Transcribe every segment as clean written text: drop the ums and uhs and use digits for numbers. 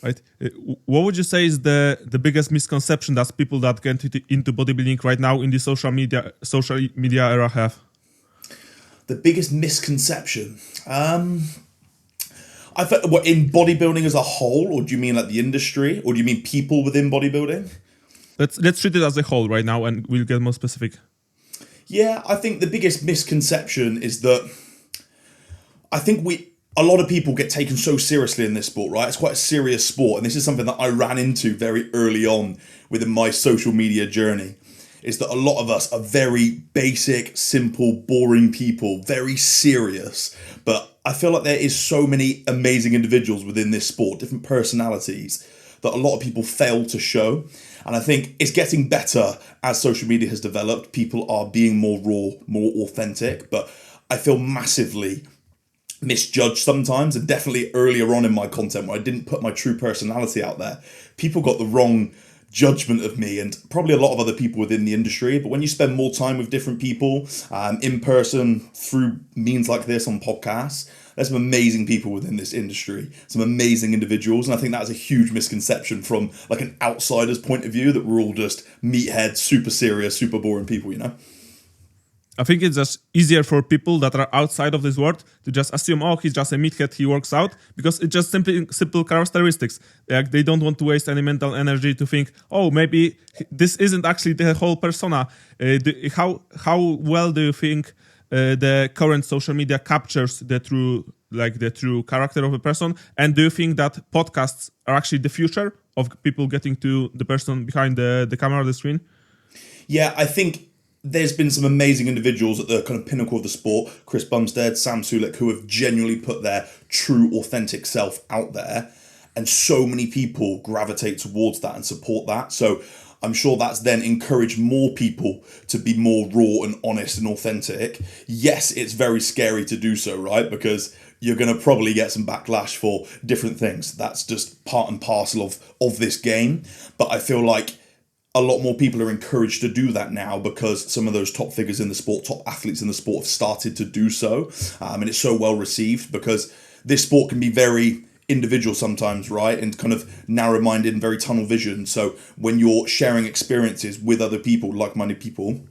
right? What would you say is the biggest misconception that people that get into bodybuilding right now in the social media era have? The biggest misconception. I thought, what, in bodybuilding as a whole, or do you mean like the industry, or do you mean people within bodybuilding? Let's treat it as a whole right now, and we'll get more specific. Yeah, I think the biggest misconception is that I think a lot of people get taken so seriously in this sport, right? It's quite a serious sport, and this is something that I ran into very early on within my social media journey, is that a lot of us are very basic, simple, boring people, very serious. But I feel like there is so many amazing individuals within this sport, different personalities, that a lot of people fail to show. And I think it's getting better as social media has developed. People are being more raw, more authentic, but I feel massively misjudged sometimes, and definitely earlier on in my content where I didn't put my true personality out there, people got the wrong judgment of me, and probably a lot of other people within the industry. But when you spend more time with different people in person through means like this on podcasts, there's some amazing people within this industry, some amazing individuals, and I think that is a huge misconception from like an outsider's point of view, that we're all just meatheads, super serious, super boring people, you know? I think it's just easier for people that are outside of this world to just assume, oh, he's just a meathead, he works out, because it's just simple characteristics. Like, they don't want to waste any mental energy to think, oh, maybe this isn't actually the whole persona. How well do you think the current social media captures the true character of a person? And do you think that podcasts are actually the future of people getting to the person behind the camera or the screen? Yeah, I think there's been some amazing individuals at the kind of pinnacle of the sport, Chris Bumstead, Sam Sulek, who have genuinely put their true, authentic self out there. And so many people gravitate towards that and support that. So I'm sure that's then encouraged more people to be more raw and honest and authentic. Yes, it's very scary to do so, right? Because you're going to probably get some backlash for different things. That's just part and parcel of this game. But I feel like a lot more people are encouraged to do that now, because some of those top figures in the sport, top athletes in the sport, have started to do so. And it's so well received, because this sport can be very individual sometimes, right? And kind of narrow-minded and very tunnel vision. So when you're sharing experiences with other people, like-minded people,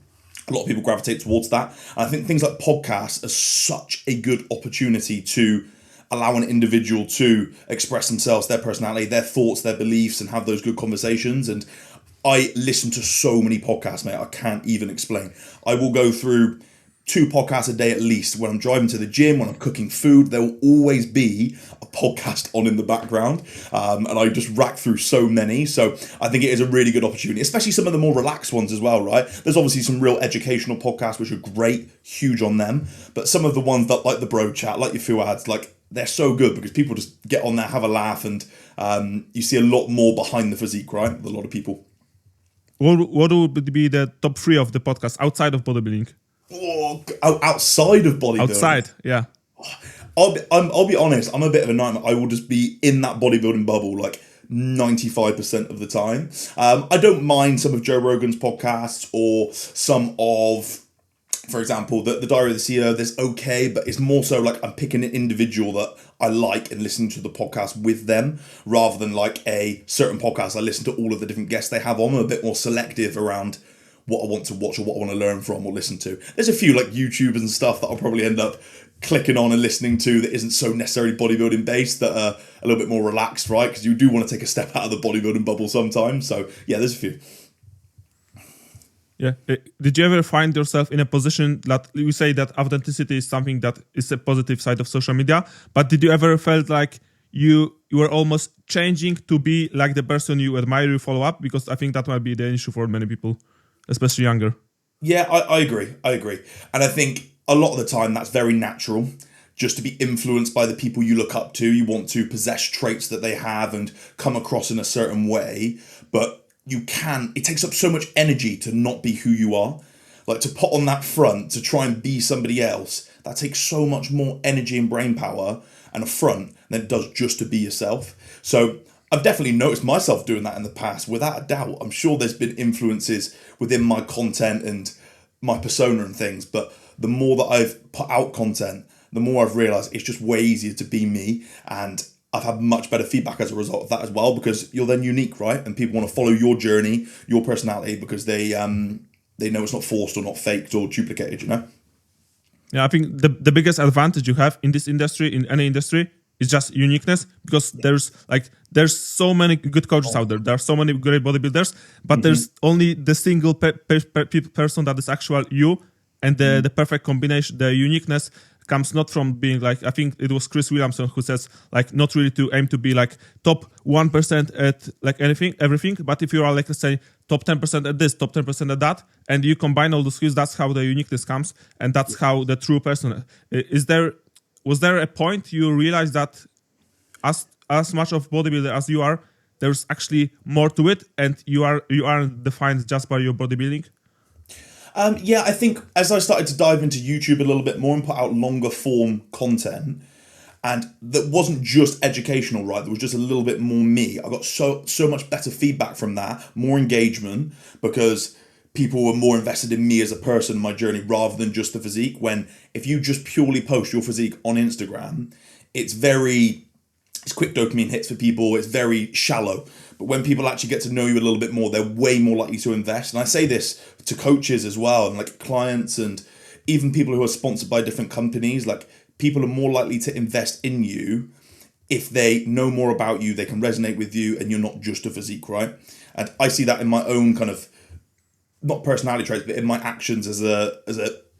a lot of people gravitate towards that. And I think things like podcasts are such a good opportunity to allow an individual to express themselves, their personality, their thoughts, their beliefs, and have those good conversations. And I listen to so many podcasts, mate, I can't even explain. I will go through 2 podcasts a day at least. When I'm driving to the gym, when I'm cooking food, there will always be a podcast on in the background. And I just rack through so many. So I think it is a really good opportunity, especially some of the more relaxed ones as well, right? There's obviously some real educational podcasts, which are great, huge on them. But some of the ones that, like the Bro Chat, like your Fuads, like, they're so good because people just get on there, have a laugh, and you see a lot more behind the physique, right? With a lot of people. What would be the top 3 of the podcast outside of bodybuilding? Oh, outside of bodybuilding? Outside, yeah. I'll be honest, I'm a bit of a nightmare. I will just be in that bodybuilding bubble like 95% of the time. I don't mind some of Joe Rogan's podcasts, or some of, for example, the Diary of the CEO. There's okay, but it's more so like I'm picking an individual that I like and listening to the podcast with them, rather than like a certain podcast I listen to all of the different guests they have on. I'm a bit more selective around what I want to watch or what I want to learn from or listen to. There's a few like YouTubers and stuff that I'll probably end up clicking on and listening to that isn't so necessarily bodybuilding based, that are a little bit more relaxed, right? Because you do want to take a step out of the bodybuilding bubble sometimes. So yeah, there's a few. Yeah. Did you ever find yourself in a position that you say that authenticity is something that is a positive side of social media, but did you ever felt like you were almost changing to be like the person you admire, you follow up? Because I think that might be the issue for many people, especially younger. Yeah, I agree. And I think a lot of the time that's very natural, just to be influenced by the people you look up to. You want to possess traits that they have and come across in a certain way, but it takes up so much energy to not be who you are. Like, to put on that front, to try and be somebody else, that takes so much more energy and brain power and a front than it does just to be yourself. So I've definitely noticed myself doing that in the past, without a doubt. I'm sure there's been influences within my content and my persona and things, but the more that I've put out content, the more I've realised it's just way easier to be me. And I've had much better feedback as a result of that as well, because you're then unique, right? And people want to follow your journey, your personality, because they know it's not forced or not faked or duplicated, you know? Yeah, I think the biggest advantage you have in this industry, in any industry, is just uniqueness, because there's so many good coaches out there. There are so many great bodybuilders, but there's only the single person that is actual you, and the perfect combination, the uniqueness comes not from being like, I think it was Chris Williamson who says, like, not really to aim to be like top 1% at like everything, but if you are like, let's say, top 10% at this, top 10% at that, and you combine all the skills, that's how the uniqueness comes, and that's how the true person was there a point you realized that as much of bodybuilder as you are, there's actually more to it, and you aren't defined just by your bodybuilding? Yeah, I think as I started to dive into YouTube a little bit more and put out longer form content, and that wasn't just educational, right? There was just a little bit more me. I got so much better feedback from that, more engagement, because people were more invested in me as a person, my journey, rather than just the physique. When if you just purely post your physique on Instagram, it's quick dopamine hits for people. It's very shallow. But when people actually get to know you a little bit more, they're way more likely to invest. And I say this to coaches as well, and like clients, and even people who are sponsored by different companies. Like, people are more likely to invest in you if they know more about you, they can resonate with you, and you're not just a physique, right? And I see that in my own kind of, not personality traits, but in my actions as a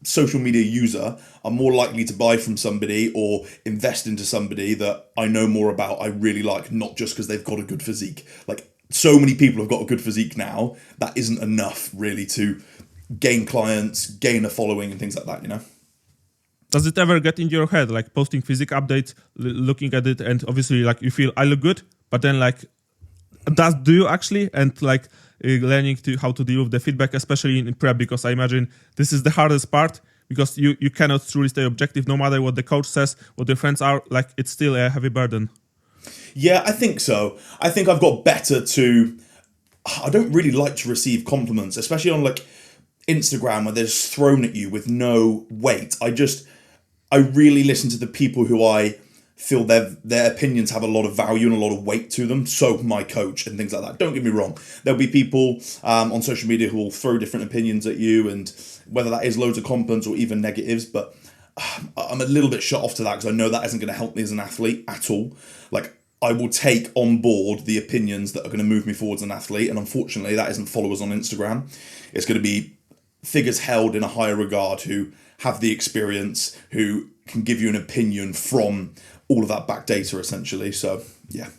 social media user. I'm more likely to buy from somebody or invest into somebody that I know more about, I really like, not just because they've got a good physique. Like, so many people have got a good physique now, that isn't enough really to gain clients, gain a following and things like that, you know? Does it ever get into your head, like posting physique updates, looking at it, and obviously like you feel I look good, but then like, do you actually? And like learning to how to deal with the feedback, especially in prep, because I imagine this is the hardest part, because you cannot truly stay objective no matter what the coach says, what your friends are, like it's still a heavy burden. Yeah, I think so. I think I've got better to, I don't really like to receive compliments, especially on like Instagram where they're just thrown at you with no weight. I really listen to the people who I feel their opinions have a lot of value and a lot of weight to them. So my coach and things like that. Don't get me wrong. There'll be people on social media who will throw different opinions at you, and whether that is loads of compliments or even negatives. But I'm a little bit shut off to that, because I know that isn't going to help me as an athlete at all. Like, I will take on board the opinions that are going to move me forward as an athlete. And unfortunately, that isn't followers on Instagram. It's going to be figures held in a higher regard who have the experience, who can give you an opinion from all of that back data, essentially. So, yeah.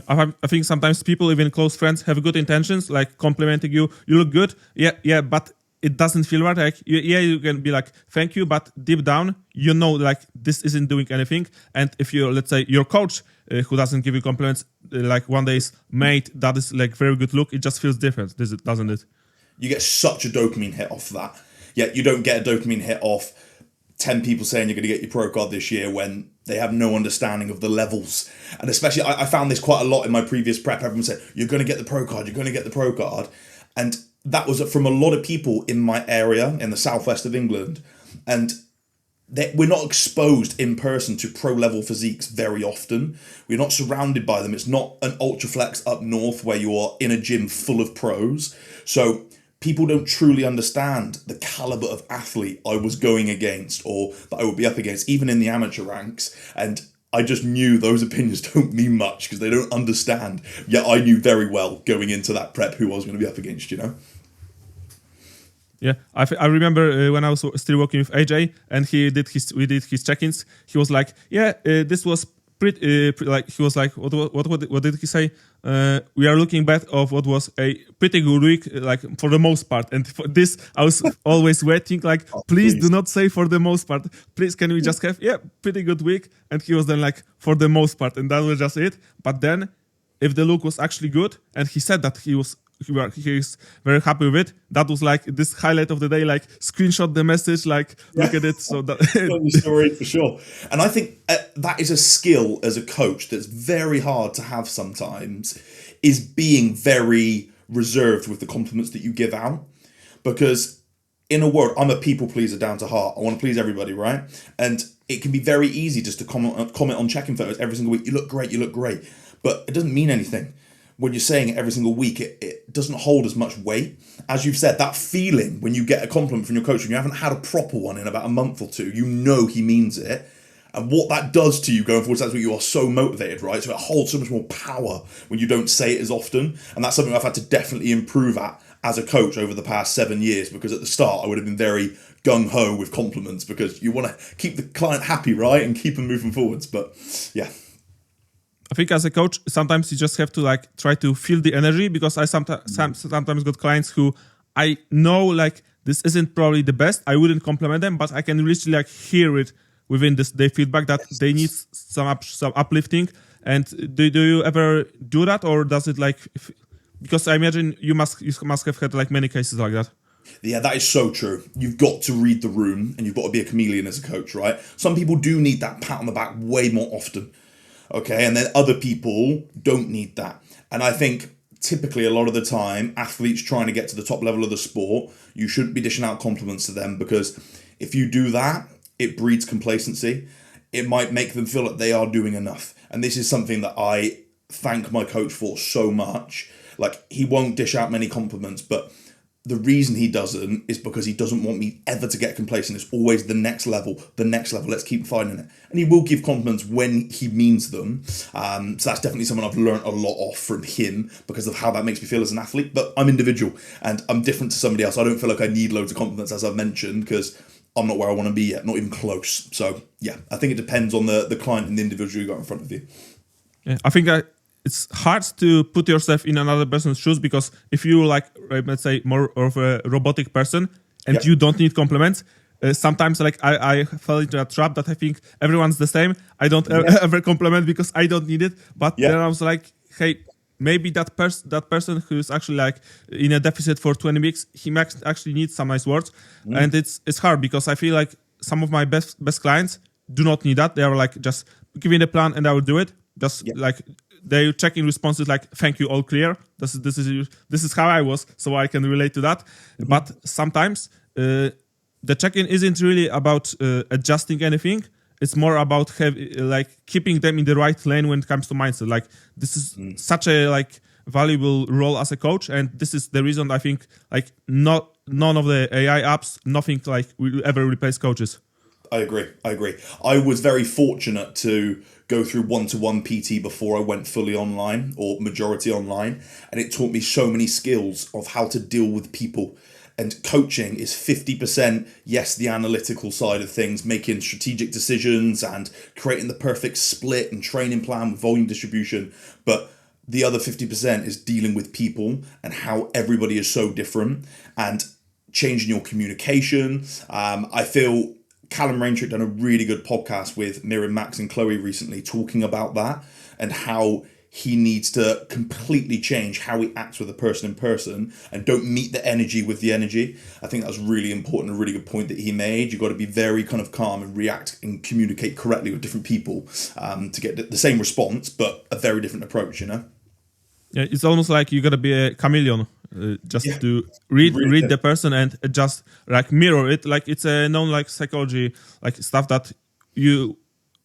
I think sometimes people, even close friends, have good intentions, like complimenting you. You look good. Yeah, but it doesn't feel right. Like, yeah, you can be like, thank you, but deep down, you know, like this isn't doing anything. And if you're, let's say, your coach who doesn't give you compliments, like one day is, mate, that is like very good look. It just feels different, doesn't it? You get such a dopamine hit off that. Yet you don't get a dopamine hit off 10 people saying you're going to get your pro card this year when they have no understanding of the levels. And especially, I found this quite a lot in my previous prep. Everyone said, you're going to get the pro card, you're going to get the pro card. And that was from a lot of people in my area, in the southwest of England. And we're not exposed in person to pro level physiques very often. We're not surrounded by them. It's not an ultra flex up north where you are in a gym full of pros. So people don't truly understand the caliber of athlete I was going against, or that I would be up against, even in the amateur ranks. And I just knew those opinions don't mean much because they don't understand. Yet I knew very well going into that prep who I was going to be up against, you know? Yeah, I remember when I was still working with AJ, and we did his check-ins. He was like, "Yeah, this was pretty." Like he was like, "What did he say? We are looking back of what was a pretty good week, like for the most part." And for this, I was always waiting, like, please do not say for the most part. Please, can we just have pretty good week? And he was then like, for the most part, and that was just it. But then, if the look was actually good, and he said that he's very happy with it. That was like this highlight of the day, like screenshot the message, like look at it. So that on your story for sure. And I think that is a skill as a coach that's very hard to have sometimes, is being very reserved with the compliments that you give out. Because in a word, I'm a people pleaser down to heart. I want to please everybody, right? And it can be very easy just to comment on check-in photos every single week. You look great. But it doesn't mean anything. When you're saying it every single week, it doesn't hold as much weight. As you've said, that feeling when you get a compliment from your coach and you haven't had a proper one in about a month or two, you know he means it. And what that does to you going forward, that's when you are so motivated, right? So it holds so much more power when you don't say it as often. And that's something I've had to definitely improve at as a coach over the past 7 years, because at the start I would have been very gung-ho with compliments because you want to keep the client happy, right? And keep them moving forwards. But yeah. I think as a coach, sometimes you just have to like try to feel the energy, because I sometimes got clients who I know like this isn't probably the best. I wouldn't compliment them, but I can really like hear it within their feedback that they need some uplifting. And do you ever do that, or does it like? Because I imagine you must have had like many cases like that. Yeah, that is so true. You've got to read the room, and you've got to be a chameleon as a coach, right? Some people do need that pat on the back way more often. Okay, and then other people don't need that. And I think typically a lot of the time, athletes trying to get to the top level of the sport, you shouldn't be dishing out compliments to them, because if you do that, it breeds complacency. It might make them feel like they are doing enough. And this is something that I thank my coach for so much. Like, he won't dish out many compliments, but the reason he doesn't is because he doesn't want me ever to get complacent. It's always the next level. Let's keep finding it. And he will give compliments when he means them. So that's definitely something I've learned a lot off from him, because of how that makes me feel as an athlete. But I'm individual and I'm different to somebody else. I don't feel like I need loads of compliments, as I've mentioned, because I'm not where I want to be yet, not even close. So yeah, I think it depends on the client and the individual you got in front of you. Yeah, I think it's hard to put yourself in another person's shoes, because if you like, let's say, more of a robotic person and you don't need compliments, sometimes like I fell into a trap that I think everyone's the same. I don't ever compliment because I don't need it. But then I was like, hey, maybe that person who's actually like in a deficit for 20 weeks, he might actually need some nice words. And it's hard, because I feel like some of my best clients do not need that. They are like, just give me the plan and I will do it. Just like they check-in responses like, thank you, all clear. This is how I was, so I can relate to that. But sometimes the check-in isn't really about adjusting anything. It's more about keeping them in the right lane when it comes to mindset. Like, this is such a like valuable role as a coach, and this is the reason I think like none of the AI apps, nothing like will ever replace coaches. I agree. I was very fortunate to go through one-to-one PT before I went fully online, or majority online, and it taught me so many skills of how to deal with people. And coaching is 50%, yes, the analytical side of things, making strategic decisions and creating the perfect split and training plan with volume distribution. But the other 50% is dealing with people and how everybody is so different, and changing your communication. I feel Callum Raintrick done a really good podcast with Miriam, Max and Chloe recently, talking about that and how he needs to completely change how he acts with a person in person and don't meet the energy with the energy. I think that was really important, a really good point that he made. You've got to be very kind of calm and react and communicate correctly with different people to get the same response, but a very different approach, you know? Yeah, it's almost like you got to be a chameleon, to read the person and just like mirror it. Like, it's a known like psychology like stuff that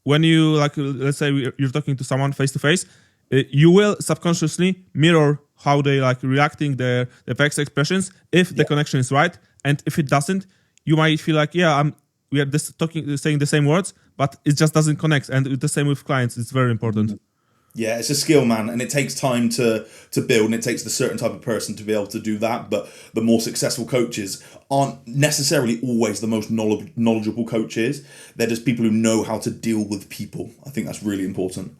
when you like, let's say you're talking to someone face to face, you will subconsciously mirror how they like reacting, their face expressions, if the connection is right. And if it doesn't, you might feel like, we are saying the same words, but it just doesn't connect. And the same with clients, it's very important. Yeah, it's a skill, man, and it takes time to build, and it takes a certain type of person to be able to do that. But the more successful coaches aren't necessarily always the most knowledgeable coaches. They're just people who know how to deal with people. I think that's really important.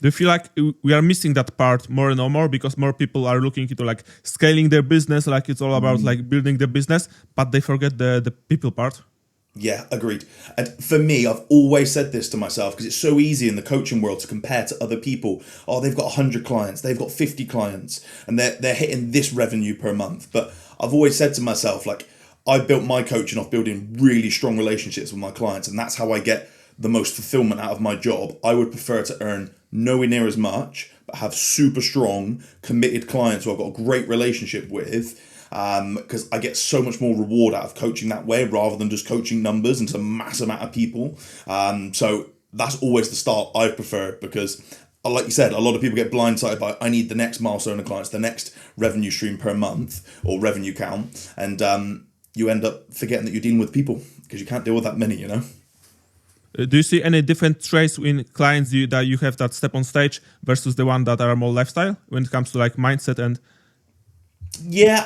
Do you feel like we are missing that part more and more, because more people are looking into like scaling their business, like it's all about like building their business, but they forget the people part? Yeah, agreed. And for me, I've always said this to myself, because it's so easy in the coaching world to compare to other people. Oh, they've got 100 clients, they've got 50 clients, and they're hitting this revenue per month. But I've always said to myself, like, I built my coaching off building really strong relationships with my clients, and that's how I get the most fulfillment out of my job. I would prefer to earn nowhere near as much, but have super strong, committed clients who I've got a great relationship with, because I get so much more reward out of coaching that way rather than just coaching numbers into a mass amount of people. So that's always the start I prefer, because like you said, a lot of people get blindsided by, I need the next milestone of clients, the next revenue stream per month or revenue count. And you end up forgetting that you're dealing with people because you can't deal with that many, Do you see any different traits in clients that you have that step on stage versus the one that are more lifestyle when it comes to like mindset and? Yeah,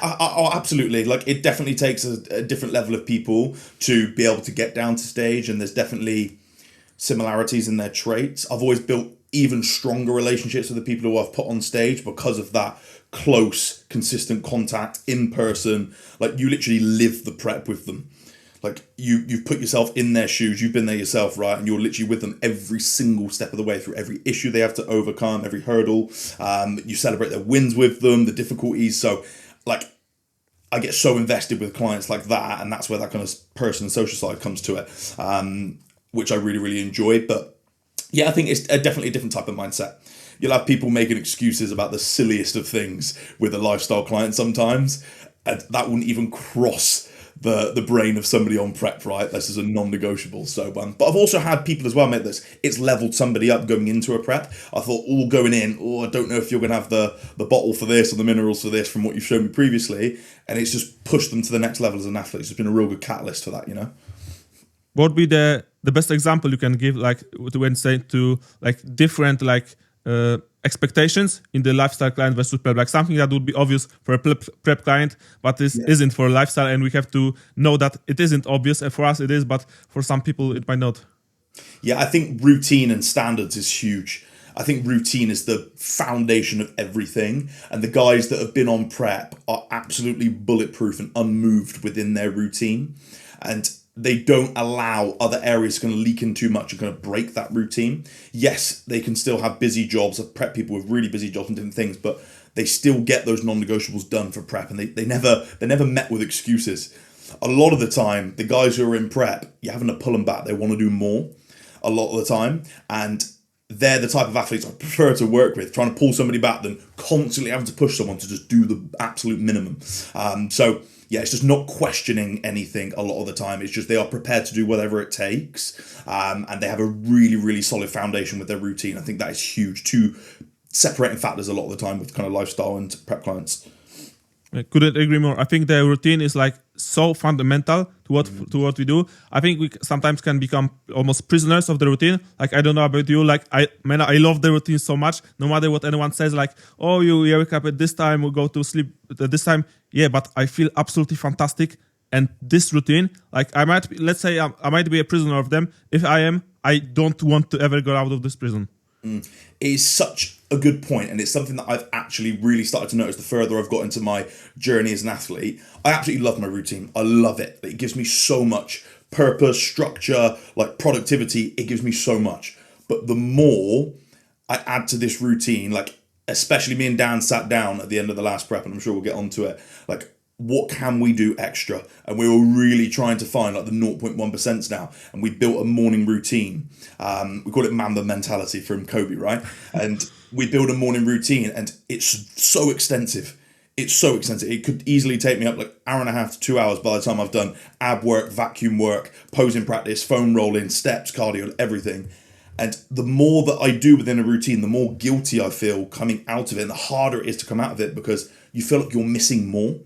absolutely. Like, it definitely takes a different level of people to be able to get down to stage, and there's definitely similarities in their traits. I've always built even stronger relationships with the people who I've put on stage because of that close, consistent contact in person. Like, you literally live the prep with them. Like, you've put yourself in their shoes, you've been there yourself, right? And you're literally with them every single step of the way through every issue they have to overcome, every hurdle. You celebrate their wins with them, the difficulties. So, like, I get so invested with clients like that, and that's where that kind of person and social side comes to it, which I really, really enjoy. But yeah, I think it's definitely a different type of mindset. You'll have people making excuses about the silliest of things with a lifestyle client sometimes, and that wouldn't even cross the brain of somebody on prep, right? This is a non-negotiable. So, but I've also had people as well, mate, it's leveled somebody up going into a prep. I thought, all going in, I don't know if you're going to have the bottle for this or the minerals for this from what you've shown me previously. And it's just pushed them to the next level as an athlete. It's been a real good catalyst for that, What would be the best example you can give, like when saying to like different expectations in the lifestyle client versus prep, like something that would be obvious for a prep client, but this isn't for a lifestyle, and we have to know that it isn't obvious, and for us it is, but for some people it might not. Yeah, I think routine and standards is huge. I think routine is the foundation of everything, and the guys that have been on prep are absolutely bulletproof and unmoved within their routine, and they don't allow other areas to kind of leak in too much and kind of break that routine. Yes, they can still have busy jobs. I've prepped people with really busy jobs and different things, but they still get those non-negotiables done for prep, and they never met with excuses. A lot of the time, the guys who are in prep, you're having to pull them back. They want to do more a lot of the time, and they're the type of athletes I prefer to work with, trying to pull somebody back than constantly having to push someone to just do the absolute minimum. So yeah, it's just not questioning anything a lot of the time. It's just they are prepared to do whatever it takes, and they have a really, really solid foundation with their routine. I think that is huge. Two separating factors a lot of the time with kind of lifestyle and prep clients. I couldn't agree more. I think the routine is like so fundamental to what we do. I think we sometimes can become almost prisoners of the routine. Like, I don't know about you, like I love the routine so much. No matter what anyone says, like, oh, you wake up at this time, we go to sleep at this time. Yeah, but I feel absolutely fantastic. And this routine, like let's say I might be a prisoner of them. If I am, I don't want to ever go out of this prison. It is such a good point, and it's something that I've actually really started to notice the further I've got into my journey as an athlete. I absolutely love my routine. I love it. It gives me so much purpose, structure, like productivity. It gives me so much. But the more I add to this routine, like especially me and Dan sat down at the end of the last prep, and I'm sure we'll get onto it, like, what can we do extra? And we were really trying to find like the 0.1% now. And we built a morning routine. We call it Mamba mentality from Kobe, right? And we build a morning routine, and it's so extensive. It's so extensive. It could easily take me up like hour and a half to 2 hours by the time I've done ab work, vacuum work, posing practice, foam rolling, steps, cardio, everything. And the more that I do within a routine, the more guilty I feel coming out of it, and the harder it is to come out of it because you feel like you're missing more.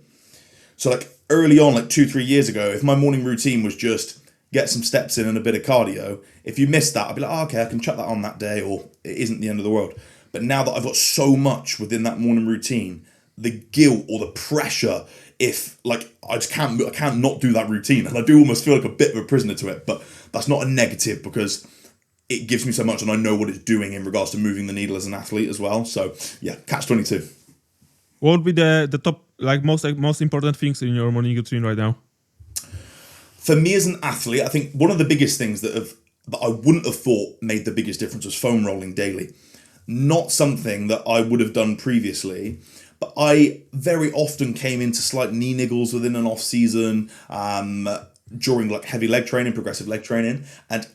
So like early on, like 2-3 years ago, if my morning routine was just get some steps in and a bit of cardio, if you missed that, I'd be like, oh, okay, I can chuck that on that day, or it isn't the end of the world. But now that I've got so much within that morning routine, the guilt or the pressure, if like I can't not do that routine, and I do almost feel like a bit of a prisoner to it, but that's not a negative because it gives me so much, and I know what it's doing in regards to moving the needle as an athlete as well. So yeah, catch 22. What would be the top, like most important things in your morning routine right now? For me as an athlete, I think one of the biggest things that I wouldn't have thought made the biggest difference was foam rolling daily. Not something that I would have done previously, but I very often came into slight knee niggles within an off season, during like heavy leg training, progressive leg training, and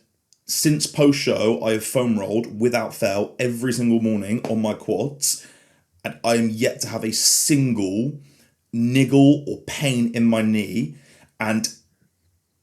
since post show, I have foam rolled without fail every single morning on my quads. And I am yet to have a single niggle or pain in my knee. And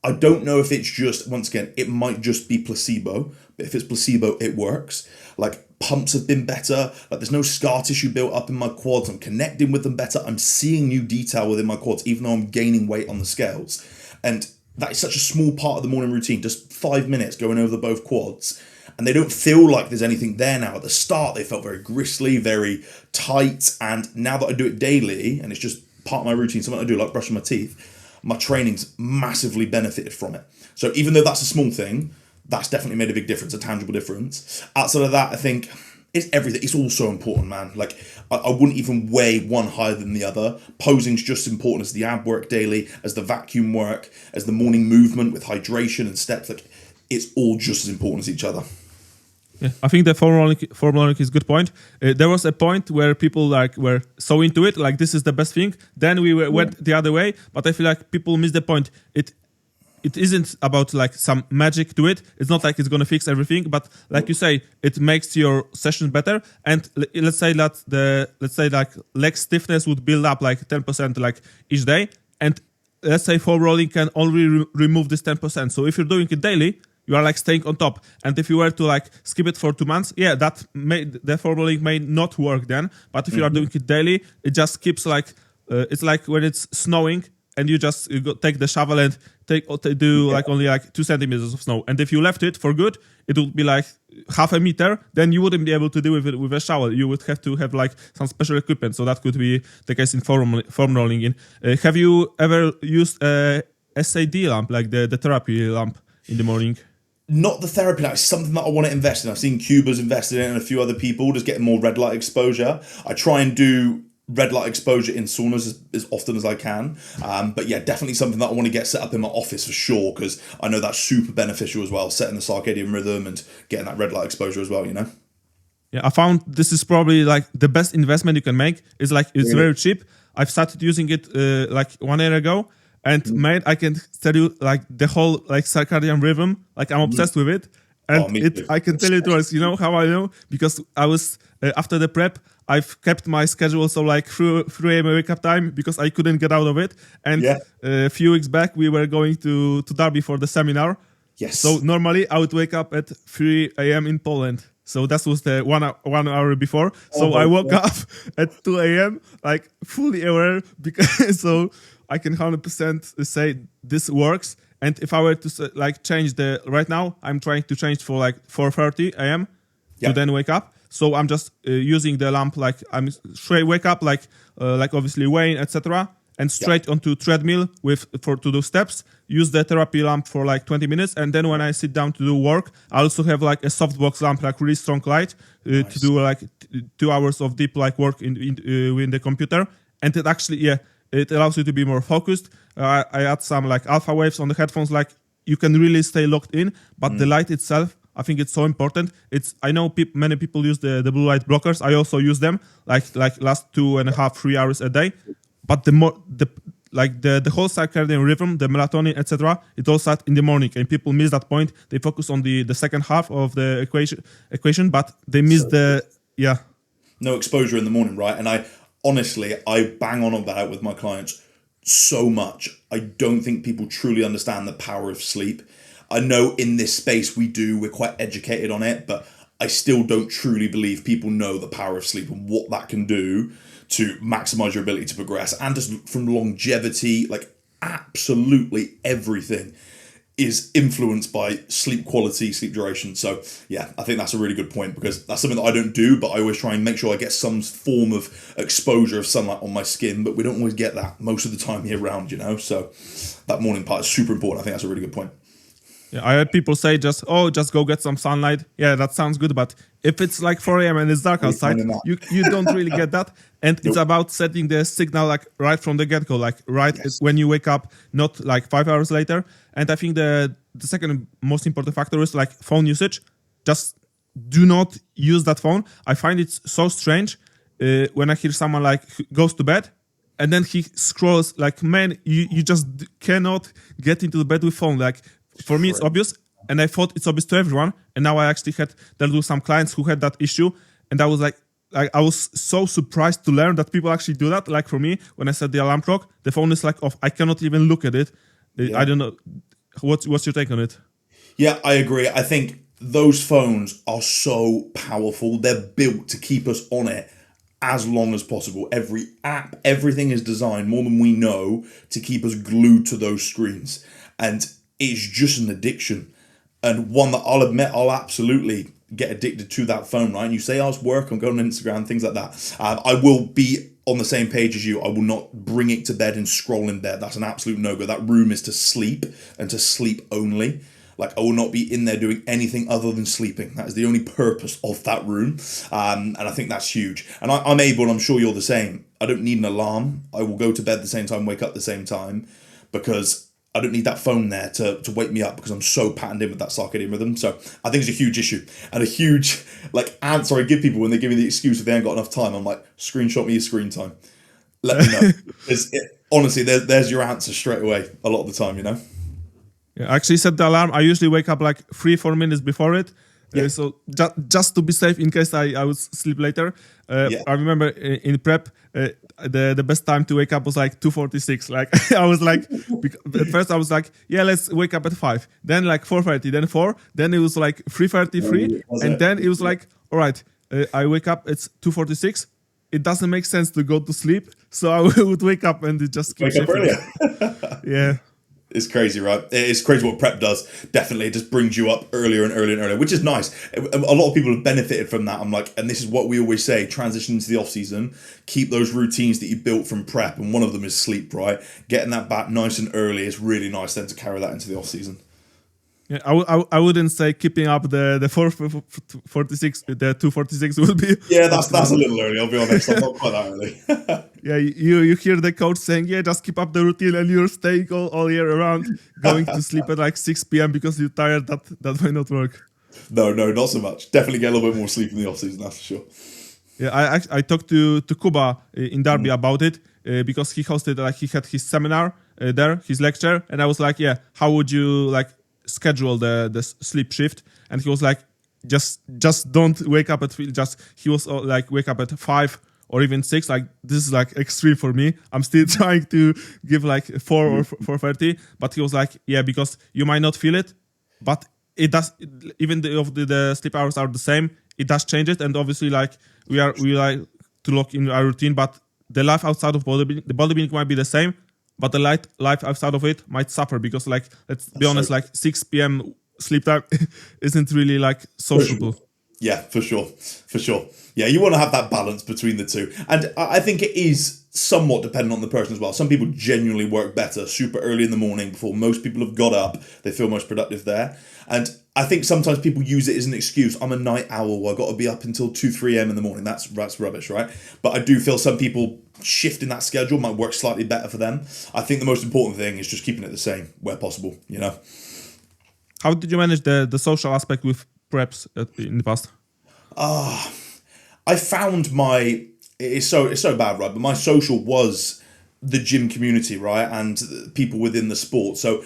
I don't know if it's just, once again, it might just be placebo, but if it's placebo, it works. Like, pumps have been better. Like, there's no scar tissue built up in my quads. I'm connecting with them better. I'm seeing new detail within my quads, even though I'm gaining weight on the scales. And that is such a small part of the morning routine, just 5 minutes going over both quads. And they don't feel like there's anything there now. At the start, they felt very gristly, very tight. And now that I do it daily, and it's just part of my routine, something I do, like brushing my teeth, my training's massively benefited from it. So even though that's a small thing, that's definitely made a big difference, a tangible difference. Outside of that, I think it's everything. It's all so important, man. Like, I wouldn't even weigh one higher than the other. Posing's just as important as the ab work daily, as the vacuum work, as the morning movement with hydration and steps. Like, it's all just as important as each other. Yeah, I think the foam rolling is a good point. There was a point where people like were so into it, like this is the best thing. Then we went the other way, but I feel like people miss the point. It isn't about like some magic to it. It's not like it's gonna fix everything, but like you say, it makes your sessions better. And let's say like leg stiffness would build up like 10% like each day, and let's say foam rolling can only remove this 10%. So if you're doing it daily, you are like staying on top. And if you were to like skip it for 2 months, yeah, the foam rolling may not work then. But if you are doing it daily, it just keeps like it's like when it's snowing and you take the shovel and do like only like 2 centimeters of snow. And if you left it for good, it would be like half a meter. Then you wouldn't be able to do it with a shovel. You would have to have like some special equipment. So that could be the case in foam rolling. Have you ever used a SAD lamp, like the therapy lamp in the morning? Not the therapy lamp. It's something that I want to invest in. I've seen Cuba's invested in it and a few other people just getting more red light exposure. I try and do red light exposure in saunas as often as I can. But yeah, definitely something that I want to get set up in my office for sure, because I know that's super beneficial as well, setting the circadian rhythm and getting that red light exposure as well, you know? Yeah, I found this is probably like the best investment you can make. It's like, it's very cheap. I've started using it like 1 year ago. And mate, I can tell you like the whole like circadian rhythm, like I'm obsessed with it. And I can tell you it works. You know how I know? Because I was, after the prep, I've kept my schedule so like 3 a.m. wake up time because I couldn't get out of it. And a few weeks back, we were going to Derby for the seminar. Yes. So normally I would wake up at 3 a.m. in Poland. So that was the 1 hour before. So I woke up at 2 a.m. like fully aware because so I can 100% say this works. And if I were to like change right now, I'm trying to change for like 4:30 a.m. to then wake up. So I'm just using the lamp, like I'm straight wake up, like obviously weighing, etc. And straight onto treadmill to do steps. Use the therapy lamp for like 20 minutes. And then when I sit down to do work, I also have like a softbox lamp, like really strong light to do like 2 hours of deep like work in the computer. And it actually, it allows you to be more focused. I add some like alpha waves on the headphones, like you can really stay locked in. But the light itself, I think it's so important. I know many people use the blue light blockers. I also use them like last 2.5, 3 hours a day. But the whole circadian rhythm, the melatonin, etc., it all starts in the morning, and people miss that point. They focus on the second half of the equation, but they miss no exposure in the morning, right? And I bang on about it with my clients so much. I don't think people truly understand the power of sleep. I know in this space we're quite educated on it, but I still don't truly believe people know the power of sleep and what that can do to maximize your ability to progress, and just from longevity, like absolutely everything is influenced by sleep quality, sleep duration. So yeah, I think that's a really good point, because that's something that I don't do, but I always try and make sure I get some form of exposure of sunlight on my skin, but we don't always get that most of the time year round, you know? So that morning part is super important. I think that's a really good point. Yeah, I heard people say just go get some sunlight. Yeah, that sounds good, but if it's like 4 a.m. and it's dark outside, you don't really get that. And it's about setting the signal like right from the get-go, like when you wake up, not like 5 hours later. And I think the second most important factor is like phone usage. Just do not use that phone. I find it so strange when I hear someone like goes to bed and then he scrolls. Like, man, you just cannot get into the bed with phone. Like, for me, it's obvious, and I thought it's obvious to everyone. And now I actually had dealt with some clients who had that issue, and I was like, like I was so surprised to learn that people actually do that. Like for me, when I set the alarm clock, the phone is like off. I cannot even look at it. I don't know. What's your take on it? Yeah, I agree. I think those phones are so powerful. They're built to keep us on it as long as possible. Every app, everything is designed more than we know to keep us glued to those screens. And it's just an addiction. And one that I'll admit, I'll absolutely get addicted to that phone, right? And you say, oh, it's work, I'm going on Instagram, things like that. I will be on the same page as you. I will not bring it to bed and scroll in bed. That's an absolute no-go. That room is to sleep and to sleep only. Like, I will not be in there doing anything other than sleeping. That is the only purpose of that room. And I think that's huge. And I'm able, and I'm sure you're the same, I don't need an alarm. I will go to bed at the same time, wake up at the same time, because I don't need that phone there to wake me up, because I'm so patterned in with that circadian rhythm. So I think it's a huge issue, and a huge answer I give people when they give me the excuse if they ain't got enough time. I'm like, screenshot me your screen time. Let me know. Honestly, there's your answer straight away a lot of the time, you know? Yeah, I actually set the alarm. I usually wake up like 3-4 minutes before it. Yeah. So just to be safe in case I would sleep later. I remember in prep, the best time to wake up was like 2:46. Like I was like, at first I was like, yeah, let's wake up at 5. Then like 4:30, then 4. Then it was like 3:33, and then it was like, all right, I wake up. It's 2:46. It doesn't make sense to go to sleep, so I would wake up and it just keeps shifting. Yeah. It's crazy, right? It's crazy what prep does. Definitely, it just brings you up earlier and earlier and earlier, which is nice. A lot of people have benefited from that. I'm like, and this is what we always say, transition into the off season, keep those routines that you built from prep. And one of them is sleep, right? Getting that back nice and early is really nice then to carry that into the off season. Yeah, I wouldn't say keeping up the 4:46, the 2:46 would be. Yeah, that's a little early. I'll be honest, I'm not quite that early. Yeah, you hear the coach saying, yeah, just keep up the routine, and you're staying all year around, going to sleep at like 6 p.m. because you're tired. That might not work. No, not so much. Definitely get a little bit more sleep in the off season, that's for sure. Yeah, I talked to Kuba in Derby about it because he hosted, like, he had his seminar there, his lecture, and I was like, yeah, how would you like schedule the sleep shift? And he was like, just don't wake up at 3. He was like, wake up at 5 or even 6. Like, this is like extreme for me. I'm still trying to give like 4 or 4:30, but he was like, yeah, because you might not feel it, but it does. Even if the sleep hours are the same, it does change it. And obviously, like, we like to lock in our routine, but the life outside of bodybuilding might be the same, but the life outside of it might suffer, because, like, let's be honest, like 6 p.m. sleep time isn't really like sociable. Yeah, for sure. Yeah, you want to have that balance between the two. And I think it is somewhat dependent on the person as well. Some people genuinely work better super early in the morning before most people have got up. They feel most productive there. And I think sometimes people use it as an excuse. I'm a night owl. I've got to be up until 2-3 a.m. in the morning. That's rubbish, right? But I do feel some people shifting that schedule might work slightly better for them. I think the most important thing is just keeping it the same where possible, you know? How did you manage the social aspect with preps in the past? I found it's so bad, right? But my social was the gym community, right? And people within the sport. So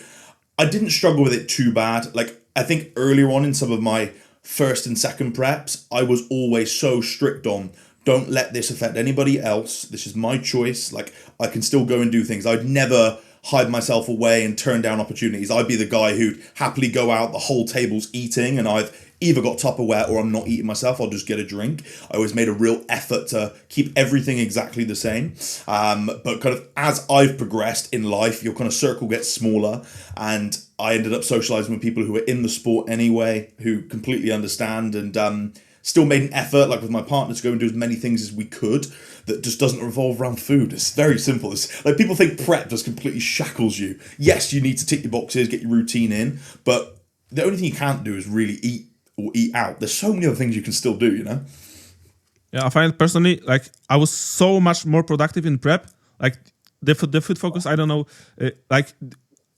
I didn't struggle with it too bad. Like, I think earlier on in some of my first and second preps, I was always so strict on, don't let this affect anybody else. This is my choice. Like, I can still go and do things. I'd never hide myself away and turn down opportunities. I'd be the guy who'd happily go out, the whole table's eating, and I've either got Tupperware or I'm not eating myself. I'll just get a drink. I always made a real effort to keep everything exactly the same. But kind of as I've progressed in life, your kind of circle gets smaller, and I ended up socializing with people who are in the sport anyway, who completely understand, and still made an effort, like with my partner, to go and do as many things as we could that just doesn't revolve around food. It's very simple. It's like, people think prep just completely shackles you. Yes, you need to tick your boxes, get your routine in, but the only thing you can't do is really eat or eat out. There's so many other things you can still do, you know? Yeah, I find personally, like, I was so much more productive in prep. Like, the food focus, I don't know, like,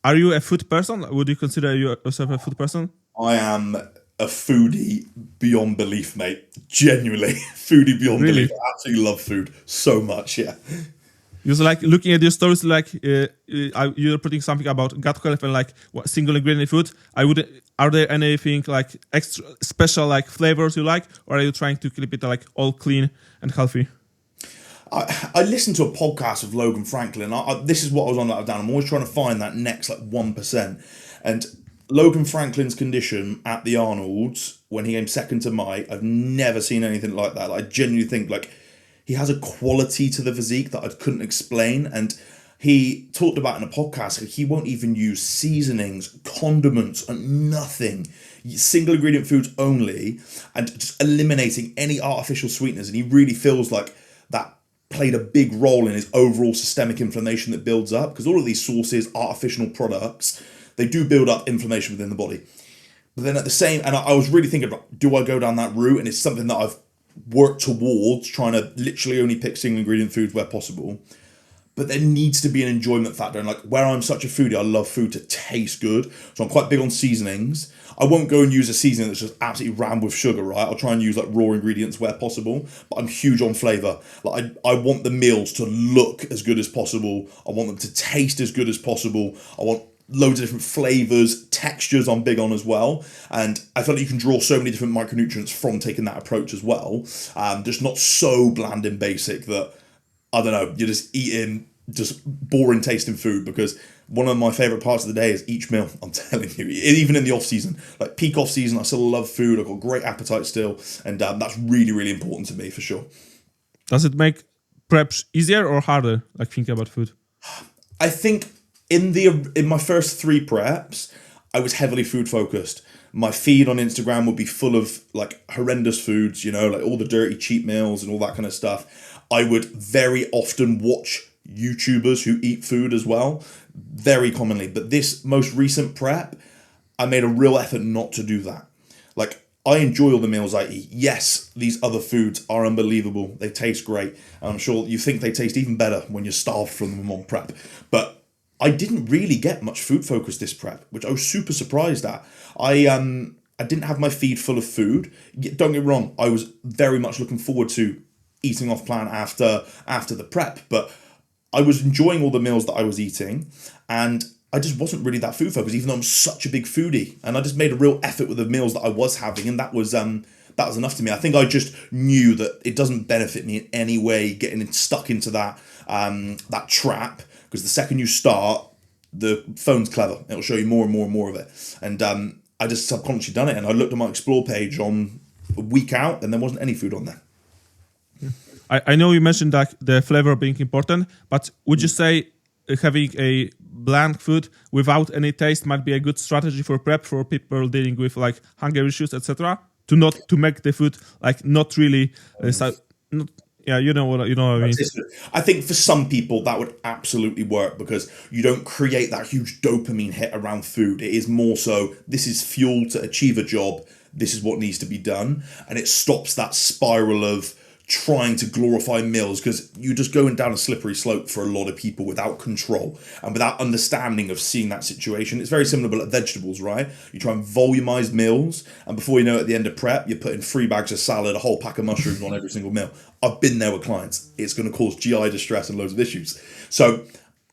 are you a food person? Would you consider yourself a food person? I am a foodie beyond belief, mate. Genuinely, foodie beyond belief. I absolutely love food so much, yeah. Because like looking at your stories, like you're putting something about gut health and like what single ingredient food. Are there anything like extra special like flavors you like, or are you trying to keep it like all clean and healthy? I listened to a podcast of Logan Franklin. This is what I was on that down. I'm always trying to find that next like 1%. And Logan Franklin's condition at the Arnold's when he came second to Mike, I've never seen anything like that. I genuinely think like he has a quality to the physique that I couldn't explain. And he talked about in a podcast, he won't even use seasonings, condiments, and nothing. Single ingredient foods only, and just eliminating any artificial sweeteners. And he really feels like that played a big role in his overall systemic inflammation that builds up. Because all of these sauces, artificial products, they do build up inflammation within the body. But then at the same, and I was really thinking about, do I go down that route? And it's something that I've worked towards, trying to literally only pick single ingredient foods where possible. But there needs to be an enjoyment factor. And like where I'm such a foodie, I love food to taste good. So I'm quite big on seasonings. I won't go and use a seasoning that's just absolutely rammed with sugar, right? I'll try and use like raw ingredients where possible. But I'm huge on flavour. Like I want the meals to look as good as possible. I want them to taste as good as possible. I want loads of different flavours, textures I'm big on as well. And I feel like you can draw so many different micronutrients from taking that approach as well. Just not so bland and basic that, I don't know, you're just eating just boring tasting food. Because one of my favourite parts of the day is each meal, I'm telling you, even in the off season, like peak off season, I still love food. I've got great appetite still. And that's really, really important to me for sure. Does it make preps easier or harder, like thinking about food? I think in my first 3 preps, I was heavily food focused. My feed on Instagram would be full of like horrendous foods, you know, like all the dirty cheat meals and all that kind of stuff. I would very often watch YouTubers who eat food as well, very commonly. But this most recent prep, I made a real effort not to do that. Like, I enjoy all the meals I eat. Yes, these other foods are unbelievable. They taste great. And I'm sure you think they taste even better when you're starved from them on prep. But I didn't really get much food focus this prep, which I was super surprised at. I didn't have my feed full of food. Don't get me wrong, I was very much looking forward to eating off plan after the prep, but I was enjoying all the meals that I was eating, and I just wasn't really that food focused, even though I'm such a big foodie. And I just made a real effort with the meals that I was having, and that was enough to me. I think I just knew that it doesn't benefit me in any way getting stuck into that trap. Because the second you start, the phone's clever. It'll show you more and more and more of it. And I just subconsciously done it. And I looked at my Explore page on a week out, and there wasn't any food on there. I know you mentioned that the flavor being important, but would you say having a bland food without any taste might be a good strategy for prep for people dealing with like hunger issues, etc.? To make the food like not really yeah, you know what I mean. I think for some people that would absolutely work, because you don't create that huge dopamine hit around food. It is more so, this is fuel to achieve a job. This is what needs to be done. And it stops that spiral of trying to glorify meals, because you're just going down a slippery slope for a lot of people without control and without understanding of seeing that situation. It's very similar to like vegetables, right? You try and volumize meals, and before you know it, at the end of prep, you're putting 3 bags of salad, a whole pack of mushrooms on every single meal. I've been there with clients. It's going to cause GI distress and loads of issues. So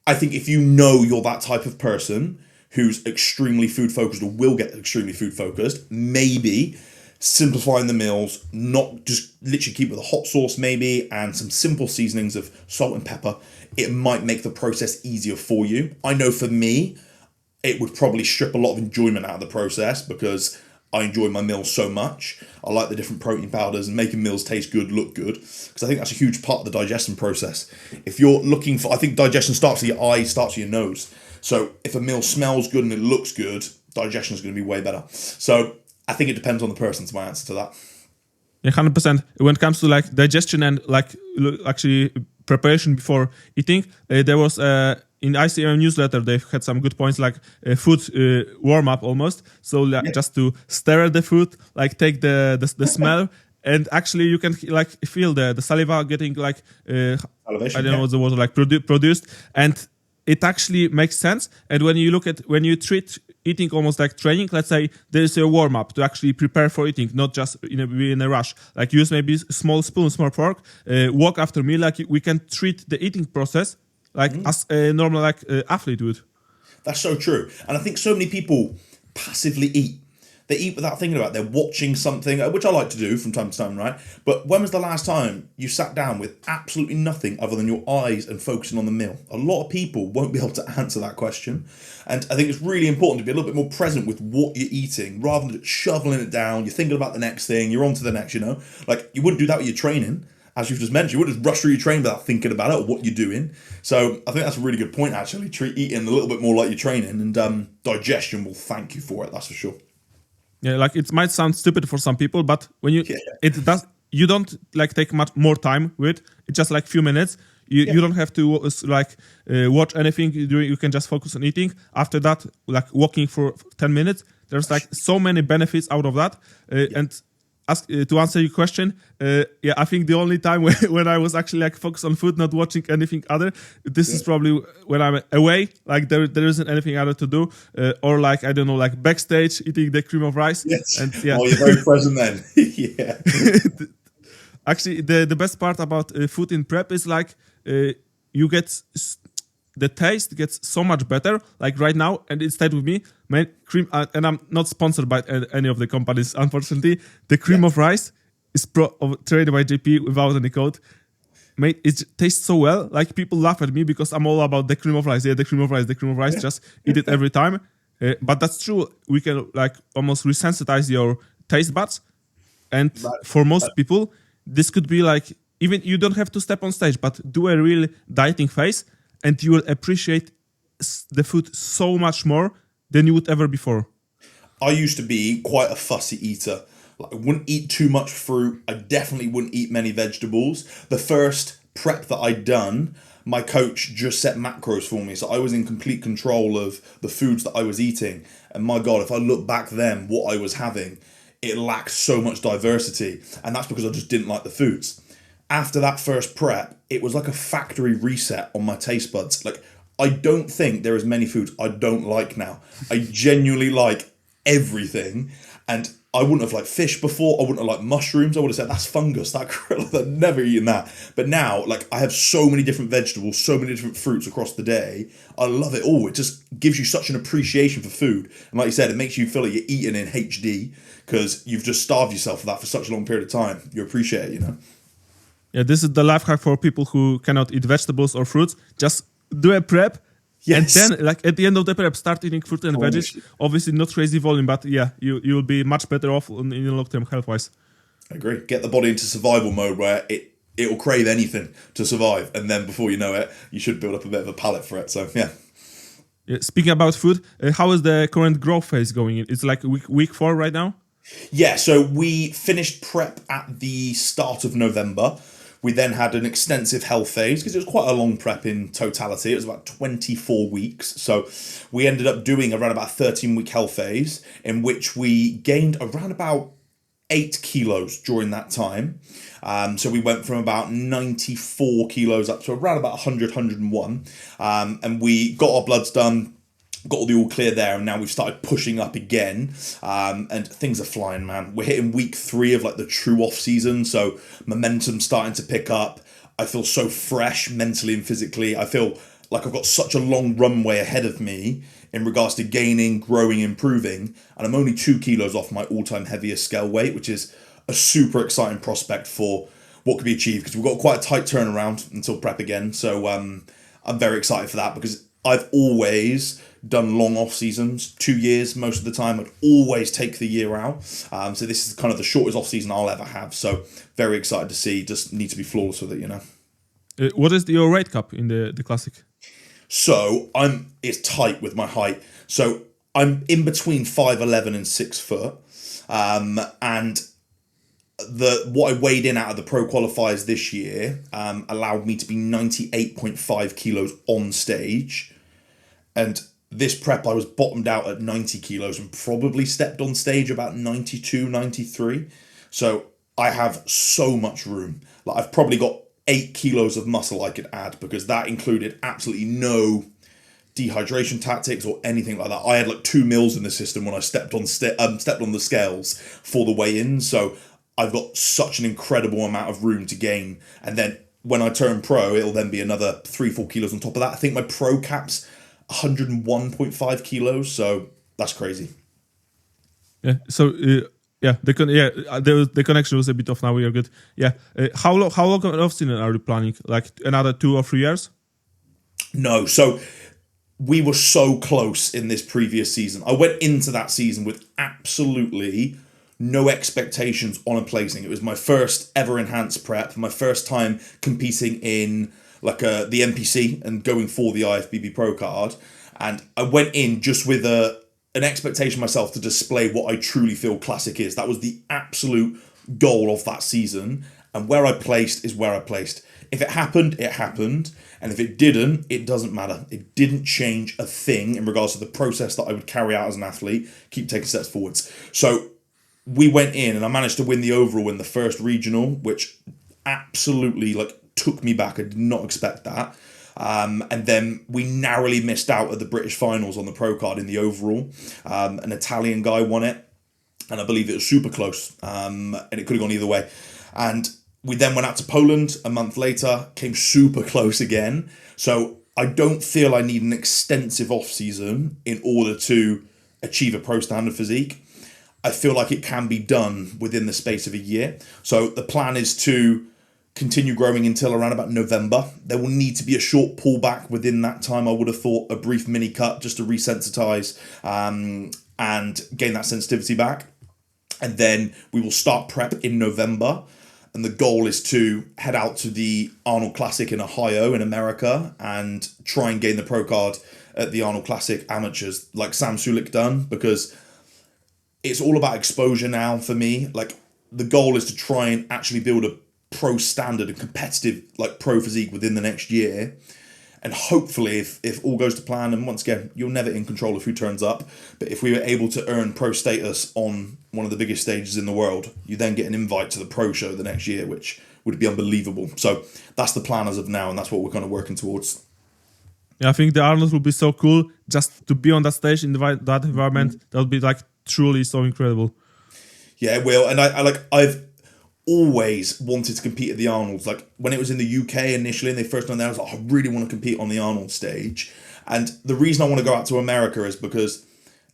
I think if you know you're that type of person who's extremely food focused or will get extremely food focused, maybe simplifying the meals, not just literally keep with a hot sauce maybe and some simple seasonings of salt and pepper, it might make the process easier for you. I know for me, it would probably strip a lot of enjoyment out of the process, because I enjoy my meals so much. I like the different protein powders and making meals taste good, look good, because I think that's a huge part of the digestion process. If you're looking for, I think digestion starts with your eye, starts with your nose. So if a meal smells good and it looks good, digestion is going to be way better. So I think it depends on the person, is my answer to that. Yeah, 100%. When it comes to like digestion and like actually preparation before eating, there was in ICM newsletter, they've had some good points, like food warm up almost. So just to stir the food, like take the smell, and actually you can like feel the saliva getting like Salivation, I don't know what the word, like produced, and it actually makes sense. And when you treat eating almost like training, let's say there is a warm up to actually prepare for eating, not just be in a rush. Like use maybe small spoon, small fork, walk after meal. Like we can treat the eating process like as a normal like athlete would. That's so true. And I think so many people passively eat. They eat without thinking about it. They're watching something, which I like to do from time to time, right? But when was the last time you sat down with absolutely nothing other than your eyes and focusing on the meal? A lot of people won't be able to answer that question. And I think it's really important to be a little bit more present with what you're eating rather than shoveling it down. You're thinking about the next thing, you're on to the next, you know? Like, you wouldn't do that with your training. As you've just mentioned, you wouldn't just rush through your training without thinking about it or what you're doing. So I think that's a really good point, actually. Treat eating a little bit more like your training, and digestion will thank you for it, that's for sure. Yeah, like it might sound stupid for some people, but when you it does, you don't like take much more time with it. It's just like few minutes. You don't have to watch anything. You can just focus on eating. After that, like walking for 10 minutes. There's like so many benefits out of that. And to answer your question, I think the only time when I was actually like focused on food, not watching anything other, this is probably when I'm away, like there isn't anything other to do, or like, I don't know, like backstage eating the cream of rice. Yes. And Oh, you're very present then. Yeah. Actually, the best part about food in prep is like you get the taste gets so much better. Like right now, and it stayed with me, man. Cream, and I'm not sponsored by any of the companies, unfortunately. The cream of rice is traded by JP without any code. Mate, it tastes so well. Like people laugh at me because I'm all about the cream of rice. Yeah, the cream of rice, the cream of rice. Just eat it every time. But that's true. We can like almost resensitize your taste buds, and for most people, this could be like even you don't have to step on stage, but do a real dieting phase. And you will appreciate the food so much more than you would ever before. I used to be quite a fussy eater. Like, I wouldn't eat too much fruit. I definitely wouldn't eat many vegetables. The first prep that I'd done, my coach just set macros for me. So I was in complete control of the foods that I was eating. And my God, if I look back then, what I was having, it lacked so much diversity. And that's because I just didn't like the foods. After that first prep, it was like a factory reset on my taste buds. Like, I don't think there is many foods I don't like now. I genuinely like everything. And I wouldn't have liked fish before. I wouldn't have liked mushrooms. I would have said, that's fungus, that krill. I've never eaten that. But now, like, I have so many different vegetables, so many different fruits across the day. I love it all. It just gives you such an appreciation for food. And like you said, it makes you feel like you're eating in HD because you've just starved yourself for that for such a long period of time. You appreciate it, you know? Yeah, this is the life hack for people who cannot eat vegetables or fruits. Just do a prep, and then, like at the end of the prep, start eating fruit and veggies. Obviously, not crazy volume, but yeah, you will be much better off in the long term health wise. I agree. Get the body into survival mode where it will crave anything to survive, and then before you know it, you should build up a bit of a palate for it. So yeah. Speaking about food, how is the current growth phase going? It's like week 4 right now. Yeah, so we finished prep at the start of November. We then had an extensive health phase because it was quite a long prep in totality. It was about 24 weeks. So we ended up doing around about a 13-week health phase in which we gained around about 8 kilos during that time. So we went from about 94 kilos up to around about 100, 101. And we got our bloods done, got all the all clear there, and now we've started pushing up again, and things are flying, man. We're hitting week 3 of like the true off season, so momentum's starting to pick up. I feel so fresh mentally and physically. I feel like I've got such a long runway ahead of me in regards to gaining, growing, improving, and I'm only 2 kilos off my all-time heaviest scale weight, which is a super exciting prospect for what could be achieved, because we've got quite a tight turnaround until prep again. So I'm very excited for that, because I've always done long off seasons, 2 years most of the time. I'd always take the year out. So this is kind of the shortest off season I'll ever have. So very excited to see. Just need to be flawless with it, you know. What is your weight cap in the classic? So it's tight with my height. So I'm in between 5'11" and 6 foot. And what I weighed in out of the pro qualifiers this year allowed me to be 98.5 kilos on stage. And this prep, I was bottomed out at 90 kilos and probably stepped on stage about 92, 93. So I have so much room. Like, I've probably got 8 kilos of muscle I could add, because that included absolutely no dehydration tactics or anything like that. I had like 2 mils in the system when I stepped on the scales for the weigh-in. So I've got such an incredible amount of room to gain. And then when I turn pro, it'll then be another 3-4 kilos on top of that. I think my pro cap's 101.5 kilos, so that's crazy. Yeah. So the connection was a bit off. Now we are good. Yeah. How long of off season are you planning? Like another 2 or 3 years? No, so we were so close in this previous season. I went into that season with absolutely no expectations on a placing. It was my first ever enhanced prep, my first time competing in like the NPC and going for the IFBB Pro card. And I went in just with an expectation myself to display what I truly feel classic is. That was the absolute goal of that season. And where I placed is where I placed. If it happened, it happened. And if it didn't, it doesn't matter. It didn't change a thing in regards to the process that I would carry out as an athlete, keep taking steps forwards. So we went in and I managed to win the overall in the first regional, which absolutely like took me back. I did not expect that. And then we narrowly missed out at the British finals on the pro card in the overall. An Italian guy won it, and I believe it was super close, and it could have gone either way. And we then went out to Poland a month later, came super close again. So I don't feel I need an extensive off season in order to achieve a pro standard physique. I feel like it can be done within the space of a year. So the plan is to continue growing until around about November. There will need to be a short pullback within that time. I would have thought a brief mini cut just to resensitize and gain that sensitivity back. And then we will start prep in November. And the goal is to head out to the Arnold Classic in Ohio in America and try and gain the pro card at the Arnold Classic amateurs like Sam Sulik done, because it's all about exposure now for me. Like the goal is to try and actually build a pro standard, a competitive like pro physique within the next year. And hopefully if all goes to plan, and once again, you're never in control of who turns up, but if we were able to earn pro status on one of the biggest stages in the world, you then get an invite to the pro show the next year, which would be unbelievable. So that's the plan as of now, and that's what we're kind of working towards. Yeah, I think the Arnold will be so cool just to be on that stage in that environment. That'll be like truly so incredible. Yeah, it will. And I've always wanted to compete at the Arnold's. Like when it was in the UK initially and they first done that, I was like, I really want to compete on the Arnold stage. And the reason I want to go out to America is because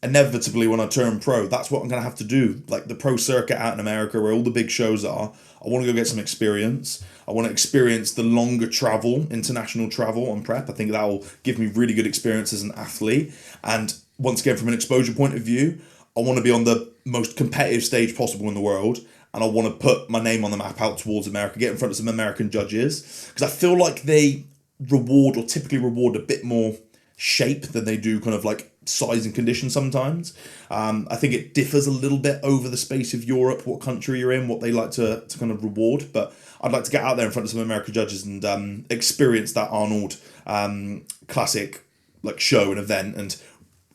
inevitably when I turn pro, that's what I'm going to have to do. Like the pro circuit out in America where all the big shows are, I want to go get some experience. I want to experience the longer travel, international travel on prep. I think that will give me really good experience as an athlete. And once again, from an exposure point of view, I want to be on the most competitive stage possible in the world. And I want to put my name on the map out towards America, get in front of some American judges. Because I feel like they typically reward a bit more shape than they do kind of like size and condition sometimes. I think it differs a little bit over the space of Europe, what country you're in, what they like to kind of reward. But I'd like to get out there in front of some American judges and experience that Arnold Classic like show and event. And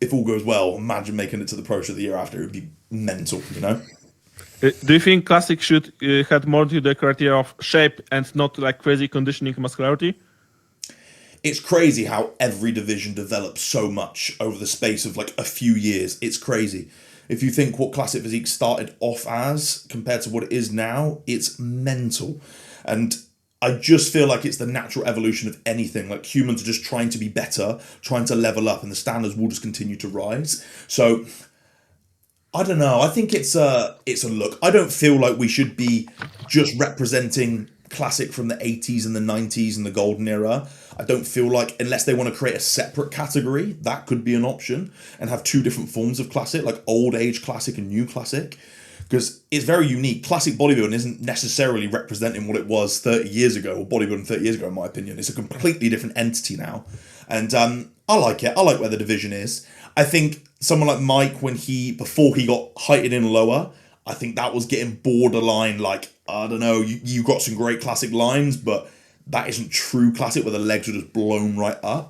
if all goes well, imagine making it to the pro show the year after. It would be mental, you know? Do you think Classic should have more to the criteria of shape and not like crazy conditioning muscularity? It's crazy how every division develops so much over the space of like a few years. It's crazy. If you think what Classic Physique started off as compared to what it is now, it's mental. And I just feel like it's the natural evolution of anything. Like humans are just trying to be better, trying to level up, and the standards will just continue to rise. So I don't know. I think it's a look. I don't feel like we should be just representing Classic from the 80s and the 90s and the golden era. I don't feel like, unless they want to create a separate category, that could be an option and have two different forms of Classic, like old age Classic and new Classic, because it's very unique. Classic bodybuilding isn't necessarily representing what it was 30 years ago, or bodybuilding 30 years ago, in my opinion. It's a completely different entity now. And I like it. I like where the division is. I think someone like Mike, before he got heighted in lower, I think that was getting borderline, like, I don't know, you got some great Classic lines, but that isn't true Classic where the legs are just blown right up.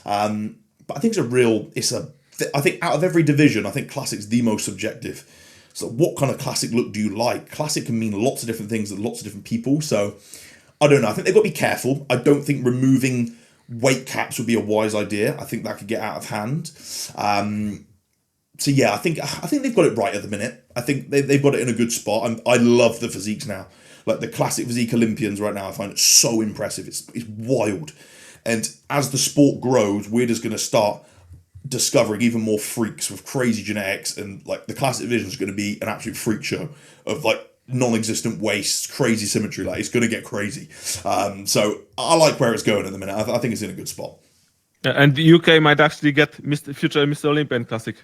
But I think I think out of every division, I think Classic's the most subjective. So what kind of Classic look do you like? Classic can mean lots of different things to lots of different people. So I don't know. I think they've got to be careful. I don't think removing weight caps would be a wise idea. I think that could get out of hand. So yeah, I think they've got it right at the minute. I think they've got it in a good spot. I love the physiques now. Like the classic physique Olympians right now, I find it so impressive. It's wild. And as the sport grows, we're just going to start discovering even more freaks with crazy genetics, and like the classic division is going to be an absolute freak show of like non-existent waists, crazy symmetry. Like it's going to get crazy. So I like where it's going at the minute. I think it's in a good spot. And the UK might actually get future Mr. Olympian Classic.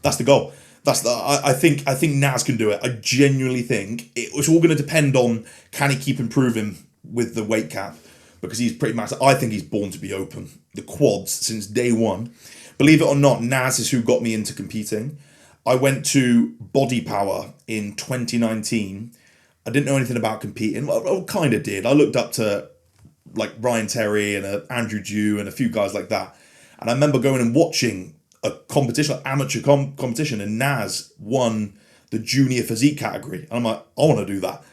That's the goal. I think Naz can do it. I genuinely think it's all going to depend on can he keep improving with the weight cap, because he's pretty massive. I think he's born to be open. The quads since day one. Believe it or not, Naz is who got me into competing. I went to Body Power in 2019. I didn't know anything about competing. Well, I kind of did. I looked up to like Ryan Terry and Andrew Dew and a few guys like that. And I remember going and watching a competition, like amateur competition, and Naz won the junior physique category. And I'm like, I want to do that.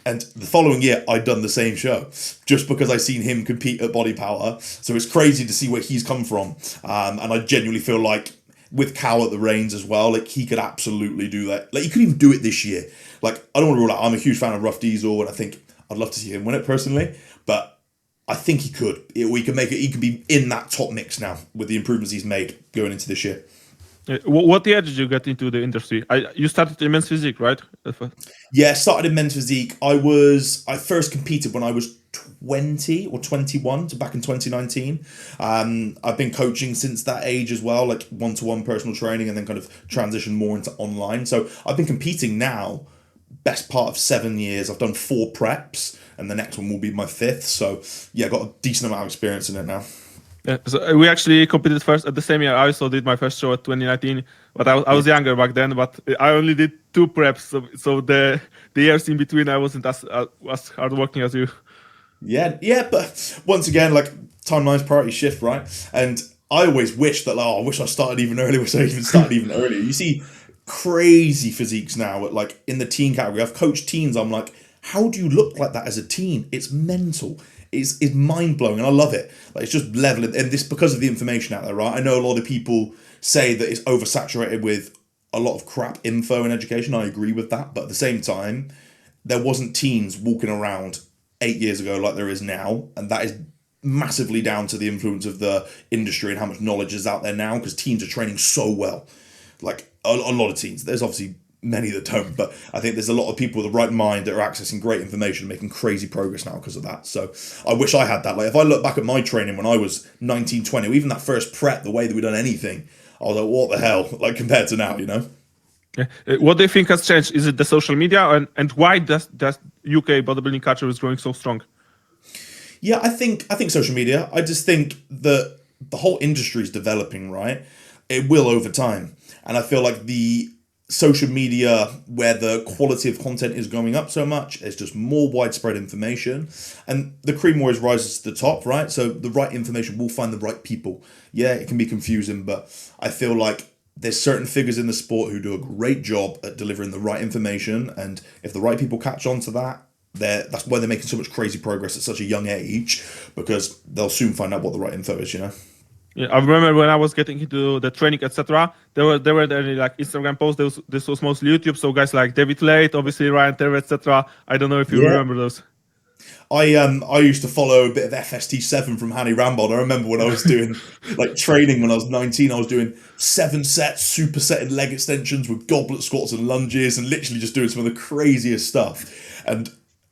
And the following year, I'd done the same show just because I seen him compete at Body Power. So it's crazy to see where he's come from. And I genuinely feel like with Cal at the reins as well, like he could absolutely do that. Like he could even do it this year. Like I don't want to rule out. I'm a huge fan of Rough Diesel, and I think I'd love to see him win it personally. But I think he could. We can make it. He could be in that top mix now with the improvements he's made going into this year. What year did you get into the industry? You started in men's physique, right? Yeah, started in men's physique. I first competed when I was 20 or 21, so back in 2019. I've been coaching since that age as well, like one-to-one personal training, and then kind of transitioned more into online. So I've been competing now, best part of 7 years. I've done 4 preps, and the next one will be my 5th. So yeah, got a decent amount of experience in it now. Yeah, so we actually competed first at the same year. I also did my first show at 2019, but I was younger back then. But I only did 2 preps, so the years in between I wasn't as hardworking as you. Yeah, but once again, like timelines, priority shift, right? And I always wish that, I wish I started even earlier. Wish I even started even earlier. You see crazy physiques now, at like in the teen category. I've coached teens. I'm like, how do you look like that as a teen? It's mental. It's mind blowing, and I love it. Like it's just leveling, and this because of the information out there, right? I know a lot of people say that it's oversaturated with a lot of crap info and education. I agree with that, but at the same time, there wasn't teens walking around 8 years ago like there is now, and that is massively down to the influence of the industry and how much knowledge is out there now, because teens are training so well. Like a lot of teens. There's obviously many that don't, but I think there's a lot of people with the right mind that are accessing great information, making crazy progress now because of that. So I wish I had that. Like if I look back at my training when I was 19, 20, or even that first prep, the way that we'd done anything, I was like, what the hell? Like compared to now, you know? Yeah. What do you think has changed? Is it the social media, and why does UK bodybuilding culture is growing so strong? Yeah, I think social media. I just think that the whole industry is developing, right? It will over time. And I feel like the social media, where the quality of content is going up so much, there's just more widespread information, and the cream always rises to the top, right? So the right information will find the right people. Yeah, it can be confusing, but I feel like there's certain figures in the sport who do a great job at delivering the right information, and if the right people catch on to that, that's why they're making so much crazy progress at such a young age, because they'll soon find out what the right info is, you know? Yeah, I remember when I was getting into the training, etc. There were any like Instagram posts. This was mostly YouTube. So guys like David Late, obviously Ryan Terry, etc. I don't know if you remember those. I used to follow a bit of FST7 from Hanny Rambold. I remember when I was doing like training when I was 19, I was doing 7 sets, supersetted leg extensions with goblet squats and lunges, and literally just doing some of the craziest stuff. And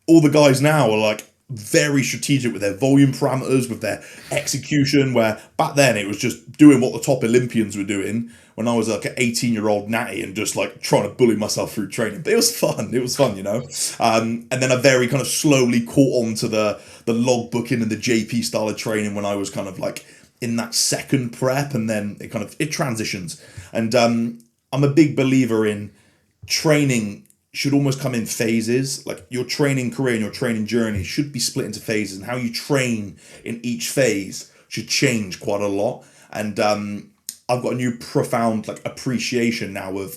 all the guys now are like very strategic with their volume parameters, with their execution, where back then it was just doing what the top Olympians were doing when I was like an 18-year-old natty and just like trying to bully myself through training. But it was fun, you know? And then I very kind of slowly caught on to the logbooking and the JP style of training when I was kind of like in that second prep, and then it transitions. And I'm a big believer in training should almost come in phases. Like your training career and your training journey should be split into phases, and how you train in each phase should change quite a lot. And I've got a new profound like appreciation now of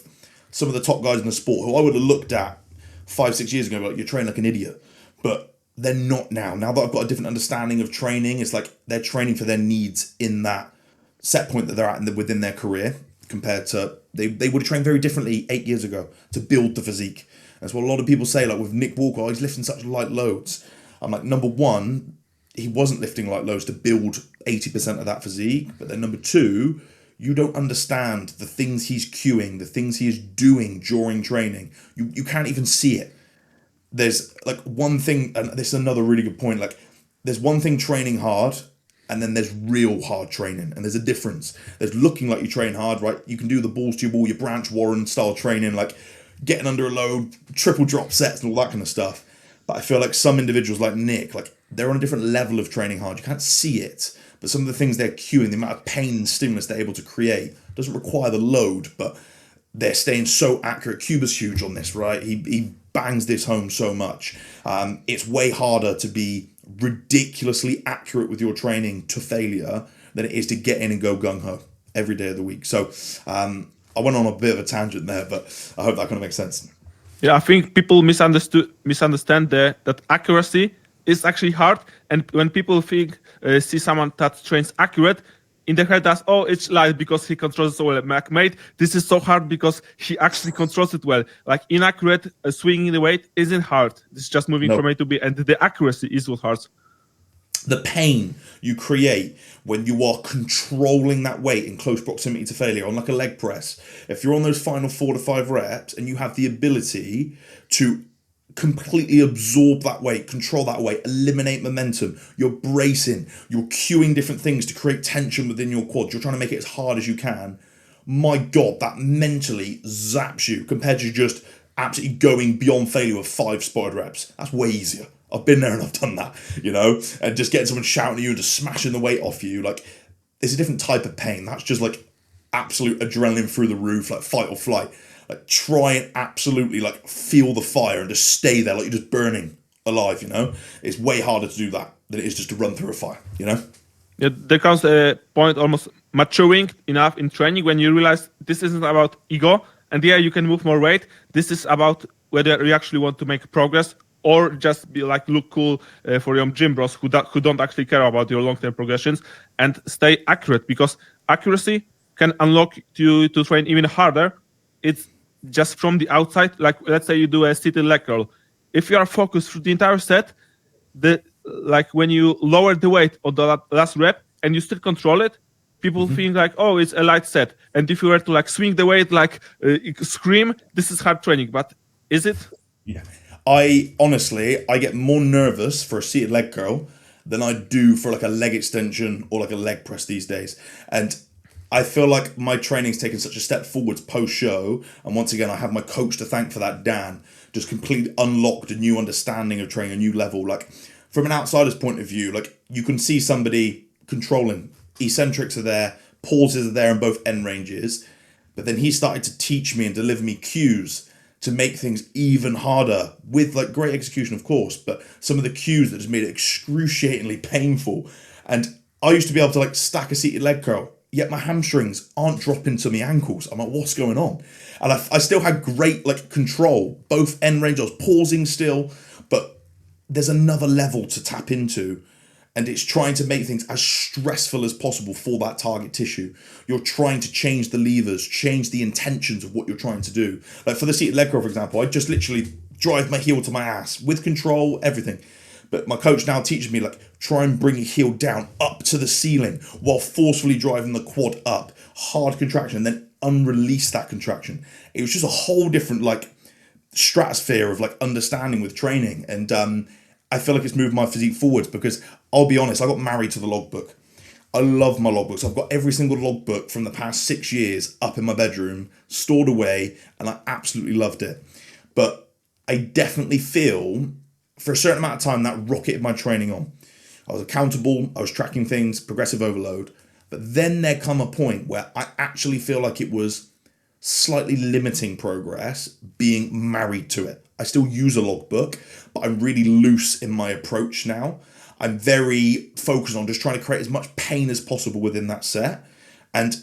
some of the top guys in the sport who I would have looked at 5-6 years ago like, you're training like an idiot, but they're not now. Now that I've got a different understanding of training, it's like they're training for their needs in that set point that they're at within their career, compared to they would have trained very differently 8 years ago to build the physique. That's what a lot of people say, like with Nick Walker, oh, he's lifting such light loads. I'm like, number one, he wasn't lifting light loads to build 80% of that physique. But then number two, you don't understand the things he's cueing, the things he is doing during training. You can't even see it. There's like one thing, and this is another really good point, like there's one thing training hard, and then there's real hard training, and there's a difference. There's looking like you train hard, right? You can do the balls to your wall, your Branch Warren style training, like getting under a load, triple drop sets and all that kind of stuff. But I feel like some individuals like Nick, like they're on a different level of training hard. You can't see it, but some of the things they're cueing, the amount of pain and stimulus they're able to create doesn't require the load, but they're staying so accurate. Cuba's huge on this, right? He bangs this home so much. It's way harder to be ridiculously accurate with your training to failure than it is to get in and go gung-ho every day of the week. So I went on a bit of a tangent there, but I hope that kind of makes sense. Yeah, I think people misunderstand that accuracy is actually hard, and when people see someone that trains accurate, in their head that's, oh, it's light because he controls it so well. Mate, this is so hard because he actually controls it well. Like inaccurate swinging the weight isn't hard. It's just moving from A to B, and the accuracy is what hard. The pain you create when you are controlling that weight in close proximity to failure on like a leg press. If you're on those final 4 to 5 reps and you have the ability to completely absorb that weight, control that weight, eliminate momentum, you're bracing, you're cueing different things to create tension within your quads, you're trying to make it as hard as you can. My God, that mentally zaps you compared to just absolutely going beyond failure with 5 spotted reps. That's way easier. I've been there and I've done that, you know, and just getting someone shouting at you and just smashing the weight off you. Like, it's a different type of pain. That's just like absolute adrenaline through the roof, like fight or flight. Like, try and absolutely like feel the fire and just stay there like you're just burning alive, you know. It's way harder to do that than it is just to run through a fire, you know. Yeah, there comes a point almost maturing enough in training when you realize this isn't about ego and yeah, you can move more weight. This is about whether you actually want to make progress or just be like look cool for your gym bros who don't actually care about your long-term progressions, and stay accurate, because accuracy can unlock you to train even harder. It's just from the outside. Like, let's say you do a seated leg curl. If you are focused through the entire set, like when you lower the weight on the last rep and you still control it, people think like, oh, it's a light set. And if you were to like swing the weight, like scream, this is hard training. But is it? Yeah. I get more nervous for a seated leg curl than I do for like a leg extension or like a leg press these days. And I feel like my training's taken such a step forwards post-show. And once again, I have my coach to thank for that, Dan. Just completely unlocked a new understanding of training, a new level. Like, from an outsider's point of view, like, you can see somebody controlling. Eccentrics are there, pauses are there in both end ranges. But then he started to teach me and deliver me cues to make things even harder with like great execution, of course, but some of the cues that just made it excruciatingly painful. And I used to be able to like stack a seated leg curl, yet my hamstrings aren't dropping to my ankles. I'm like, what's going on? And I still had great like control, both end range. I was pausing still, but there's another level to tap into. And it's trying to make things as stressful as possible for that target tissue. You're trying to change the levers, change the intentions of what you're trying to do. Like for the seated leg curl, for example, I just literally drive my heel to my ass with control, everything. But my coach now teaches me, like, try and bring your heel down up to the ceiling while forcefully driving the quad up. Hard contraction, and then unrelease that contraction. It was just a whole different, like, stratosphere of, like, understanding with training. And I feel like it's moved my physique forwards because, I'll be honest, I got married to the logbook. I love my logbooks. I've got every single logbook from the past 6 years up in my bedroom, stored away, and I absolutely loved it. But I definitely feel, for a certain amount of time, that rocketed my training on. I was accountable, I was tracking things, progressive overload. But then there come a point where I actually feel like it was slightly limiting progress being married to it. I still use a logbook, but I'm really loose in my approach now. I'm very focused on just trying to create as much pain as possible within that set. And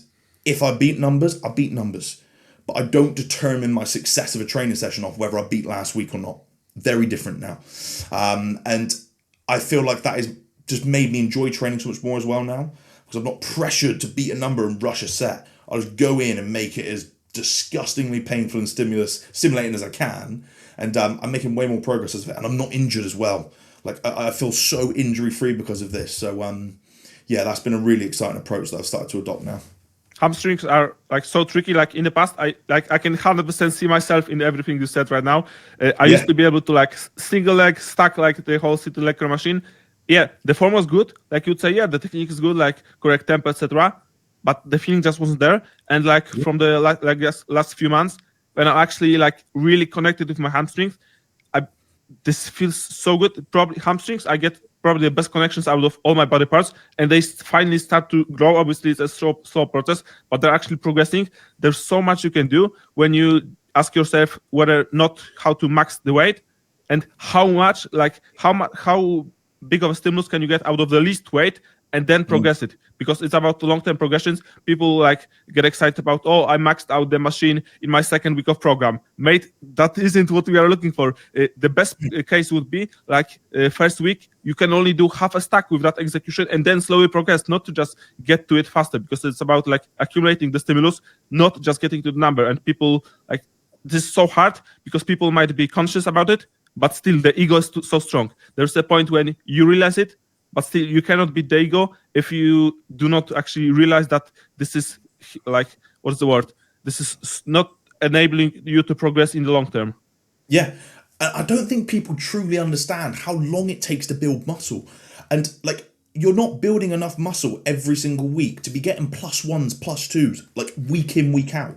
if I beat numbers, I beat numbers. But I don't determine my success of a training session off whether I beat last week or not. Very different now. And I feel like that has just made me enjoy training so much more as well now, because I'm not pressured to beat a number and rush a set. I'll just go in and make it as disgustingly painful and stimulating as I can, and I'm making way more progress as of it, and I'm not injured as well. Like I feel so injury free because of this. So yeah, that's been a really exciting approach that I've started to adopt now. Hamstrings are like so tricky. Like in the past, I can 100% see myself in everything you said right now. I used to be able to like single leg stack like the whole city leg curl machine. Yeah, the form was good. Like you'd say, yeah, the technique is good, like correct tempo, etc. But the feeling just wasn't there. And like from the last few months, when I actually like really connected with my hamstrings, this feels so good. Probably hamstrings, I get probably the best connections out of all my body parts, and they finally start to grow. Obviously, it's a slow process, but they're actually progressing. There's so much you can do when you ask yourself whether not how to max the weight and how much, like how big of a stimulus can you get out of the least weight and then progress it, because it's about the long-term progressions. People like get excited about, oh, I maxed out the machine in my second week of program. Mate, that isn't what we are looking for. The best case would be like first week, you can only do half a stack with that execution and then slowly progress, not to just get to it faster, because it's about like accumulating the stimulus, not just getting to the number. And people like, this is so hard because people might be conscious about it, but still the ego is so strong. There's a point when you realize it, but still you cannot beat the ego if you do not actually realize that this is like, what's the word? This is not enabling you to progress in the long term. Yeah. I don't think people truly understand how long it takes to build muscle. And like, you're not building enough muscle every single week to be getting +1s, +2s, like week in, week out.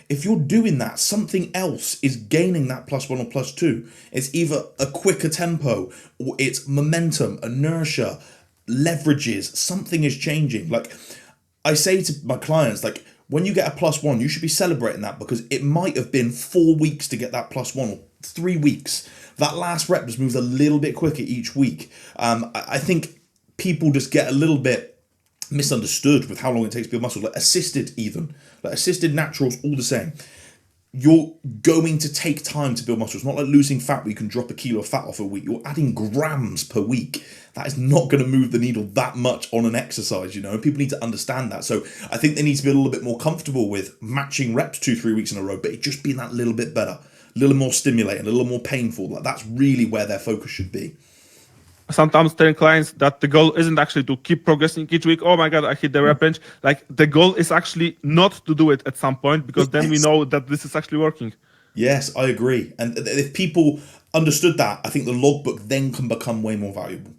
If you're doing that, something else is gaining that +1 or +2. It's either a quicker tempo, or it's momentum, inertia, leverages. Something is changing. Like I say to my clients, like when you get a +1, you should be celebrating that, because it might have been 4 weeks to get that +1 or 3 weeks. That last rep just moves a little bit quicker each week. I think people just get a little bit misunderstood with how long it takes to build muscle. Like assisted, even like assisted naturals, all the same. You're going to take time to build muscle. It's not like losing fat where you can drop a kilo of fat off a week. You're adding grams per week. That is not going to move the needle that much on an exercise, you know, and people need to understand that. So I think they need to be a little bit more comfortable with matching reps 2-3 weeks in a row, but it just being that little bit better, a little more stimulating, a little more painful. Like that's really where their focus should be. Sometimes telling clients that the goal isn't actually to keep progressing each week. Oh my God, I hit the rep bench. Like the goal is actually not to do it at some point, because then we know that this is actually working. Yes, I agree. And if people understood that, I think the logbook then can become way more valuable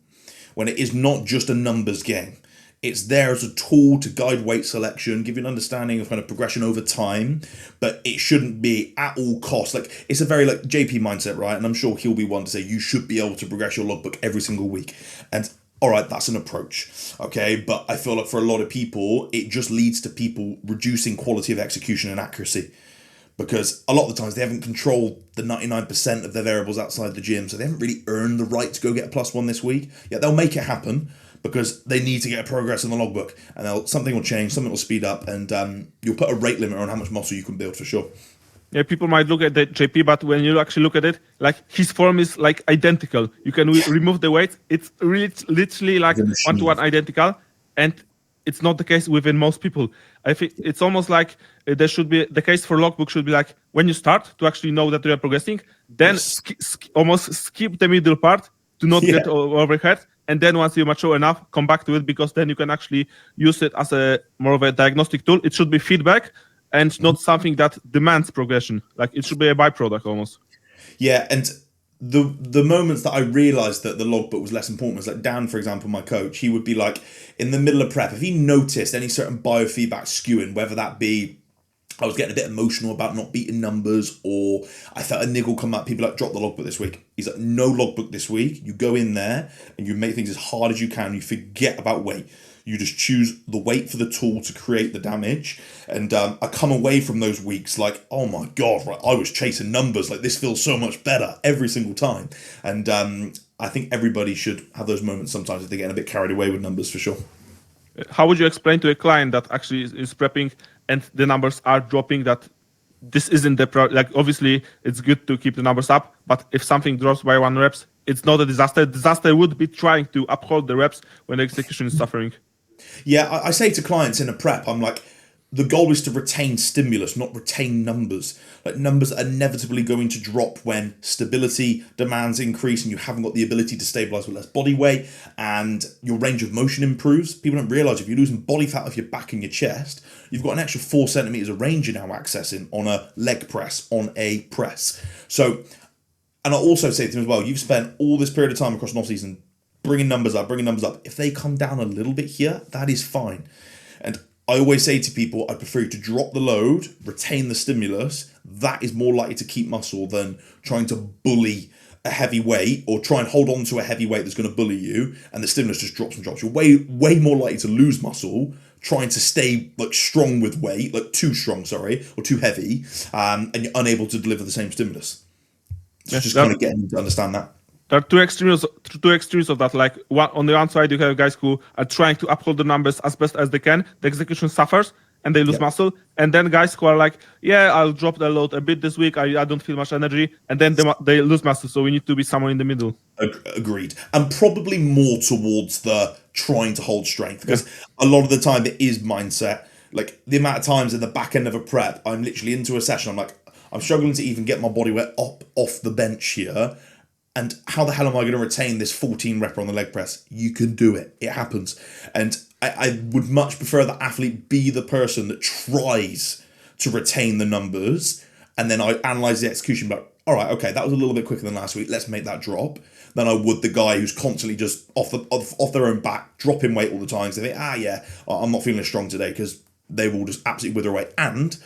when it is not just a numbers game. It's there as a tool to guide weight selection, give you an understanding of kind of progression over time, but it shouldn't be at all costs. Like it's a very like JP mindset, right? And I'm sure he'll be one to say you should be able to progress your logbook every single week. And all right, that's an approach, okay? But I feel like for a lot of people, it just leads to people reducing quality of execution and accuracy, because a lot of the times they haven't controlled the 99% of their variables outside the gym, so they haven't really earned the right to go get a +1 this week. Yeah, they'll make it happen, because they need to get progress in the logbook, and something will change, something will speed up, and you'll put a rate limit on how much muscle you can build for sure. Yeah, people might look at the JP, but when you actually look at it, like his form is like identical. You can remove the weight. It's really literally like one-to-one identical, and it's not the case within most people. I think it's almost like there should be the case for logbook should be like when you start to actually know that you are progressing, then almost skip the middle part to not get overhead. And then once you mature enough, come back to it, because then you can actually use it as a more of a diagnostic tool. It should be feedback and not something that demands progression. Like it should be a byproduct almost. Yeah, and the moments that I realized that the logbook was less important was like Dan, for example, my coach, he would be like in the middle of prep, if he noticed any certain biofeedback skewing, whether that be I was getting a bit emotional about not beating numbers, or I felt a niggle come up, people like, drop the logbook this week. He's like, no logbook this week. You go in there and you make things as hard as you can. You forget about weight. You just choose the weight for the tool to create the damage. And I come away from those weeks like, oh my God, right, I was chasing numbers. Like this feels so much better every single time. And I think everybody should have those moments sometimes if they're getting a bit carried away with numbers, for sure. How would you explain to a client that actually is prepping and the numbers are dropping, that this isn't the like obviously it's good to keep the numbers up, but if something drops by 1 reps, it's not a disaster. Disaster would be trying to uphold the reps when the execution is suffering. Yeah, I say to clients in a prep, I'm like, the goal is to retain stimulus, not retain numbers. Like numbers are inevitably going to drop when stability demands increase and you haven't got the ability to stabilize with less body weight and your range of motion improves. People don't realize if you're losing body fat off your back and your chest, you've got an extra 4 centimeters of range you're now accessing on a leg press, on a press. So, and I'll also say to them as well, you've spent all this period of time across an off season bringing numbers up. If they come down a little bit here, that is fine. And I always say to people, I prefer you to drop the load, retain the stimulus. That is more likely to keep muscle than trying to bully a heavy weight or try and hold on to a heavy weight that's going to bully you and the stimulus just drops and drops. You're way more likely to lose muscle trying to stay like strong with weight, like too strong, sorry, or too heavy, and you're unable to deliver the same stimulus. So just kind of getting you to understand that. There are two extremes of that. Like on the one side, you have guys who are trying to uphold the numbers as best as they can. The execution suffers and they lose muscle. And then guys who are like, yeah, I'll drop the load a bit this week. I don't feel much energy. And then they lose muscle. So we need to be somewhere in the middle. Agreed. And probably more towards the trying to hold strength. Because a lot of the time it is mindset. Like the amount of times in the back end of a prep, I'm literally into a session. I'm like, I'm struggling to even get my body weight up off the bench here. And how the hell am I going to retain this 14 rep on the leg press? You can do it. It happens. And I would much prefer the athlete be the person that tries to retain the numbers. And then I analyze the execution, but all right, okay, that was a little bit quicker than last week. Let's make that drop. Than I would the guy who's constantly just off their own back, dropping weight all the time. So they think, I'm not feeling as strong today, because they will just absolutely wither away. And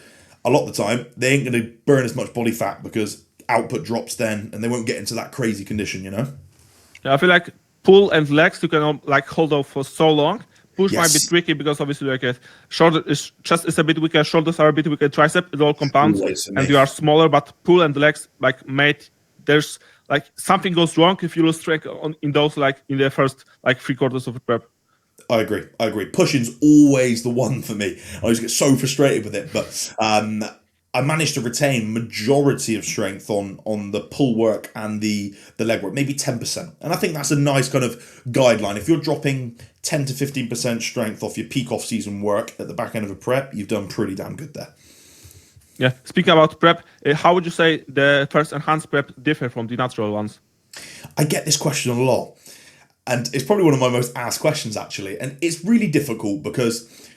a lot of the time, they ain't going to burn as much body fat because output drops then, and they won't get into that crazy condition, you know? Yeah, I feel like pull and legs, you can like hold off for so long. Push might be tricky because obviously like chest is a bit weaker, shoulders are a bit weaker, tricep, it all compounds, and you are smaller, but pull and legs, like there's like something goes wrong if you lose strength in those, like in the first like 3/4 of a prep. I agree. Pushing's always the one for me. I always get so frustrated with it, but I managed to retain majority of strength on the pull work and the leg work, maybe 10%. And I think that's a nice kind of guideline. If you're dropping 10 to 15% strength off your peak off-season work at the back end of a prep, you've done pretty damn good there. Yeah. Speaking about prep, how would you say the first enhanced prep differ from the natural ones? I get this question a lot. And it's probably one of my most asked questions, actually. And it's really difficult because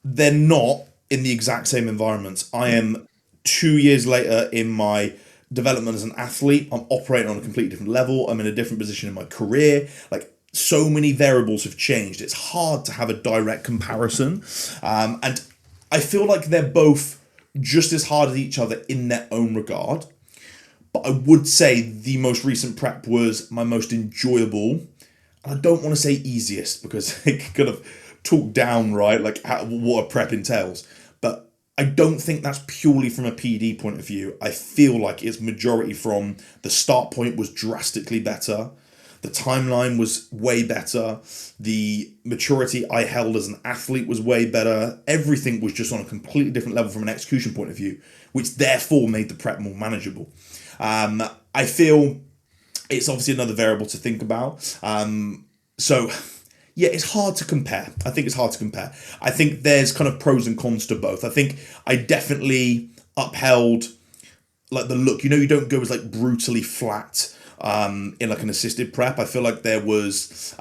they're not in the exact same environments. I am 2 years later in my development as an athlete. I'm operating on a completely different level. I'm in a different position in my career. Like, so many variables have changed. It's hard to have a direct comparison. And I feel like they're both just as hard as each other in their own regard. But I would say the most recent prep was my most enjoyable. I don't want to say easiest because it can kind of talk down, right? Like what a prep entails. But I don't think that's purely from a PD point of view. I feel like it's majority from the start point was drastically better. The timeline was way better. The maturity I held as an athlete was way better. Everything was just on a completely different level from an execution point of view, which therefore made the prep more manageable. I feel it's obviously another variable to think about. So, yeah, it's hard to compare. I think it's hard to compare. I think there's kind of pros and cons to both. I think I definitely upheld like the look. You know, you don't go as like brutally flat in like an assisted prep. I feel like there was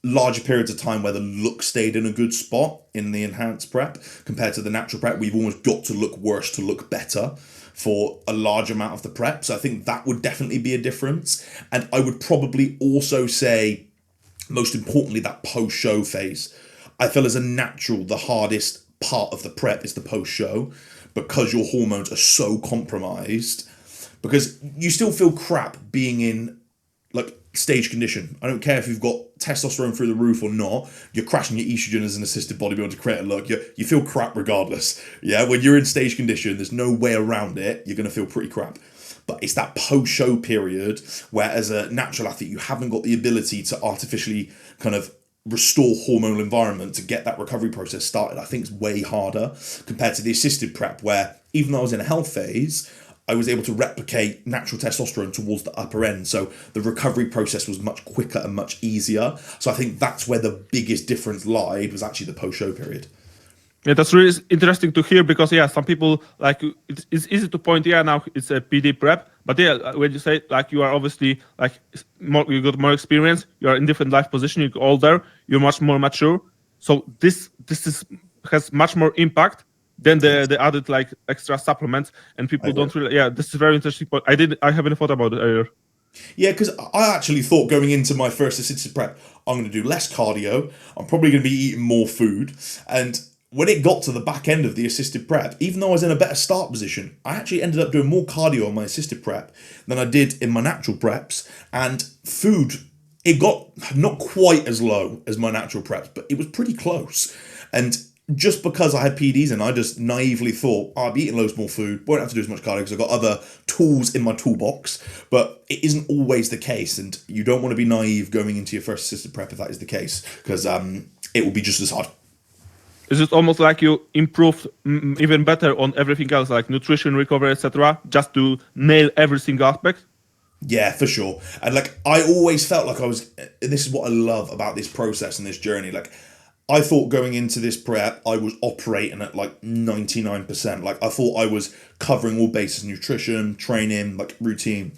larger periods of time where the look stayed in a good spot in the enhanced prep compared to the natural prep. We've almost got to look worse to look better for a large amount of the prep. So I think that would definitely be a difference. And I would probably also say, most importantly, that post-show phase. I feel as a natural, the hardest part of the prep is the post-show because your hormones are so compromised. Because you still feel crap being in like stage condition. I don't care if you've got testosterone through the roof or not. You're crashing your estrogen as an assisted bodybuilder to create a look. You feel crap regardless. Yeah, when you're in stage condition, there's no way around it. You're going to feel pretty crap. But it's that post-show period where as a natural athlete, you haven't got the ability to artificially kind of restore hormonal environment to get that recovery process started. I think it's way harder compared to the assisted prep where even though I was in a health phase, I was able to replicate natural testosterone towards the upper end. So the recovery process was much quicker and much easier. So I think that's where the biggest difference lied, was actually the post-show period. Yeah, that's really interesting to hear because some people like it's easy to point. Yeah, now it's a PD prep, but when you say like you are obviously like more, you got more experience, you are in different life position, you're older, you're much more mature. So this is has much more impact than the added like extra supplements, and I people agree. don't really. Yeah, this is very interesting. Point. I haven't thought about it earlier. Yeah, because I actually thought going into my first assisted prep, I'm going to do less cardio. I'm probably going to be eating more food. And when it got to the back end of the assisted prep, even though I was in a better start position, I actually ended up doing more cardio on my assisted prep than I did in my natural preps. And food, it got not quite as low as my natural preps, but it was pretty close. And just because I had PDs and I just naively thought, oh, I'll be eating loads more food, won't have to do as much cardio because I've got other tools in my toolbox. But it isn't always the case, and you don't want to be naive going into your first assisted prep if that is the case, because it will be just as hard. Is it almost like you improved even better on everything else, like nutrition, recovery, etc., just to nail every single aspect? Yeah, for sure. And like I always felt like I was this is what I love about this process and this journey. Like I thought going into this prep I was operating at like 99%. Like I thought I was covering all bases, nutrition, training, like routine.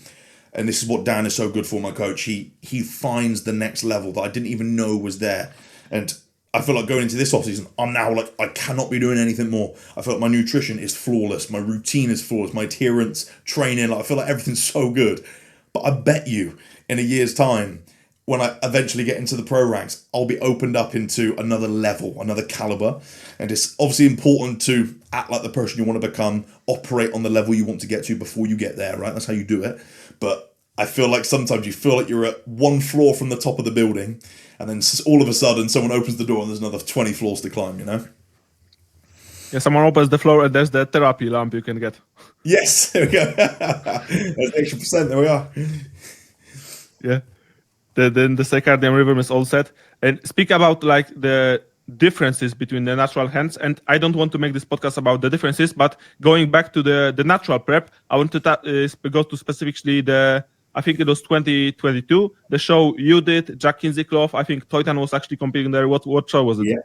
And this is what Dan is so good for, my coach. He finds the next level that I didn't even know was there. And I feel like going into this offseason, I'm now like, I cannot be doing anything more. I feel like my nutrition is flawless. My routine is flawless. My adherence, training, like I feel like everything's so good. But I bet you in a year's time, when I eventually get into the pro ranks, I'll be opened up into another level, another caliber. And it's obviously important to act like the person you want to become, operate on the level you want to get to before you get there, right? That's how you do it. But I feel like sometimes you feel like you're at one floor from the top of the building, and then all of a sudden someone opens the door and there's another 20 floors to climb, you know? Yeah, someone opens the floor and there's the therapy lamp you can get. Yes, there we go. That's extra percent, there we are. Yeah. Then the circadian rhythm is all set. And speak about like the differences between the natural hands. And I don't want to make this podcast about the differences, but going back to the natural prep, I want to go to specifically I think it was 2022, the show you did, Jack Kinsey-Clough. I think Toytan was actually competing there. What show was it? Yeah.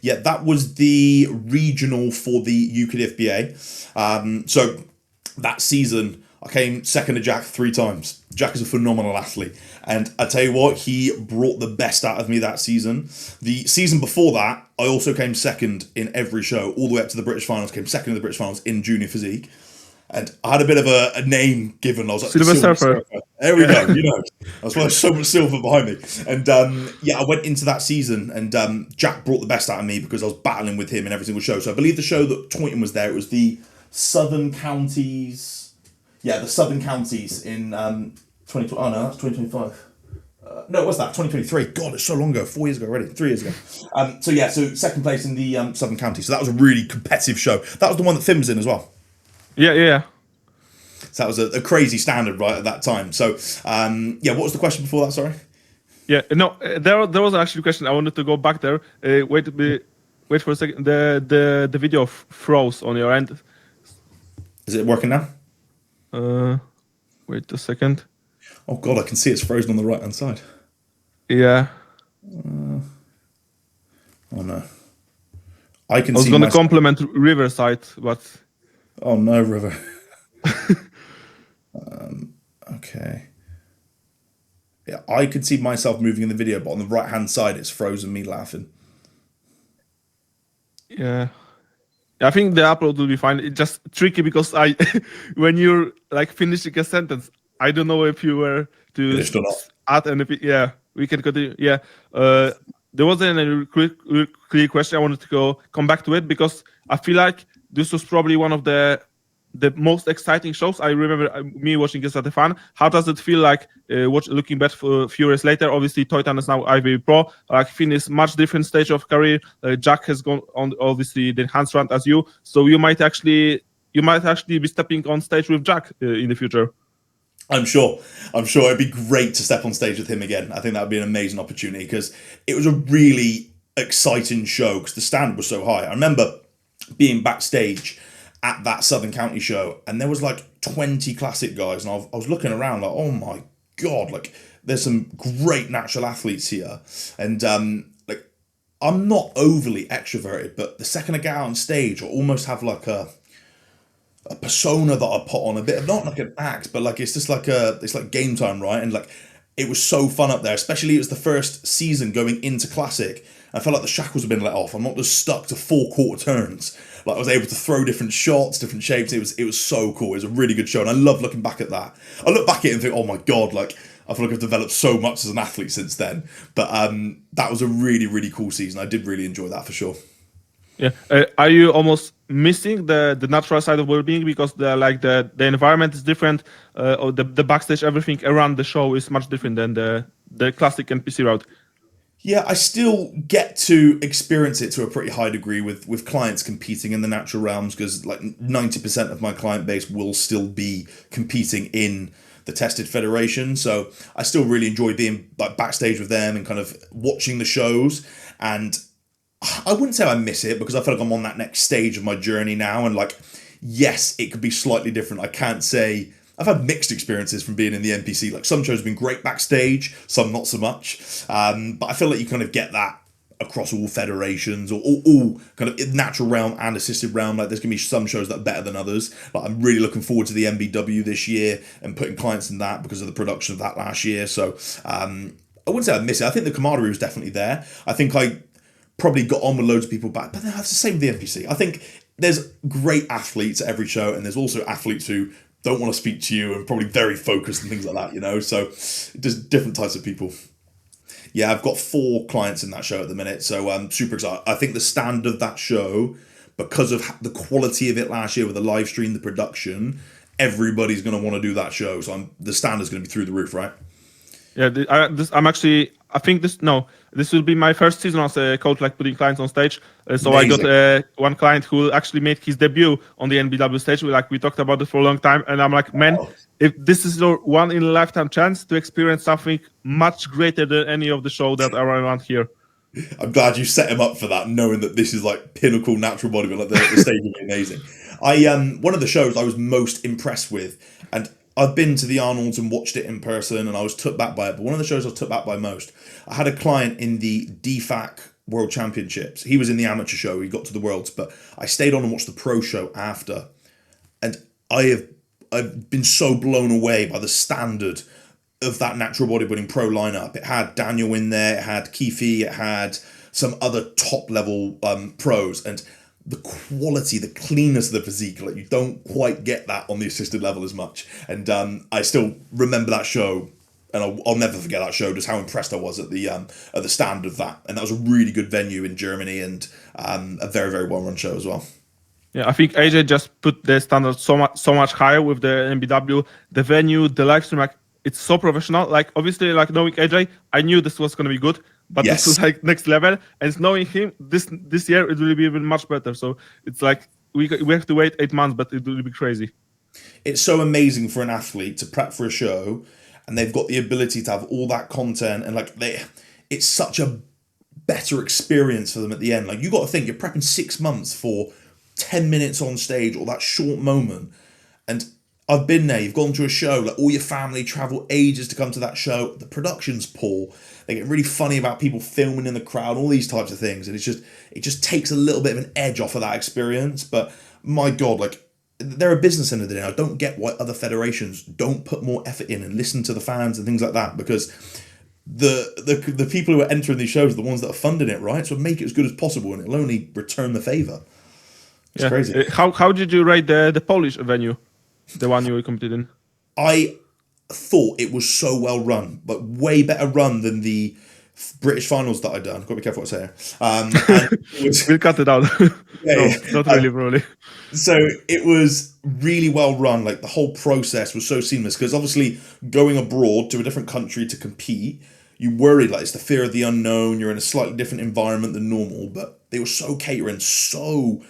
Yeah, that was the regional for the UKDFBA. So that season, I came second to Jack 3 times. Jack is a phenomenal athlete. And I tell you what, he brought the best out of me that season. The season before that, I also came second in every show, all the way up to the British finals, came second in the British finals in junior physique. And I had a bit of a name given. I was like, Silver Surfer. There we go. You know, that's why there's so much silver behind me. And I went into that season, and Jack brought the best out of me because I was battling with him in every single show. So I believe the show that Toynton was there, it was the Southern Counties. Yeah, the Southern Counties in 2020. Oh no, that's 2025. No, what's that? 2023. God, it's so long ago. 4 years ago already. 3 years ago. So second place in the Southern Counties. So that was a really competitive show. That was the one that Finn was in as well. Yeah. So that was a crazy standard right at that time. So, what was the question before that? Sorry. Yeah, no, there was actually a question. I wanted to go back there. Wait for a second. The video froze on your end. Is it working now? Wait a second. Oh God, I can see it's frozen on the right hand side. Yeah. Oh no. I was going to compliment Riverside, but. Oh no, River. Okay. Yeah, I could see myself moving in the video, but on the right hand side, it's frozen me laughing. Yeah. I think the upload will be fine. It's just tricky because when you're like finishing a sentence, I don't know if you were to add anything. Yeah, we can continue. Yeah. There wasn't a clear question. I wanted to come back to it because I feel like this was probably one of the most exciting shows. I remember me watching this as a fan. How does it feel like looking back for a few years later? Obviously, Toytan is now IVB Pro. Like Finn is much different stage of career. Jack has gone on obviously the enhanced round as you. So you might actually be stepping on stage with Jack in the future. I'm sure it'd be great to step on stage with him again. I think that would be an amazing opportunity because it was a really exciting show because the standard was so high. I remember being backstage at that Southern County show and there was like 20 classic guys and I was looking around like, oh my God, like there's some great natural athletes here. And like I'm not overly extroverted, but the second I get out on stage, I almost have like a persona that I put on, a bit of not like an act, but like it's just like it's like game time, right? And like it was so fun up there, especially it was the first season going into Classic. I felt like the shackles had been let off. I'm not just stuck to 4/4 turns. Like I was able to throw different shots, different shapes. It was so cool. It was a really good show, and I love looking back at that. I look back at it and think, oh my god, like I feel like I've developed so much as an athlete since then. But that was a really really cool season. I did really enjoy that for sure. Yeah. Are you almost missing the natural side of bodybuilding because the environment is different, or the backstage, everything around the show is much different than the classic NPC route? Yeah, I still get to experience it to a pretty high degree with clients competing in the natural realms, because like 90% of my client base will still be competing in the tested federation. So I still really enjoy being like backstage with them and kind of watching the shows. And I wouldn't say I miss it, because I feel like I'm on that next stage of my journey now. And like, yes, it could be slightly different. I can't say. I've had mixed experiences from being in the NPC. Like some shows have been great backstage, some not so much. But I feel like you kind of get that across all federations, or all kind of natural realm and assisted realm. Like there's going to be some shows that are better than others. But I'm really looking forward to the MBW this year and putting clients in that because of the production of that last year. So I wouldn't say I miss it. I think the camaraderie was definitely there. I think I probably got on with loads of people back, but then that's the same with the NPC. I think there's great athletes at every show, and there's also athletes who don't want to speak to you and probably very focused and things like that, you know? So just different types of people. Yeah, I've got 4 clients in that show at the minute, so I'm super excited. I think the standard of that show, because of the quality of it last year with the live stream, the production, everybody's going to want to do that show. So the standard's going to be through the roof, right? Yeah, I think this will be my first season as a coach, like putting clients on stage. So Amazing. I got one client who actually made his debut on the NBW stage. We talked about it for a long time, and I'm like, man, Oh, if this is your one in a lifetime chance to experience something much greater than any of the show that are around here. I'm glad you set him up for that, knowing that this is like pinnacle natural bodybuilding. Like the stage will be amazing. One of the shows I was most impressed with, and I've been to the Arnolds and watched it in person, and I was took back by it. But one of the shows I was took back by most, I had a client in the DFAC World Championships. He was in the amateur show. He got to the Worlds, but I stayed on and watched the pro show after, and I've been so blown away by the standard of that natural bodybuilding pro lineup. It had Daniel in there, it had Keefe, it had some other top level pros, and the quality, the cleanness of the physique, like you don't quite get that on the assisted level as much. And I still remember that show, and I'll never forget that show, just how impressed I was at the standard of that. And that was a really good venue in Germany, and a very very well run show as well. Yeah, I think AJ just put the standard so much higher with the NBW, the venue, the live stream. Like it's so professional. Like obviously, like knowing AJ, I knew this was gonna be good, but Yes. this was like next level. And knowing him, this year it will be even much better. So it's like we have to wait 8 months, but it will be crazy. It's so amazing for an athlete to prep for a show, and they've got the ability to have all that content, and like it's such a better experience for them at the end. Like you got to think you're prepping 6 months for 10 minutes on stage, or that short moment. And I've been there. You've gone to a show, like all your family travel ages to come to that show. The production's poor. They get really funny about people filming in the crowd, all these types of things, and it just takes a little bit of an edge off of that experience. But my God, like they're a business end of the day. I don't get why other federations don't put more effort in and listen to the fans and things like that, because the people who are entering these shows are the ones that are funding it, right? So make it as good as possible, and it'll only return the favor. It's crazy. How did you rate the Polish venue, the one you competed in? I thought it was so well run, but way better run than the British finals that I'd done. Got to be careful what I say here. And We'll cut it out. yeah, Not really, probably. So it was really well run. Like the whole process was so seamless, because obviously going abroad to a different country to compete, you worry, like it's the fear of the unknown. You're in a slightly different environment than normal, but they were so catering, so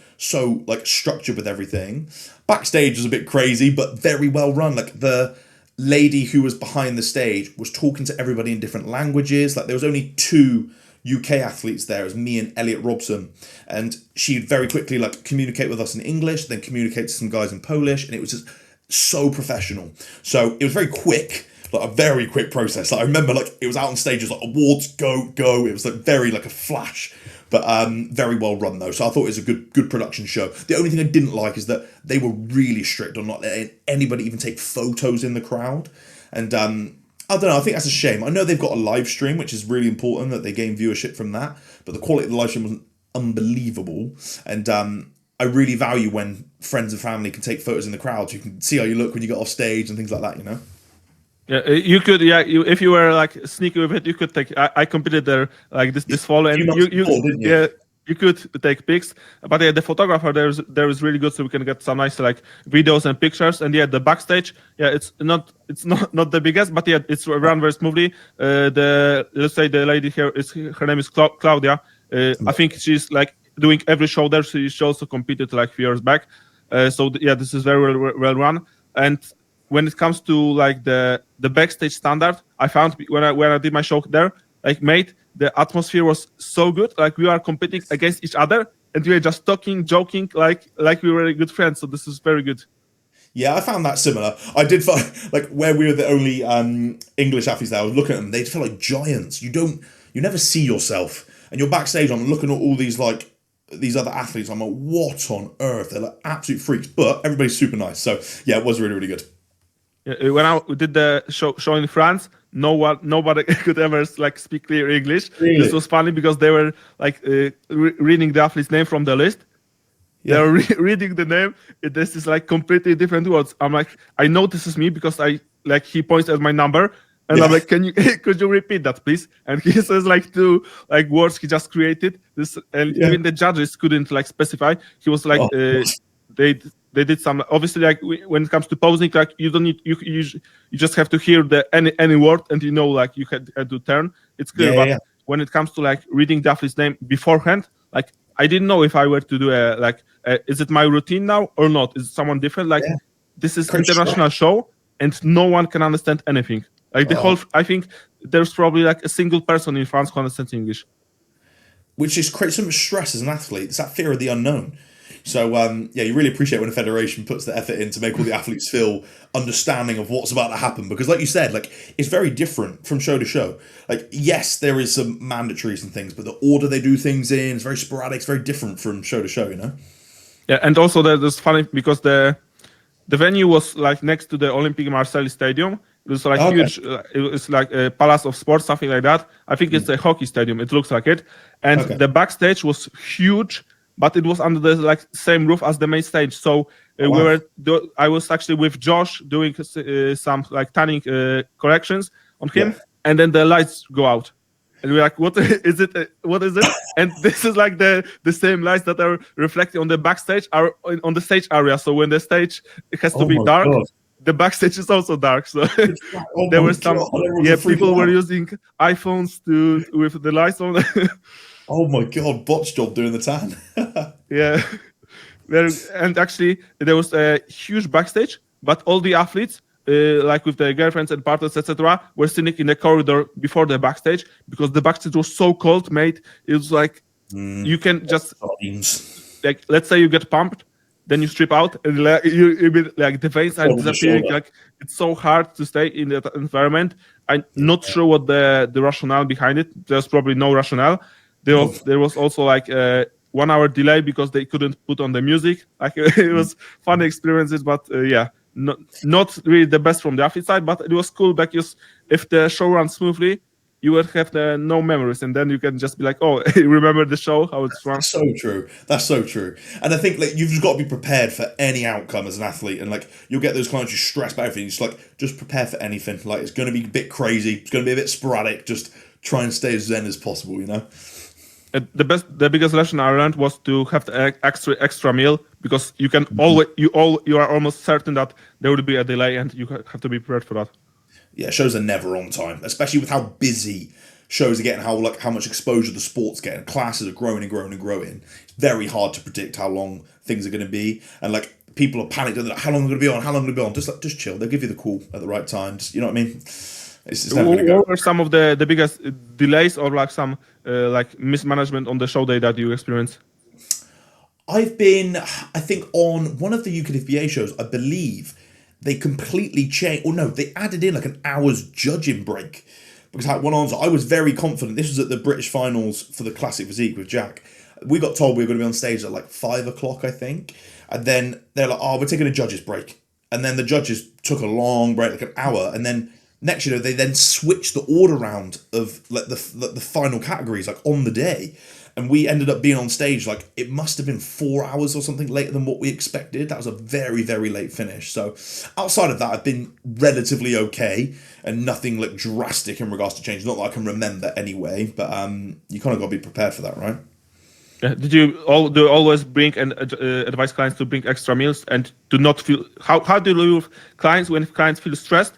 like structured with everything. Backstage was a bit crazy, but very well run. Like the lady who was behind the stage was talking to everybody in different languages. Like there was only 2 UK athletes there, as me and Elliot Robson, and she'd very quickly like communicate with us in English, then communicate to some guys in Polish, and it was just so professional. So it was very quick, like a very quick process. Like, I remember like it was out on stages like awards, go. It was like very like a flash, but very well run though. So I thought it was a good production show. The only thing I didn't like is that they were really strict on not letting anybody even take photos in the crowd, and I don't know. I think that's a shame. I know they've got a live stream, which is really important that they gain viewership from that, but the quality of the live stream wasn't unbelievable, and I really value when friends and family can take photos in the crowd, so you can see how you look when you get off stage and things like that, you know? Yeah, you could. Yeah, if you were like sneaky with it, you could take. I competed there like this fall, and didn't you? yeah, you could take pics. But yeah, the photographer there is really good, so we can get some nice like videos and pictures. And yeah, the backstage, yeah, it's not not the biggest, but yeah, it's run very smoothly. Let's say the lady here is her name is Claudia. I think she's like doing every show there. She also competed like a few years back. Yeah, this is very well run. And when it comes to like the backstage standard, I found when I did my show there, like mate, the atmosphere was so good. Like we are competing against each other, and we were just talking, joking, like we were good friends. So this is very good. Yeah, I found that similar. I did find like where we were the only English athletes there. I was looking at them; they feel like giants. You never see yourself, and you're backstage. I'm looking at all these like these other athletes. I'm like, what on earth? They're like absolute freaks, but everybody's super nice. So yeah, it was really good. When I did the show in France, nobody could ever like speak clear English. Really? This was funny because they were like reading the athlete's name from the list. Yeah. They're reading the name. This is like completely different words. I'm like, I know this is me because he points at my number, and I'm like, could you repeat that, please? And he says like two like words he just created. This, and even the judges couldn't like specify. He was like, they did some, obviously, like when it comes to posing, like you don't need, you just have to hear the any word, and you know like you had to turn. It's clear. But when it comes to like reading the athlete's name beforehand, like I didn't know if I were to do is it my routine now or not? Is it someone different? Like this is international show, and no one can understand anything. Like the whole, I think there's probably like a single person in France who understands English. Which is creates so much stress as an athlete. It's that fear of the unknown. So you really appreciate when a federation puts the effort in to make all the athletes feel understanding of what's about to happen. Because like you said, like it's very different from show to show. Like, yes, there is some mandatories and things, but the order they do things in is very sporadic. It's very different from show to show, you know? Yeah, and also that's funny because the venue was like next to the Olympique Marseille Stadium. It was like huge. It was like a Palace of Sports, something like that. I think it's a hockey stadium. It looks like it. And the backstage was huge, but it was under the like same roof as the main stage. So I was actually with Josh doing some like tanning corrections on him, and then the lights go out. And we're like, what is it? What is it? And this is like the same lights that are reflecting on the backstage are on the stage area. So when the stage it has to be dark, the backstage is also dark. So there were some people were using iPhones with the lights on. Oh my god, botch job doing the tan. Yeah. And actually there was a huge backstage, but all the athletes like with their girlfriends and partners, etc., were sitting in the corridor before the backstage because the backstage was so cold, mate. It was like you can just like, let's say you get pumped, then you strip out, and like like the veins are disappearing. Like it's so hard to stay in that environment. I'm not sure what the rationale behind it. There's probably no rationale. There was also like a 1 hour delay because they couldn't put on the music. Like it was funny experiences, but not really the best from the athlete side, but it was cool because if the show runs smoothly, you would have no memories, and then you can just be like, oh, remember the show, how it's run. That's so true. That's so true. And I think like you've just got to be prepared for any outcome as an athlete, and like you'll get those clients who stress about everything. Just prepare for anything. Like it's going to be a bit crazy. It's going to be a bit sporadic. Just try and stay as zen as possible, you know? The biggest lesson I learned was to have the extra meal, because you can you are almost certain that there will be a delay, and you have to be prepared for that. Yeah, shows are never on time, especially with how busy shows are getting, how much exposure the sport's getting. Classes are growing and growing and growing. It's very hard to predict how long things are going to be, and like people are panicked. They're like, how long are going to be on? How long are going to be on? Just chill. They'll give you the call at the right time. Just, you know what I mean? What were some of the biggest delays or like some like mismanagement on the show day that you experienced? I've been, I think, on one of the UKFBA shows, I believe they completely changed. Or no, they added in like an hour's judging break. Because I went on, so I was very confident. This was at the British finals for the Classic Physique with Jack. We got told we were going to be on stage at like 5 o'clock, I think. And then they're like, oh, we're taking a judges break. And then the judges took a long break, like an hour. And then next, they then switched the order round of like the final categories, like on the day. And we ended up being on stage, like it must have been 4 hours or something later than what we expected. That was a very, very late finish. So outside of that, I've been relatively okay and nothing like drastic in regards to change. Not that I can remember anyway, but you kind of got to be prepared for that, right? Did you always bring and advise clients to bring extra meals and to not feel, how do you live with clients when clients feel stressed?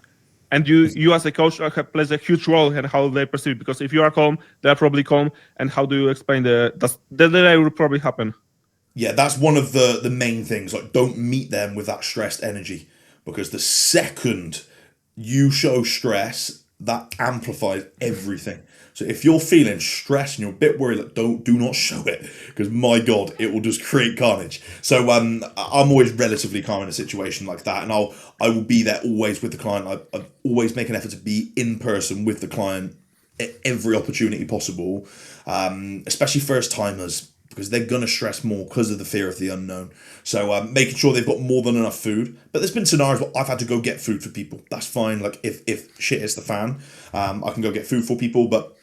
And you as a coach plays a huge role in how they perceive it, because if you are calm, they're probably calm. And how do you explain that delay will probably happen? Yeah, that's one of the main things. Like, don't meet them with that stressed energy, because the second you show stress, that amplifies everything. So if you're feeling stressed and you're a bit worried, like, do not show it, because my God, it will just create carnage. So I'm always relatively calm in a situation like that, and I will be there always with the client. I always make an effort to be in person with the client at every opportunity possible, especially first timers, because they're gonna stress more because of the fear of the unknown. So making sure they've got more than enough food. But there's been scenarios where I've had to go get food for people. That's fine. Like if shit hits the fan, I can go get food for people. But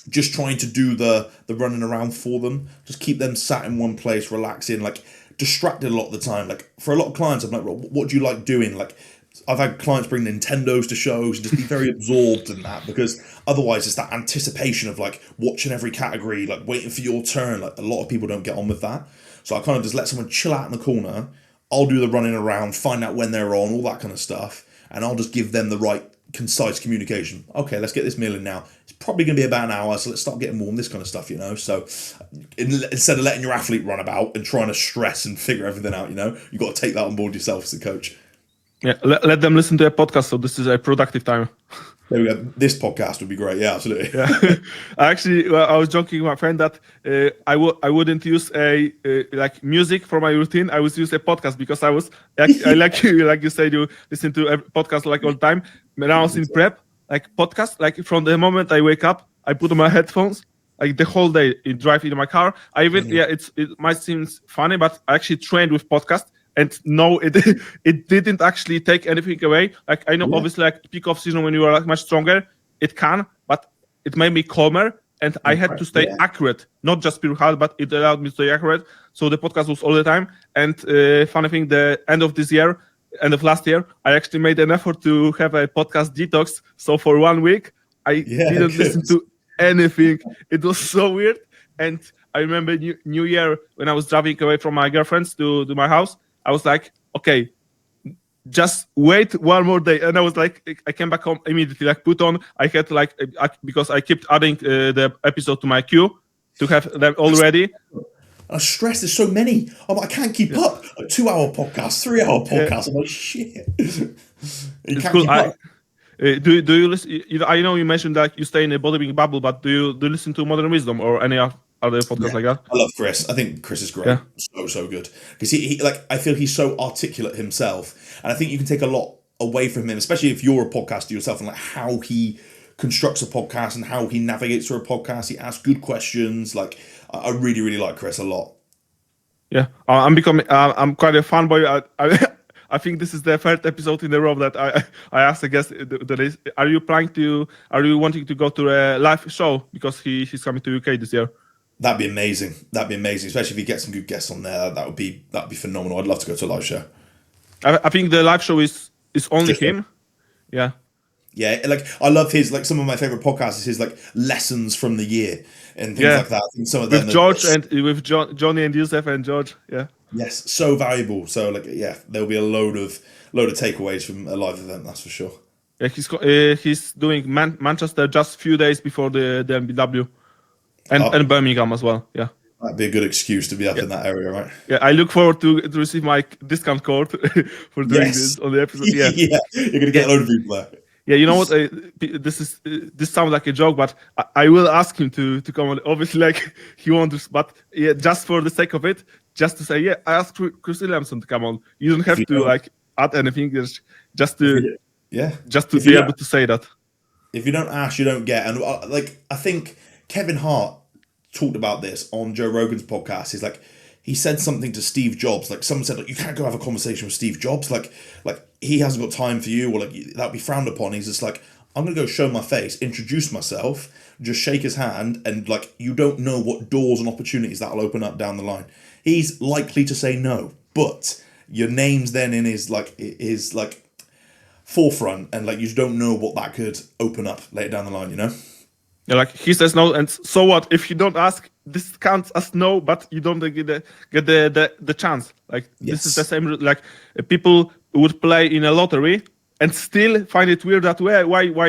just trying to do the running around for them, just keep them sat in one place, relaxing, like distracted a lot of the time. Like for a lot of clients, I'm like, well, what do you like doing? Like I've had clients bring Nintendos to shows and just be very absorbed in that, because otherwise it's that anticipation of like watching every category, like waiting for your turn. Like a lot of people don't get on with that. So I kind of just let someone chill out in the corner. I'll do the running around, find out when they're on, all that kind of stuff. And I'll just give them the right concise communication. Okay, let's get this meal in now. It's probably going to be about an hour, so let's start getting warm, this kind of stuff, So instead of letting your athlete run about and trying to stress and figure everything out, you've got to take that on board yourself as a coach. Yeah, let them listen to a podcast, so this is a productive time. There we go. This podcast would be great. Yeah, absolutely. Yeah. Actually, I was joking with my friend that I wouldn't use a like music for my routine. I would use a podcast, because I like you said, you listen to a podcast like all the time. When I was in prep, like podcast, like from the moment I wake up, I put on my headphones, like the whole day, drive in my car. I even it might seem funny, but I actually trained with podcast. And no, it didn't actually take anything away. Like I know, obviously, like peak off season when you are like much stronger, it can, but it made me calmer, and I had to stay accurate, not just pure hard, but it allowed me to stay accurate. So the podcast was all the time. And funny thing, the end of last year, I actually made an effort to have a podcast detox. So for 1 week, I didn't listen to anything. It was so weird. And I remember New Year when I was driving away from my girlfriends to my house. I was like, okay, just wait one more day. And I was like, I came back home immediately, like put on. I had because I kept adding the episode to my queue to have them all ready. I was stressed. There's so many. I'm like, I can't keep up. A 2-hour podcast, 3-hour podcast. I'm like, shit. You can't keep up. Do you listen? I know you mentioned that you stay in a bodybuilding bubble, but do you listen to Modern Wisdom or any other podcasts like that? I love Chris. I think Chris is great. Yeah. So good, because he like, I feel he's so articulate himself, and I think you can take a lot away from him, especially if you're a podcaster yourself, and like how he constructs a podcast and how he navigates through a podcast. He asks good questions. Like I really, really like Chris a lot. Yeah, I'm I'm quite a fanboy. I think this is the third episode in a row that I asked a guest, are you wanting to go to a live show, because he's coming to UK this year? That'd be amazing. Especially if you get some good guests on there. That'd be phenomenal. I'd love to go to a live show. I think the live show is only him. Yeah. Yeah, like I love his, like some of my favorite podcasts is his like lessons from the year and things like that. I think some of them with George and with Johnny and Yusef and George. Yeah. Yes, so valuable. So like there'll be a load of takeaways from a live event. That's for sure. Yeah, he's doing Manchester just a few days before the MBW, and Birmingham as well. Yeah. That'd be a good excuse to be up in that area, right? Yeah, I look forward to receive my discount code for doing this on the episode. Yeah, yeah, you're gonna get a load of people there. Yeah, you know what? This sounds like a joke, but I will ask him to come on. Obviously, like he wants, but yeah, just for the sake of it, just to say, yeah, I asked Chris Williamson to come on. You don't have to like add anything, just to Yeah. just to If you be don't, able to say that. if you don't ask, you don't get. And I think Kevin Hart talked about this on Joe Rogan's podcast. He's like, he said something to Steve Jobs. Like someone said, like, you can't go have a conversation with Steve Jobs. Like he hasn't got time for you, or like that'd be frowned upon. He's just like, I'm gonna go show my face, introduce myself, just shake his hand, and like you don't know what doors and opportunities that'll open up down the line. He's likely to say no, but your name's then in his forefront, and like you just don't know what that could open up later down the line. You know. Yeah, like he says no, and so what? If you don't ask, this counts as no, but you don't get the chance. Like this is the same. Like people would play in a lottery and still find it weird that why you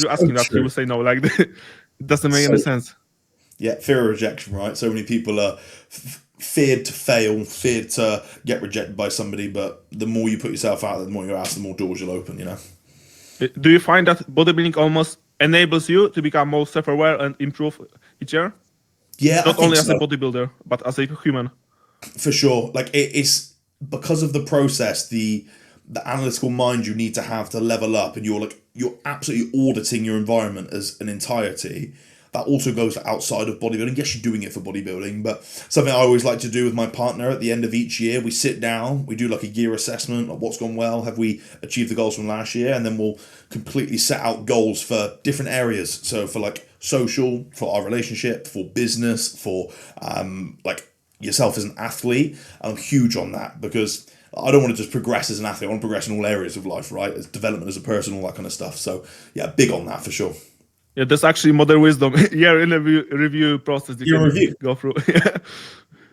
asking that? He would say no. Like it doesn't make any sense. Yeah, fear of rejection, right? So many people are feared to fail, feared to get rejected by somebody, but the more you put yourself out there, the more you ask, the more doors you'll open, you know? Do you find that bodybuilding almost enables you to become more self-aware and improve each year? Yeah, Not only as a bodybuilder, but as a human. For sure. Like it's because of the process, the analytical mind you need to have to level up, and you're absolutely auditing your environment as an entirety. That also goes for outside of bodybuilding. Yes, you're doing it for bodybuilding, but something I always like to do with my partner at the end of each year, we sit down, we do like a year assessment of what's gone well, have we achieved the goals from last year, and then we'll completely set out goals for different areas. So for like social, for our relationship, for business, for like yourself as an athlete. I'm huge on that because I don't want to just progress as an athlete. I want to progress in all areas of life, right? As development as a person, all that kind of stuff. So yeah, big on that for sure. Yeah, that's actually modern wisdom. Year in a review process. Year review. Go through.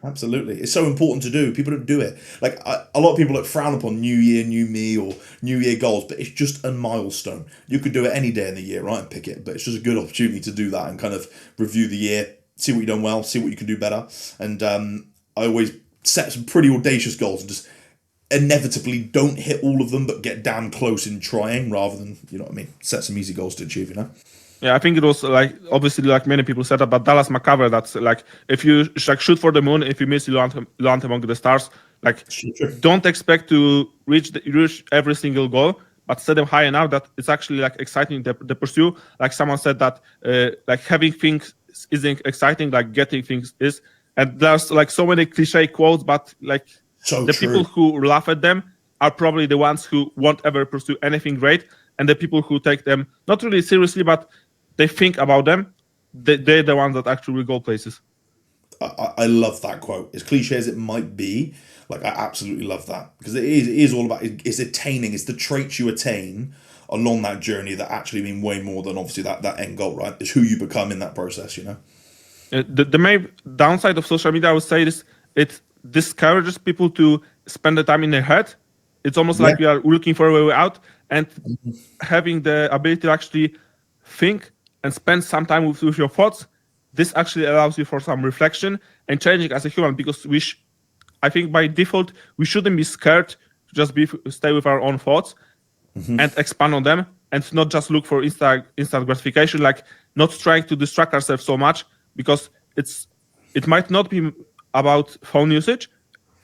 Absolutely. It's so important to do. People don't do it. Like a lot of people frown upon New Year, New Me or New Year goals, but it's just a milestone. You could do it any day in the year, right, and pick it, but it's just a good opportunity to do that and kind of review the year, see what you've done well, see what you can do better. And I always set some pretty audacious goals and just inevitably don't hit all of them, but get damn close in trying rather than, you know what I mean, set some easy goals to achieve, you know? Yeah, I think it was like obviously like many people said about Dallas McCaver. That's like if you like shoot for the moon, if you miss, you land among the stars. Like don't expect to reach every single goal, but set them high enough that it's actually like exciting the pursuit. Like someone said that like having things isn't exciting, like getting things is. And there's like so many cliche quotes, but like the people who laugh at them are probably the ones who won't ever pursue anything great, and the people who take them not really seriously, but they think about them, they're the ones that actually will go places. I love that quote. As cliche as it might be, like I absolutely love that because it is all about it's attaining. It's the traits you attain along that journey that actually mean way more than obviously that end goal. Right? It's who you become in that process. You know. The main downside of social media, I would say, is it discourages people to spend the time in their head. It's almost like you are looking for a way out, and having the ability to actually think and spend some time with your thoughts, this actually allows you for some reflection and changing as a human, because I think by default we shouldn't be scared to just stay with our own thoughts and expand on them, and not just look for instant gratification, like not trying to distract ourselves so much, because it might not be about phone usage,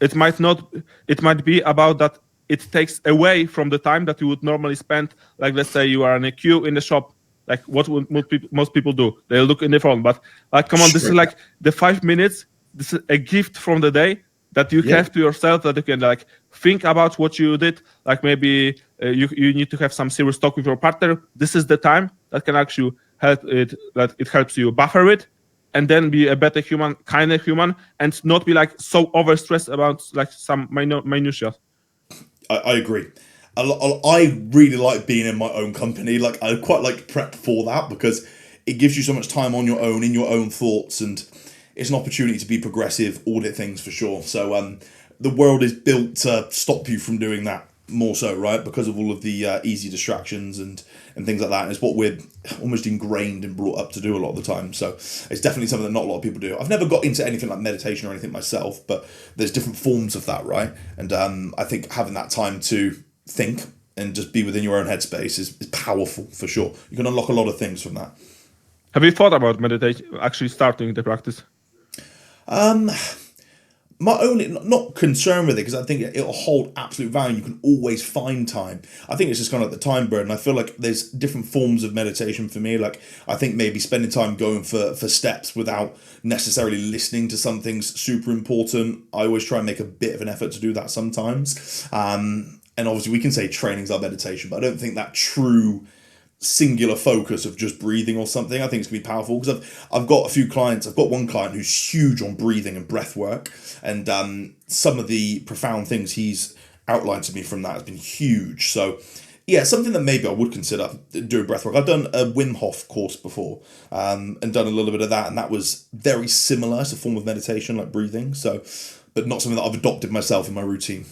it might be about that it takes away from the time that you would normally spend, like let's say you are in a queue in the shop. Like what would most people do? They look in their phone. But like, come on, this is like the 5 minutes. This is a gift from the day that you have to yourself, that you can like think about what you did. Like maybe you need to have some serious talk with your partner. This is the time that can actually help it. That it helps you buffer it, and then be a better human, kinder human, and not be like so overstressed about like some minutiae. I agree. I really like being in my own company. Like I quite like to prep for that because it gives you so much time on your own, in your own thoughts, and it's an opportunity to be progressive, audit things for sure. So the world is built to stop you from doing that more so, right? Because of all of the easy distractions and things like that. And it's what we're almost ingrained and brought up to do a lot of the time. So it's definitely something that not a lot of people do. I've never got into anything like meditation or anything myself, but there's different forms of that, right? And I think having that time to think and just be within your own headspace is powerful for sure. You can unlock a lot of things from that. Have you thought about meditation, actually starting the practice? My only not concern with it, because I think it'll hold absolute value. You can always find time. I think it's just kind of like the time burden. I feel like there's different forms of meditation for me. Like I think maybe spending time going for steps without necessarily listening to something's super important. I always try and make a bit of an effort to do that sometimes. And obviously we can say training's our meditation, but I don't think that true singular focus of just breathing or something I think it's gonna be powerful, because I've got a few clients. I've got one client who's huge on breathing and breath work, and some of the profound things he's outlined to me from that has been huge. So yeah, something that maybe I would consider doing breath work. I've done a Wim Hof course before, and done a little bit of that, and that was very similar. It's a form of meditation, like breathing, so but not something that I've adopted myself in my routine.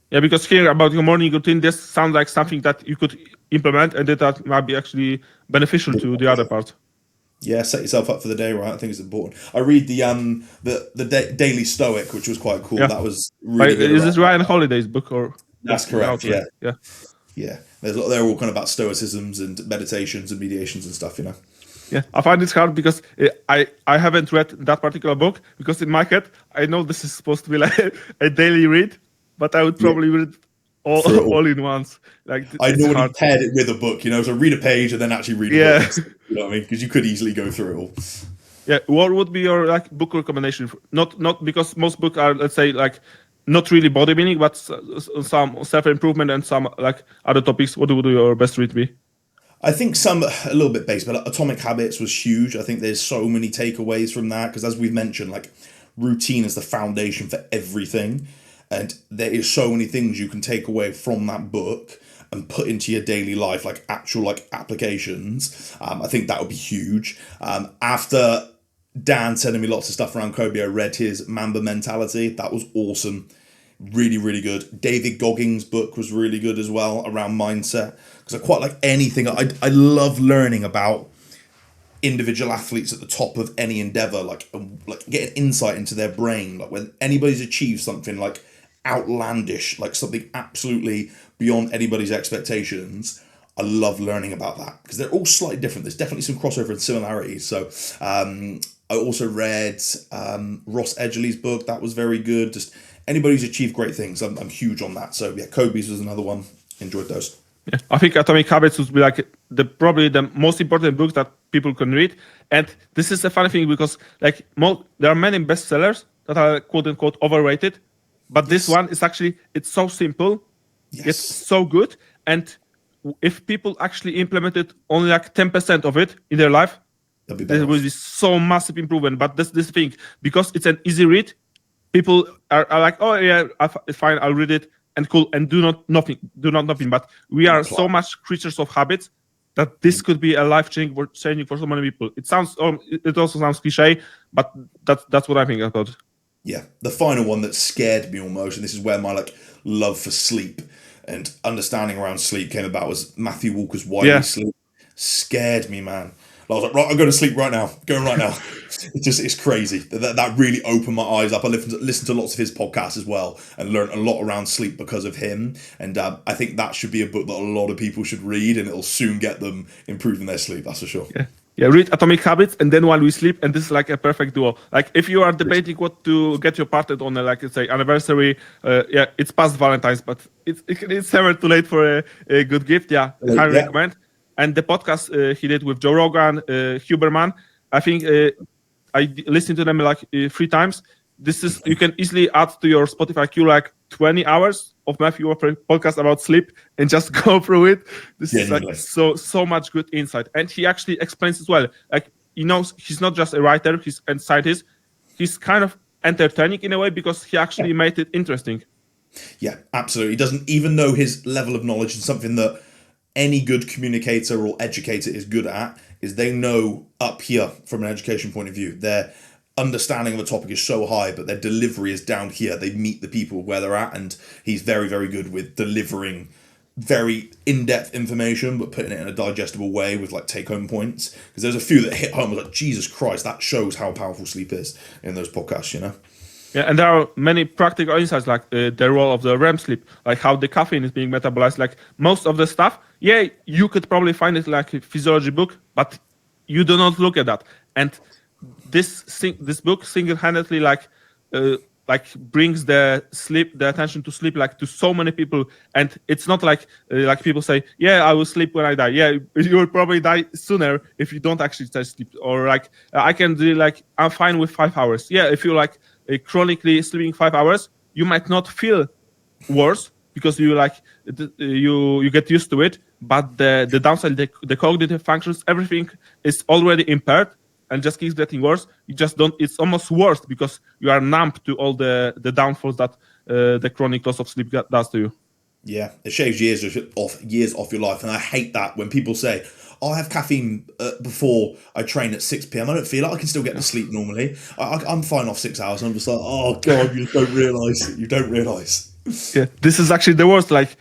Yeah, because hearing about your morning routine, this sounds like something that you could implement and that might be actually beneficial to the other part. Yeah, set yourself up for the day, right? I think it's important. I read the Daily Stoic, which was quite cool. Yeah. That was really good. Is this Ryan Holiday's book or? That's correct. Yeah. Yeah. They're all kind of about stoicisms and meditations and mediations and stuff, you know. Yeah, I find it hard because I haven't read that particular book, because in my head I know this is supposed to be like a daily read, but I would probably read all in once. Like I normally paired it with a book, you know, so read a page and then actually read a book. You know what I mean? Because you could easily go through it all. Yeah, what would be your like book recommendation? Not because most books are, let's say, like not really bodybuilding, but some self-improvement and some like other topics. What would your best read be? I think some a little bit basic, but Atomic Habits was huge. I think there's so many takeaways from that, because as we've mentioned, like routine is the foundation for everything, and there is so many things you can take away from that book and put into your daily life, like actual like applications. I think that would be huge. After Dan sending me lots of stuff around Kobe, I read his Mamba Mentality. That was awesome. Really, really good. David Goggins' book was really good as well around mindset, because I quite like anything. I love learning about individual athletes at the top of any endeavor, like getting insight into their brain. Like when anybody's achieved something like outlandish, like something absolutely beyond anybody's expectations, I love learning about that, because they're all slightly different. There's definitely some crossover and similarities. So I also read Ross Edgley's book. That was very good. Just anybody who's achieved great things, I'm huge on that. So yeah, Kobe's was another one. Enjoyed those. Yeah, I think Atomic Habits would be like probably the most important book that people can read. And this is a funny thing, because like there are many bestsellers that are quote unquote overrated, but this one is actually, it's so simple, it's so good, and if people actually implemented only like 10% of it in their life, there will be so massive improvement. But this thing, because it's an easy read, people are like, oh yeah, it's fine, I'll read it and cool, and do not nothing. But we are so much creatures of habits that this could be a life changing for so many people. It also sounds cliche, but that's what I think about it. Yeah, the final one that scared me almost, and this is where my like love for sleep and understanding around sleep came about, was Matthew Walker's Why We Sleep. Scared me, man. I was like, right, I'm going to sleep right now. Going right now. It's crazy. That really opened my eyes up. I listened to lots of his podcasts as well, and learned a lot around sleep because of him. And I think that should be a book that a lot of people should read, and it'll soon get them improving their sleep. That's for sure. Yeah, read Atomic Habits and then While We Sleep, and this is like a perfect duo. Like if you are debating what to get your partner on, like let's say anniversary, it's past Valentine's, but it's never too late for a good gift. Yeah, highly recommend. And the podcast he did with Joe Rogan, Huberman, I think I listened to them like 3 times. This is, you can easily add to your Spotify queue like 20 hours of Matthew Walker podcast about sleep and just go through it. This is like so much good insight. And he actually explains as well. Like, he knows he's not just a writer, he's a scientist. He's kind of entertaining in a way, because he actually made it interesting. Yeah, absolutely. He doesn't even know his level of knowledge, and something that any good communicator or educator is good at is they know up here from an education point of view. Their understanding of a topic is so high, but their delivery is down here. They meet the people where they're at, and he's very, very good with delivering very in-depth information, but putting it in a digestible way with like take-home points. Because there's a few that hit home, like, Jesus Christ, that shows how powerful sleep is in those podcasts, you know? Yeah, and there are many practical insights, like the role of the REM sleep, like how the caffeine is being metabolized. Like most of the stuff, you could probably find it like a physiology book, but you do not look at that. And this book single-handedly like like brings the attention to sleep like to so many people, and it's not like people say, yeah, I will sleep when I die. Yeah, you will probably die sooner if you don't actually try to sleep. Or like I can do like I'm fine with 5 hours. Yeah, if you like chronically sleeping 5 hours, you might not feel worse because you like you get used to it, but the downside, the cognitive functions, everything is already impaired and just keeps getting worse. You just don't. It's almost worse because you are numb to all the downfalls that the chronic loss of sleep does to you. Yeah, it shaves years off your life, and I hate that when people say, "Oh, I have caffeine before I train at 6 p.m." I don't feel like I can still get to sleep normally. I'm fine off 6 hours, and I'm just like, "Oh God, you don't realize. You don't realize." Yeah, this is actually the worst. Like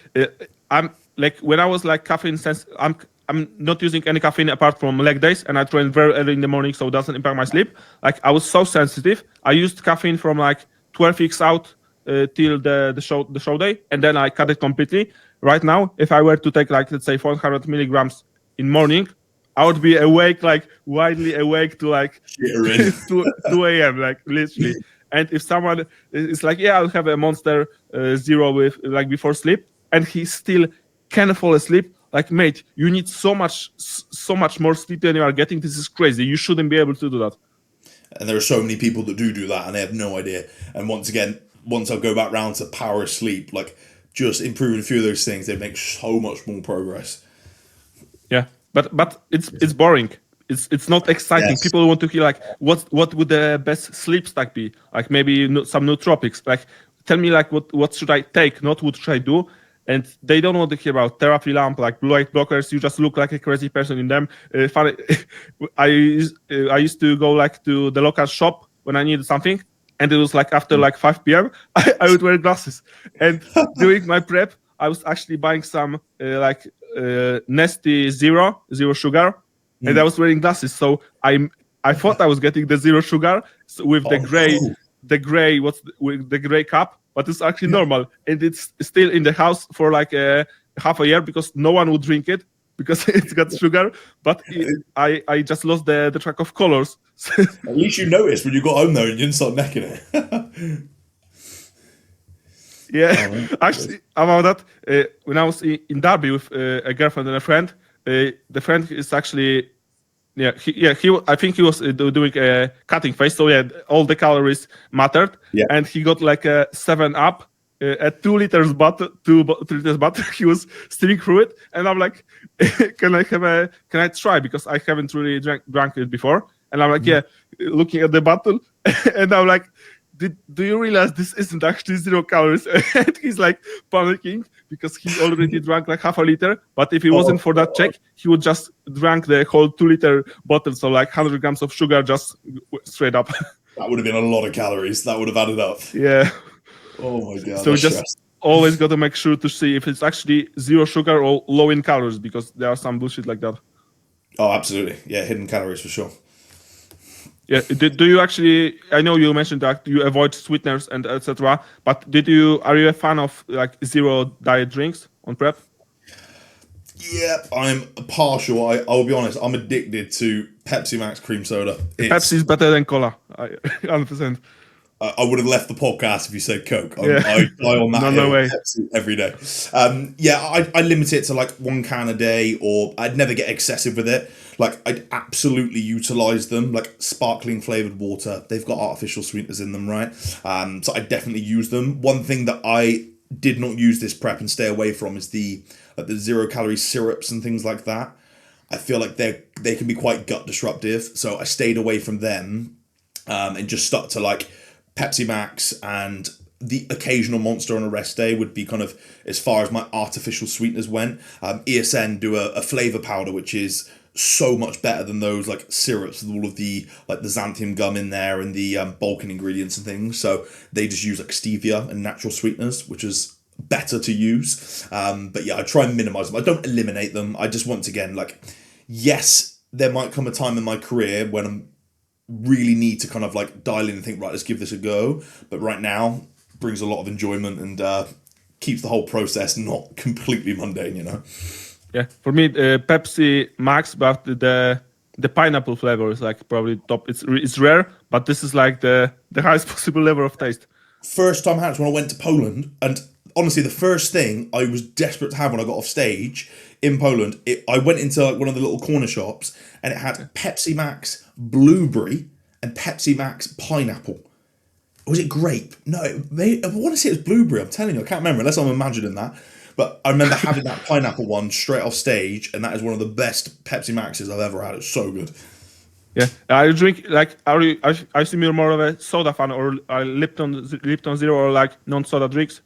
I'm like when I was like caffeine I'm not using any caffeine apart from leg days, and I train very early in the morning, so it doesn't impact my sleep. Like I was so sensitive. I used caffeine from like 12 weeks out till the show day, and then I cut it completely. Right now, if I were to take like let's say 400 milligrams in morning, I would be awake, like widely awake to like 2 a.m. like literally. And if someone is like, yeah, I'll have a Monster Zero with like before sleep, and he still can fall asleep. Like, mate, you need so much more sleep than you are getting. This is crazy. You shouldn't be able to do that. And there are so many people that do that, and they have no idea. And once again, once I go back round to power sleep, like just improving a few of those things, they make so much more progress. Yeah, but it's boring. It's not exciting. Yes. People want to hear like what would the best sleep stack be? Like maybe some nootropics. Like tell me like what should I take, not what should I do. And they don't want to hear about therapy lamp, like blue light blockers. You just look like a crazy person in them. Funny, I used to go like to the local shop when I needed something, and it was like after like 5 p.m. I would wear glasses. And during my prep, I was actually buying some nasty zero sugar, and I was wearing glasses. So I thought I was getting the zero sugar with the gray. No. The gray, with the gray cup, but it's actually normal, and it's still in the house for like half a year because no one would drink it because it's got sugar. But I just lost the track of colors. At least you noticed when you got home though, and you didn't start necking it. Yeah, actually, about that, when I was in Derby with a girlfriend and a friend, the friend is actually. Yeah, I think he was doing a cutting phase, so yeah, all the calories mattered. Yeah. And he got like a 7-Up at 2 liters butter, 2 liters butter. He was steaming through it, and I'm like, can I try, because I haven't really drank it before. And I'm like, yeah, looking at the bottle, and I'm like, do you realize this isn't actually 0 calories? And he's like panicking because he already drank like half a liter. But if it wasn't for that check, he would just drank the whole 2-liter bottle. So like 100 grams of sugar just straight up. That would have been a lot of calories. That would have added up. Yeah. Oh my God. So we just always got to make sure to see if it's actually 0 sugar or low in calories, because there are some bullshit like that. Oh, absolutely. Yeah, hidden calories for sure. Yeah. Do you actually? I know you mentioned that you avoid sweeteners and etc. But are you a fan of like zero diet drinks on prep? Yeah, I'm partial. I will be honest. I'm addicted to Pepsi Max cream soda. Pepsi is better than cola. 100%. I would have left the podcast if you said Coke. Yeah. I die on that No way. Pepsi every day. I limit it to like 1 can a day, or I'd never get excessive with it. Like I'd absolutely utilize them, like sparkling flavored water. They've got artificial sweeteners in them, right? So I definitely use them. One thing that I did not use this prep and stay away from is the 0 calorie syrups and things like that. I feel like they can be quite gut disruptive, so I stayed away from them, and just stuck to like Pepsi Max, and the occasional Monster on a rest day would be kind of as far as my artificial sweeteners went. ESN do a flavor powder, which is so much better than those like syrups with all of the like the xanthium gum in there and the bulking ingredients and things. So they just use like stevia and natural sweeteners, which is better to use. But yeah, I try and minimize them. I don't eliminate them. I just, once again, like, yes, there might come a time in my career when I'm really need to kind of like dial in and think, right, let's give this a go. But right now brings a lot of enjoyment and keeps the whole process not completely mundane, you know? Yeah, for me, Pepsi Max, but the pineapple flavor is like probably top. It's rare, but this is like the highest possible level of taste. first time I had it was when I went to Poland, and honestly, the first thing I was desperate to have when I got off stage in Poland, I went into like one of the little corner shops, and it had Pepsi Max blueberry and Pepsi Max pineapple. Or was it grape? No, I want to say it was blueberry. I'm telling you, I can't remember unless I'm imagining that. But I remember having that pineapple one straight off stage, and that is one of the best Pepsi Maxes I've ever had. It's so good. Yeah, I drink like I assume you're more of a soda fan or Lipton Zero or like non-soda drinks.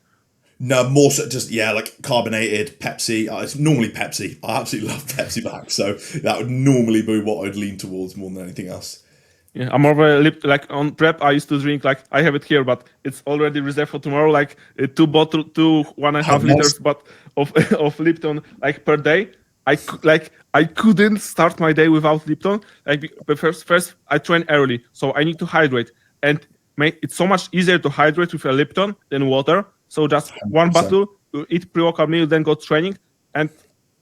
No, more so just, yeah, like carbonated Pepsi. It's normally Pepsi. I absolutely love Pepsi Max, so that would normally be what I'd lean towards more than anything else. Yeah, I'm more of a like on prep. I used to drink like I have it here, but it's already reserved for tomorrow. Like 1.5 liters, but of of Lipton like per day. I couldn't start my day without Lipton. Like but first I train early, so I need to hydrate, and it's so much easier to hydrate with a Lipton than water. So just one 100%. bottle, eat pre-workout meal, then go training. And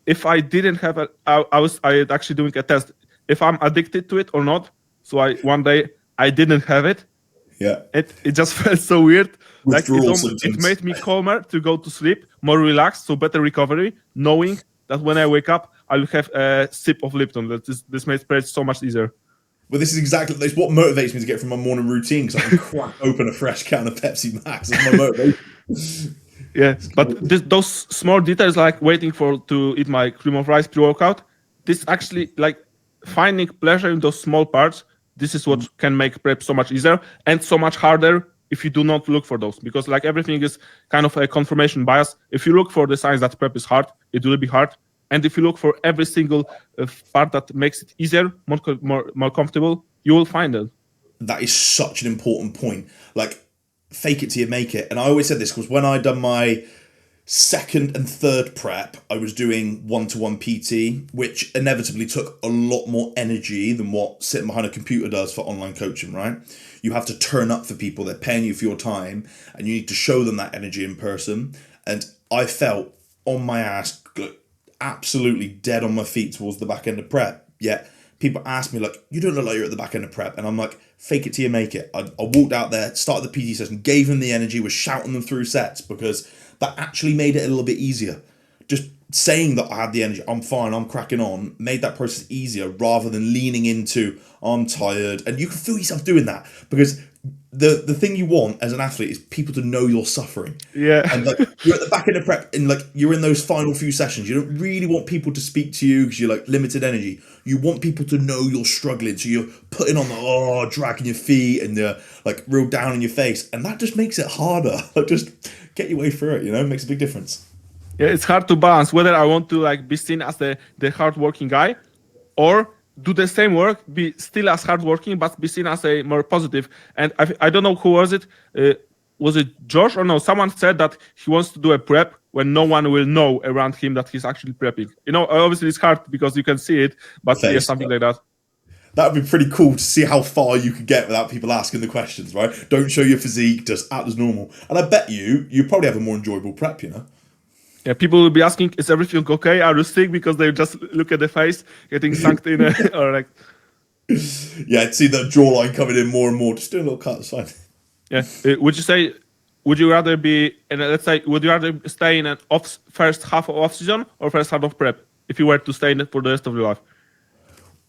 if I didn't have I actually doing a test if I'm addicted to it or not. So one day I didn't have it. Yeah. It just felt so weird. Like Withdrawal it symptoms. made me calmer to go to sleep, more relaxed, so better recovery, knowing that when I wake up, I'll have a sip of Lipton. This makes it so much easier. Well, this is exactly this what motivates me to get from my morning routine, because I can crack open a fresh can of Pepsi Max. That's my motivation. Yeah, but those small details like waiting to eat my cream of rice pre-workout, this actually like finding pleasure in those small parts. This is what can make prep so much easier and so much harder if you do not look for those, because like everything is kind of a confirmation bias. If you look for the signs that prep is hard, it will be hard. And if you look for every single part that makes it easier, more comfortable, you will find it. That is such an important point. Like, fake it till you make it. And I always said this because when I done my second and third prep, I was doing one-to-one PT, which inevitably took a lot more energy than what sitting behind a computer does for online coaching, right? You have to turn up for people, they're paying you for your time, and you need to show them that energy in person. And I felt on my ass, absolutely dead on my feet towards the back end of prep. Yet people ask me, like, you don't look like you're at the back end of prep. And I'm like, fake it till you make it. I walked out there, started the PT session, gave them the energy, was shouting them through sets, because that actually made it a little bit easier. Just saying that I had the energy, I'm fine, I'm cracking on, made that process easier rather than leaning into, I'm tired. And you can feel yourself doing that, because the thing you want as an athlete is people to know you're suffering. Yeah. And like you're at the back end of prep and like you're in those final few sessions. You don't really want people to speak to you because you're like limited energy. You want people to know you're struggling. So you're putting on the dragging your feet and the like real down in your face. And that just makes it harder. Like just get your way through it, it makes a big difference. Yeah, it's hard to balance whether I want to like be seen as the hardworking guy, or do the same work, be still as hardworking, but be seen as a more positive. And I don't know who was it. Was it Josh or no? Someone said that he wants to do a prep when no one will know around him that he's actually prepping. Obviously it's hard because you can see it, but yeah, something like that. That would be pretty cool to see how far you could get without people asking the questions, right? Don't show your physique, just act as normal. And I bet you probably have a more enjoyable prep, Yeah, people will be asking, is everything okay? Are you sick? Because they just look at the face, getting sunk in, or like... Yeah, I'd see that jawline coming in more and more. Just do a little cut, it's fine. Yeah. Would you rather be, and let's say, would you rather stay in an first half of off-season or first half of prep, if you were to stay in it for the rest of your life?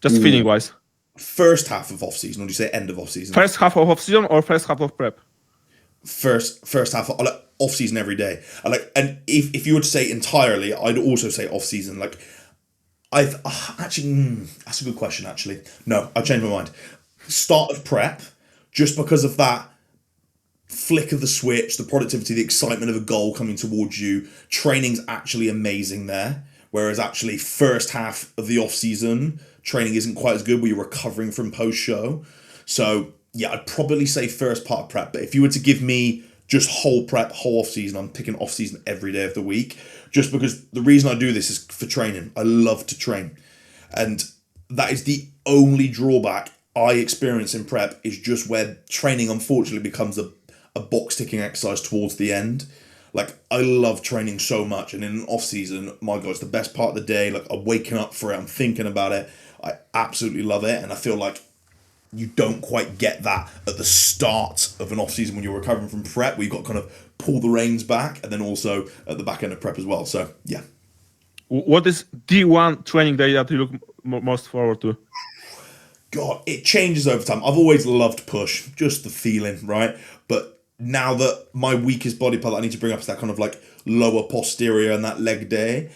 Just feeling-wise. First half of off-season, or do you say end of off-season? First half of off-season or first half of prep? First half, I like off-season every day. And if you were to say entirely, I'd also say off-season. Like, that's a good question, actually. No, I changed my mind. Start of prep, just because of that flick of the switch, the productivity, the excitement of a goal coming towards you. Training's actually amazing there. Whereas actually first half of the off-season, training isn't quite as good where you're recovering from post-show. So yeah, I'd probably say first part of prep. But if you were to give me just whole prep, whole off-season, I'm picking off-season every day of the week. Just because the reason I do this is for training. I love to train. And that is the only drawback I experience in prep, is just where training unfortunately becomes a box-ticking exercise towards the end. Like, I love training so much, and in an off-season, my God, it's the best part of the day. Like, I'm waking up for it, I'm thinking about it. I absolutely love it, and I feel like you don't quite get that at the start of an off season when you're recovering from prep, where you've got to kind of pull the reins back, and then also at the back end of prep as well. So yeah. What is the one training day that you look most forward to? God, it changes over time. I've always loved push, just the feeling, right? But now that my weakest body part that I need to bring up is that kind of like lower posterior and that leg day,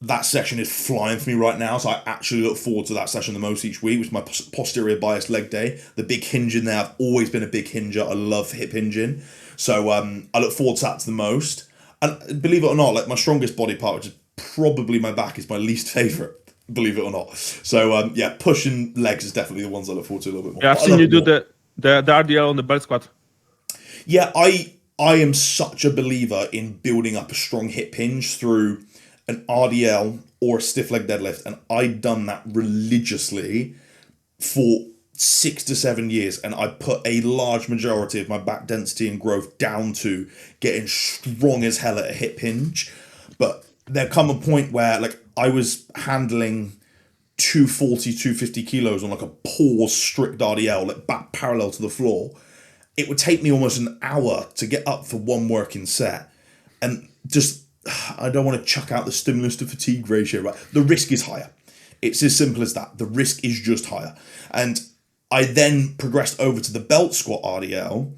that session is flying for me right now. So I actually look forward to that session the most each week, which is my posterior bias leg day. The big hinge in there, I've always been a big hinger. I love hip hinging. So I look forward to that the most. And believe it or not, like my strongest body part, which is probably my back, is my least favourite. Believe it or not. So yeah, pushing legs is definitely the ones I look forward to a little bit more. Yeah, I've seen you do the RDL on the belt squat. Yeah, I am such a believer in building up a strong hip hinge through an RDL or a stiff leg deadlift, and I've done that religiously for 6 to 7 years, and I put a large majority of my back density and growth down to getting strong as hell at a hip hinge. But there come a point where like I was handling 240, 250 kilos on like a pause strict RDL, like back parallel to the floor. It would take me almost an hour to get up for one working set. And just, I don't want to chuck out the stimulus to fatigue ratio, right? The risk is higher. It's as simple as that. The risk is just higher. And I then progressed over to the belt squat RDL.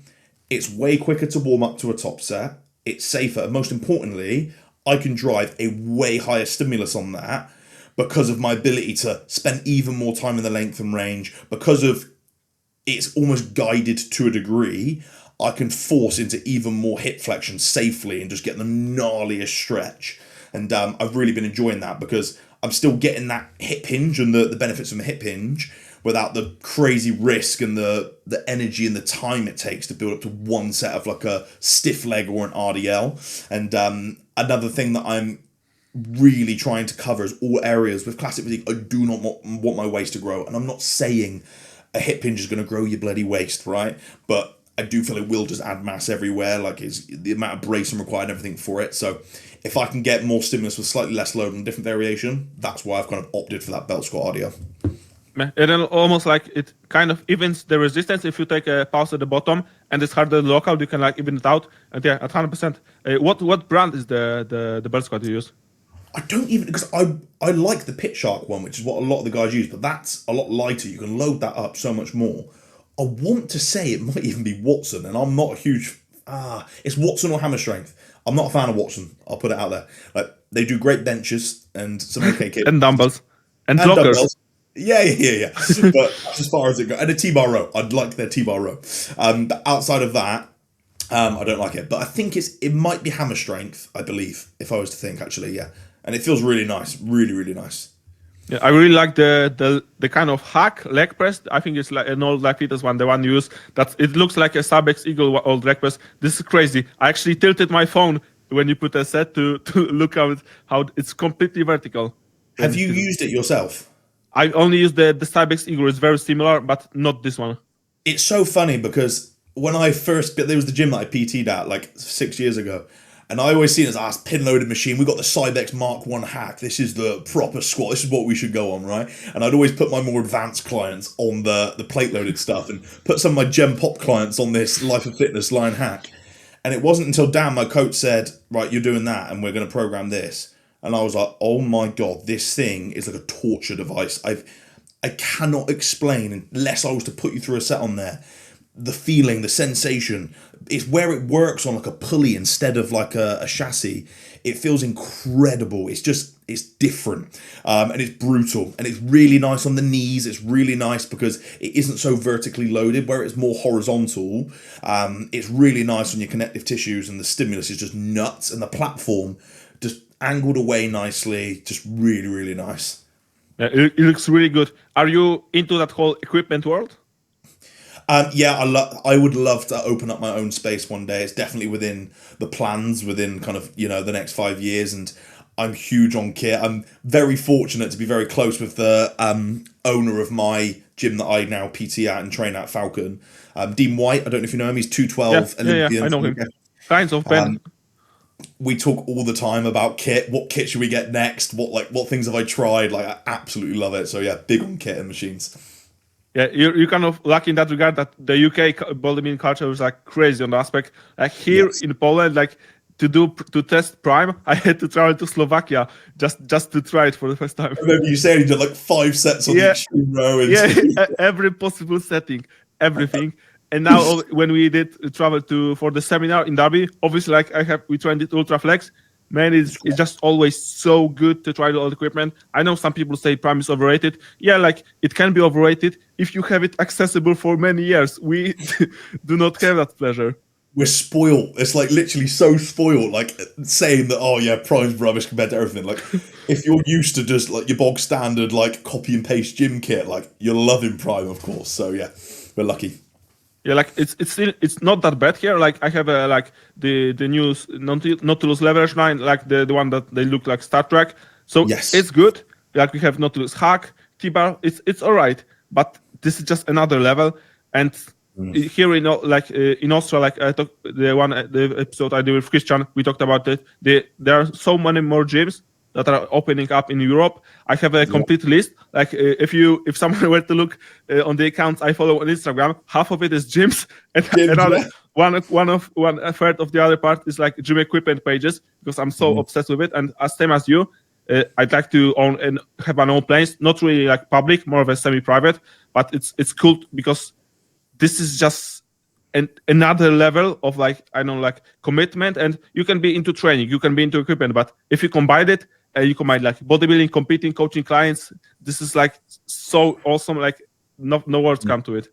It's way quicker to warm up to a top set. It's safer. And most importantly, I can drive a way higher stimulus on that because of my ability to spend even more time in the length and range. Because of it's almost guided to a degree, I can force into even more hip flexion safely and just get the gnarliest stretch. And I've really been enjoying that because I'm still getting that hip hinge and the benefits from a hip hinge without the crazy risk and the energy and the time it takes to build up to one set of like a stiff leg or an RDL. And another thing that I'm really trying to cover is all areas with classic physique. I do not want my waist to grow. And I'm not saying a hip hinge is going to grow your bloody waist, right? But I do feel it will just add mass everywhere, like it's the amount of bracing required and everything for it. So if I can get more stimulus with slightly less load and different variation, that's why I've kind of opted for that belt squat RDL. It almost like it kind of evens the resistance if you take a pause at the bottom and it's harder local, you can like even it out. And yeah, at 100%. What brand is the belt squat you use? I don't even, because I like the Pit Shark one, which is what a lot of the guys use, but that's a lot lighter. You can load that up so much more. I want to say it might even be Watson, and I'm not a huge, it's Watson or Hammer Strength. I'm not a fan of Watson. I'll put it out there. Like they do great benches and some okay kits. And dumbbells. And blockers. Dumbbells. Yeah. But that's as far as it goes. And a T-bar row. I'd like their T-bar row. But outside of that, I don't like it. But I think it might be Hammer Strength, I believe, if I was to think actually, yeah. And it feels really nice, really, really nice. Yeah, I really like the kind of hack leg press. I think it's like an old leg fitness one, the one you use. It looks like a Sabex Eagle old leg press. This is crazy. I actually tilted my phone when you put a set to look how it's completely vertical. Have you used it yourself? I only used the Sabex Eagle. It's very similar, but not this one. It's so funny because when I first, there was the gym that I PT'd at like 6 years ago. And I always seen it as pin-loaded machine. We got the Cybex Mark 1 hack. This is the proper squat. This is what we should go on, right? And I'd always put my more advanced clients on the plate-loaded stuff and put some of my Gem Pop clients on this Life of Fitness line hack. And it wasn't until Dan, my coach, said, right, you're doing that and we're going to program this. And I was like, oh my God, this thing is like a torture device. I cannot explain, unless I was to put you through a set on there, the feeling, the sensation. It's where it works on like a pulley instead of like a chassis. It feels incredible. It's different. And it's brutal. And it's really nice on the knees. It's really nice because it isn't so vertically loaded, where it's more horizontal. It's really nice on your connective tissues, and the stimulus is just nuts. And the platform just angled away nicely. Just really, really nice. Yeah, it looks really good. Are you into that whole equipment world? Yeah, I would love to open up my own space one day. It's definitely within the plans, within kind of, the next 5 years. And I'm huge on kit. I'm very fortunate to be very close with the owner of my gym that I now PT at and train at, Falcon. Dean White, I don't know if you know him. He's 212 Olympian. Yeah, I know him. Kinds of Ben. We talk all the time about kit. What kit should we get next? What things have I tried? Like, I absolutely love it. So yeah, big on kit and machines. Yeah, you're kind of lucky in that regard that the UK bodybuilding culture is like crazy on the aspect. Like here Yes. in Poland, like to test Prime, I had to travel to Slovakia just to try it for the first time. I remember you saying you did like 5 sets on the Yeah, extreme row. And yeah, every possible setting, everything. And now when we did travel to for the seminar in Derby, obviously like we tried it ultra flex. Man, it's just always so good to try all the equipment. I know some people say Prime is overrated. Yeah, like it can be overrated if you have it accessible for many years. We do not have that pleasure. we're spoiled. It's like literally so spoiled, like saying that, oh yeah, Prime's rubbish compared to everything. Like if you're used to just like your bog standard, like copy and paste gym kit, like you're loving Prime, of course. So yeah, we're lucky. Yeah, like it's not that bad here. Like I have like the new Nautilus Leverage 9, like the one that they look like Star Trek. So Yes. it's good. Like we have Nautilus Hack, T-bar. It's all right, but this is just another level. And here in Austria, like I talked the episode I did with Christian, we talked about it. There are so many more gyms that are opening up in Europe. I have a complete list. Like if someone were to look on the accounts I follow on Instagram, half of it is gyms, and another one third of the other part is like gym equipment pages because I'm so obsessed with it. And as same as you, I'd like to own and have my own place, not really like public, more of a semi-private, but it's cool because this is just another level of like commitment, and you can be into training, you can be into equipment, but if you combine it, you combine like bodybuilding, competing, coaching clients, this is like so awesome. Like no words come to it.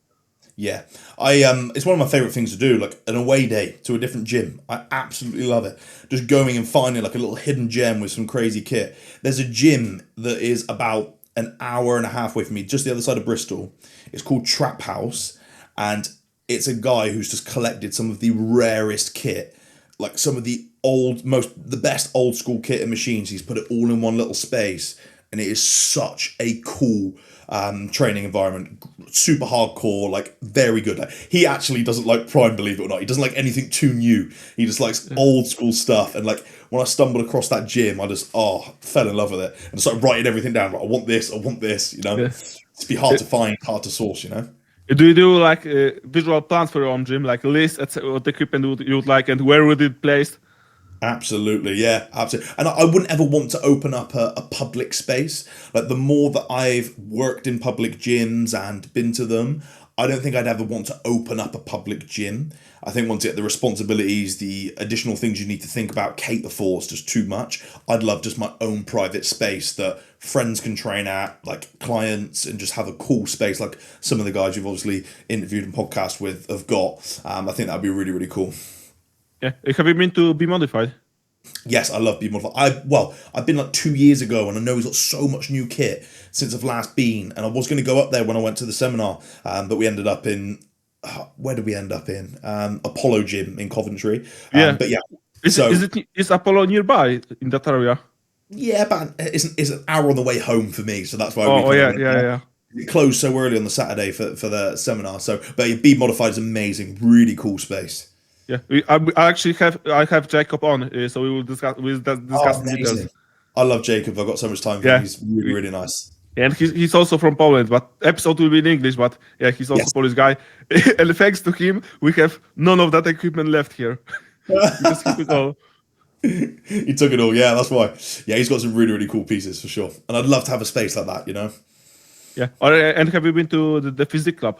Yeah, it's one of my favorite things to do, like an away day to a different gym. I absolutely love it. Just going and finding like a little hidden gem with some crazy kit. There's a gym that is about an hour and a half away from me, just the other side of Bristol. It's called Trap House, and it's a guy who's just collected some of the rarest kit, like some of the the best old school kit and machines. He's put it all in one little space, and it is such a cool training environment. Super hardcore, like very good. Like, he actually doesn't like Prime, believe it or not. He doesn't like anything too new. He just likes old school stuff. And like when I stumbled across that gym, I just fell in love with it and started writing everything down. Like, I want this, you know. It's be hard to find, hard to source, you know. Do you do like visual plans for your own gym, like list what equipment you would like and where would it placed? Absolutely, yeah, absolutely. And I wouldn't ever want to open up a public space. Like the more that I've worked in public gyms and been to them, I don't think I'd ever want to open up a public gym. I think once you get the responsibilities, the additional things you need to think about, cater for, is just too much. I'd love just my own private space that friends can train at, like clients, and just have a cool space like some of the guys you've obviously interviewed and podcast with have got. I think that'd be really, really cool. Yeah, have you been to Be Modified? Yes, I love Be Modified. I've been like 2 years ago, and I know he's got so much new kit since I've last been. And I was going to go up there when I went to the seminar, but we ended up in where did we end up in? Apollo Gym in Coventry. But yeah, is Apollo nearby in that area? Yeah, but it's an hour on the way home for me, so that's why. Yeah. It closed so early on the Saturday for the seminar. So, but Be Modified is amazing, really cool space. Yeah, I have Jacob on, so we will discuss details. I love Jacob. I've got so much time for him. He's really, really nice. And he's also from Poland, but episode will be in English. But yeah, he's also Polish guy. And thanks to him, we have none of that equipment left here. Because he took it all. He took it all. Yeah, that's why. Yeah, he's got some really, really cool pieces for sure. And I'd love to have a space like that, you know. Yeah. And have you been to the Physique Club?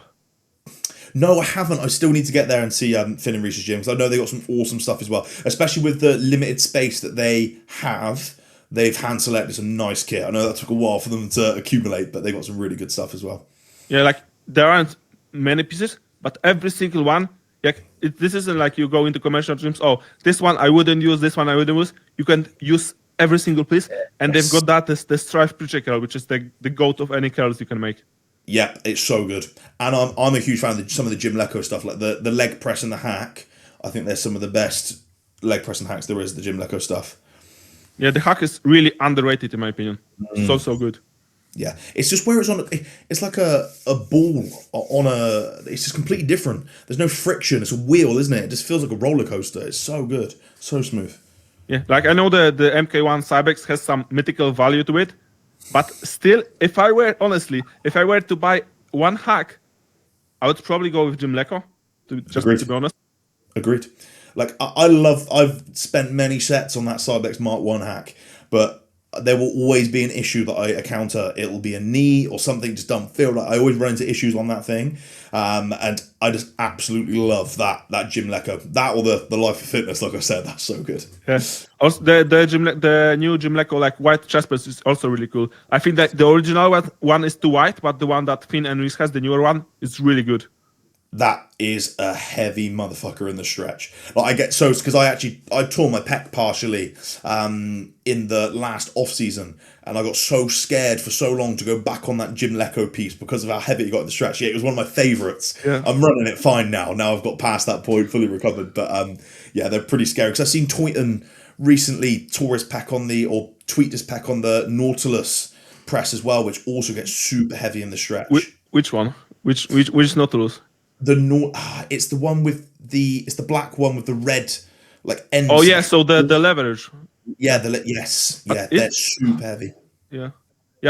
No, I haven't. I still need to get there and see Finn and Reese's gym, because I know they got some awesome stuff as well. Especially with the limited space that they have, they've hand selected some nice kit. I know that took a while for them to accumulate, but they got some really good stuff as well. Yeah, like there aren't many pieces, but every single one. Like this isn't like you go into commercial gyms. Oh, this one I wouldn't use. This one I wouldn't use. You can use every single piece, and they've got that as the Strive pre-check curl, which is the goat of any curls you can make. Yeah, it's so good. And I'm a huge fan of some of the Jim Lecco stuff, like the leg press and the hack. I think they're some of the best leg press and hacks there is, the Jim Lecco stuff. Yeah, the hack is really underrated in my opinion. So good. Yeah, it's just where it's on. It's like a ball on a. It's just completely different. There's no friction. It's a wheel, isn't it? It just feels like a roller coaster. It's so good, so smooth. Yeah, like I know the MK1 Cybex has some mythical value to it, but still, if I were to buy one hack, I would probably go with Jim Leco, Agreed. to be honest. Agreed. Like I've spent many sets on that Cybex Mark 1 hack, but there will always be an issue that I encounter. It'll be a knee or something just don't feel like. I always run into issues on that thing. And I just absolutely love that Jim Leco. That or the Life of Fitness, like I said, that's so good. Yeah. Also, the new Jim Leco like white chest press is also really cool. I think that the original one is too white, but the one that Finn and Reese has, the newer one, is really good. That is a heavy motherfucker in the stretch. Like I get so because I tore my pec partially in the last off season, and I got so scared for so long to go back on that Jim Leco piece because of how heavy it got in the stretch. Yeah, it was one of my favourites. Yeah. I'm running it fine now. Now I've got past that point, fully recovered. But yeah, they're pretty scary because I've seen Toyton recently tore his pec tweaked his pec on the Nautilus press as well, which also gets super heavy in the stretch. Which one? Which Nautilus? It's the one with it's the black one with the red like ends. Oh yeah, so the leverage. Yeah, that's super heavy. Yeah,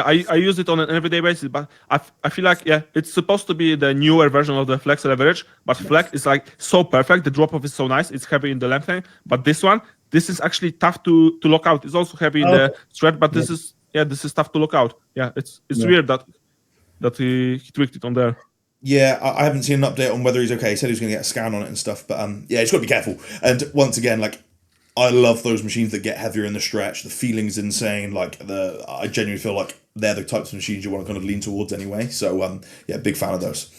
I use it on an everyday basis, but I feel like it's supposed to be the newer version of the flex leverage, but flex is like so perfect. The drop off is so nice. It's heavy in the lengthening, but this is actually tough to lock out. It's also heavy in the stretch, but this is tough to lock out. Yeah, it's weird that he tweaked it on there. Yeah, I haven't seen an update on whether he's okay. He said he was going to get a scan on it and stuff, but yeah, he's got to be careful. And once again, like I love those machines that get heavier in the stretch. The feeling's insane. Like I genuinely feel like they're the types of machines you want to kind of lean towards anyway. So yeah, big fan of those.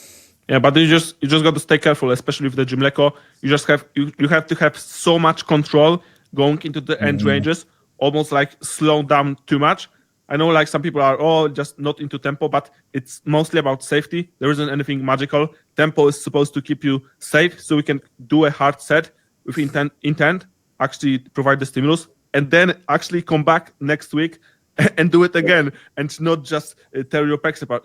Yeah, but you just got to stay careful, especially with the Jim Leco. You just have you have to have so much control going into the end ranges, almost like slow down too much. I know like some people are just not into tempo, but it's mostly about safety. There isn't anything magical. Tempo is supposed to keep you safe so we can do a hard set with intent, actually provide the stimulus, and then actually come back next week and do it again and not just tear your pecs apart.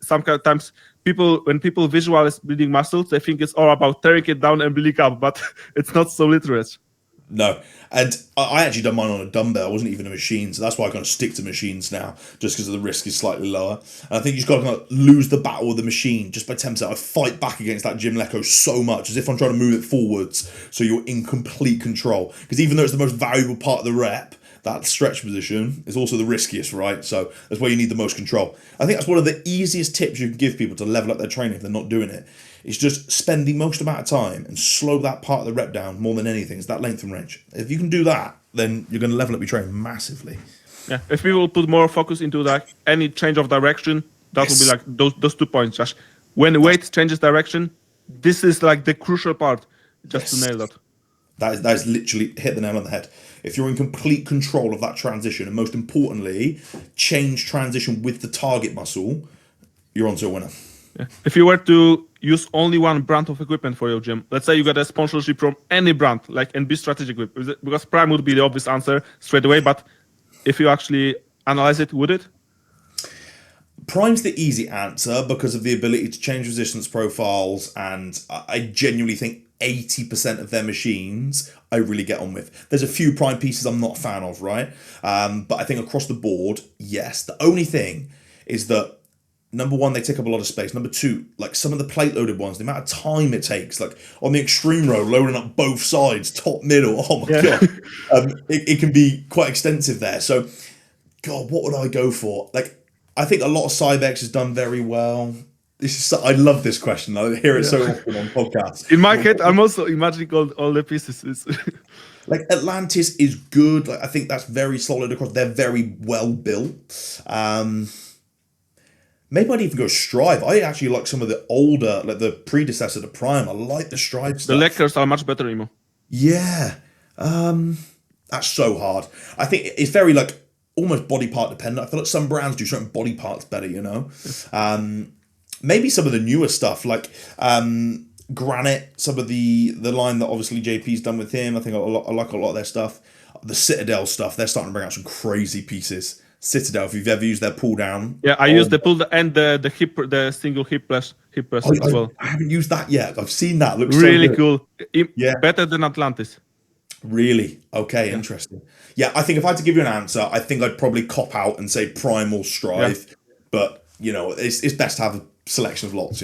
Sometimes when people visualize building muscles, they think it's all about tearing it down and building up, but it's not so literate. No, and I actually done mine on a dumbbell. It wasn't even a machine, so that's why I kind of stick to machines now, just because the risk is slightly lower. And I think you just got to kind of lose the battle with the machine just by 10%. I fight back against that Jim Leco so much, as if I'm trying to move it forwards, so you're in complete control. Because even though it's the most valuable part of the rep, that stretch position is also the riskiest, right? So that's where you need the most control. I think that's one of the easiest tips you can give people to level up their training if they're not doing it. It's just spend the most amount of time and slow that part of the rep down more than anything. It's that length and range. If you can do that, then you're going to level up your training massively. Yeah, if we will put more focus into like any change of direction, that will be like those 2 points, Josh. When weight changes direction, this is like the crucial part, just to nail that. That is literally hit the nail on the head. If you're in complete control of that transition, and most importantly, change transition with the target muscle, you're onto a winner. Yeah. If you were to use only one brand of equipment for your gym, let's say you got a sponsorship from any brand, and be strategic with it, because Prime would be the obvious answer straight away, but if you actually analyze it, would it? Prime's the easy answer because of the ability to change resistance profiles, and I genuinely think 80% of their machines I really get on with. There's a few Prime pieces I'm not a fan of, right? But I think across the board, yes. The only thing is that, number one, they take up a lot of space. Number two, like some of the plate loaded ones, the amount of time it takes, like on the extreme row, loading up both sides, top, middle, oh my God. It can be quite extensive there. So, God, what would I go for? Like, I think a lot of Cybex has done very well. I love this question. I hear it so often on podcasts. In my head, I'm also imagining all the pieces. Like Atlantis is good. Like, I think that's very solid across. They're very well built. Maybe I'd even go Strive. I actually like some of the older, like the predecessor to Prime. I like the Strive stuff. The Lectors are much better, Imo. Yeah. That's so hard. I think it's very like almost body part dependent. I feel like some brands do certain body parts better, you know? Maybe some of the newer stuff like Granite, some of the line that obviously JP's done with him. I think I like a lot of their stuff. The Citadel stuff, they're starting to bring out some crazy pieces. Citadel, if you've ever used their pull down. Yeah, I use the pull and the hip, the single hip press as well. I haven't used that yet. I've seen that. Looks really so cool. Yeah, better than Atlantis. Really? Okay, interesting. Yeah, I think if I had to give you an answer, I think I'd probably cop out and say Prime or Strive. Yeah. But you know, it's best to have selection of lots,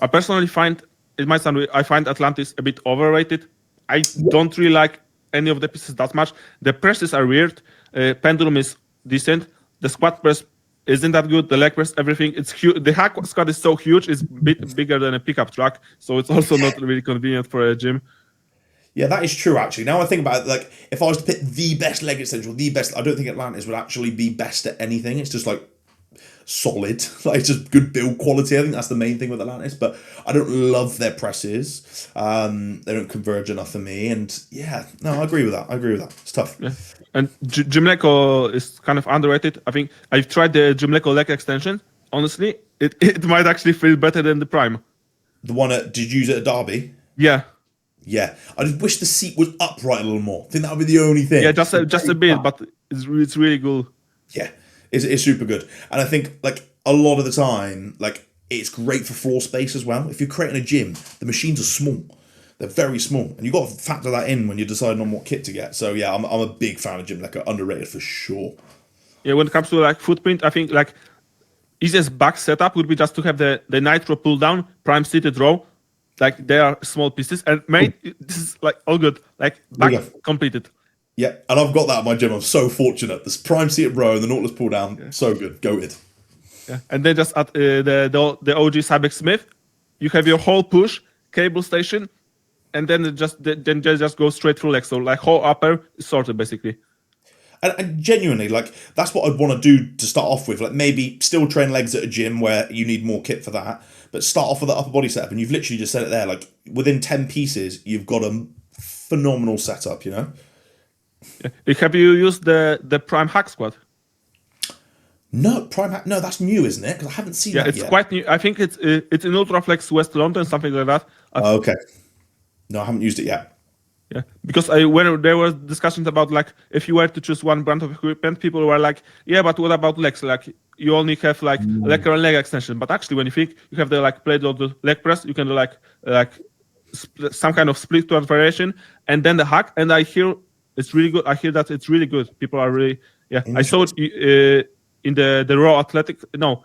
I personally find it might sound weird, I find Atlantis a bit overrated. I don't really like any of the pieces that much. The presses are weird. Pendulum is decent. The squat press isn't that good. The leg press, everything, it's huge. The hack squat is so huge, it's a bit bigger than a pickup truck, so it's also not really convenient for a gym. Yeah, that is true, actually. Now I think about it, like, if I was to pick the best leg extension, or the best, I don't think Atlantis would actually be best at anything. It's just, like, solid. Like, it's just good build quality. I think that's the main thing with Atlantis, but I don't love their presses. They don't converge enough for me, and yeah, no, I agree with that. It's tough. Yeah. And Gymleco is kind of underrated. I think I've tried the Gymleco leg extension. Honestly, it might actually feel better than the Prime. The one did you use it at Derby? Yeah. Yeah, I just wish the seat was upright a little more. I think that would be the only thing. Yeah, just a bit, but it's really good. Yeah, it's super good. And I think, like, a lot of the time, like, it's great for floor space as well. If you're creating a gym, the machines are small. They're very small. And you've got to factor that in when you're deciding on what kit to get. So, yeah, I'm a big fan of Gymleco. Underrated for sure. Yeah, when it comes to, like, footprint, I think, like, easiest back setup would be just to have the Nitro pull down, Prime seated row. Like, they are small pieces. And, mate, this is, like, all good. Like, back completed. Yeah, and I've got that at my gym. I'm so fortunate. This Prime seated row and the Nautilus pull down, so good. Goated. Yeah, and then just at the OG Cybex Smith, you have your whole push, cable station, and then just go straight through legs. So, like, whole upper is sorted, basically. And genuinely, like, that's what I'd want to do to start off with. Like, maybe still train legs at a gym where you need more kit for that, but start off with the upper body setup. And you've literally just said it there. Like, within 10 pieces, you've got a phenomenal setup, Yeah. Have you used the Prime Hack Squat? No, Prime Hack. No, that's new, isn't it? Because I haven't seen that yet. Yeah, it's quite new. I think it's in Ultraflex West London, something like that. Okay. No, I haven't used it yet. Yeah, because when there were discussions about, like, if you were to choose one brand of equipment, people were like, yeah, but what about legs? Like, you only have, like, leg extension. But actually, when you think you have the, like, plate of the leg press, you can do like some kind of split squat variation, and then the hack. And I hear it's really good. I hear that it's really good. People are really, yeah. I saw it in the Raw Athletic. No,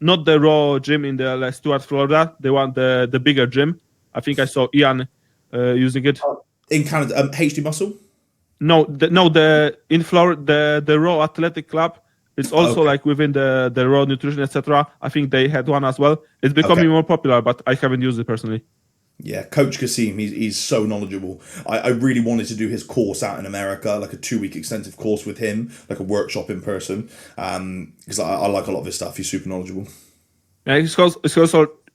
not the Raw gym in the Stuart, Florida. They want the bigger gym. I think I saw Ian using it. In Canada, HD Muscle? The in Florida, the Raw Athletic Club. It's also like within the Raw Nutrition, etc. I think they had one as well. It's becoming more popular, but I haven't used it personally. Yeah, Coach Kasim, he's so knowledgeable. I really wanted to do his course out in America, like a 2-week extensive course with him, like a workshop in person, because I like a lot of his stuff. He's super knowledgeable. Yeah,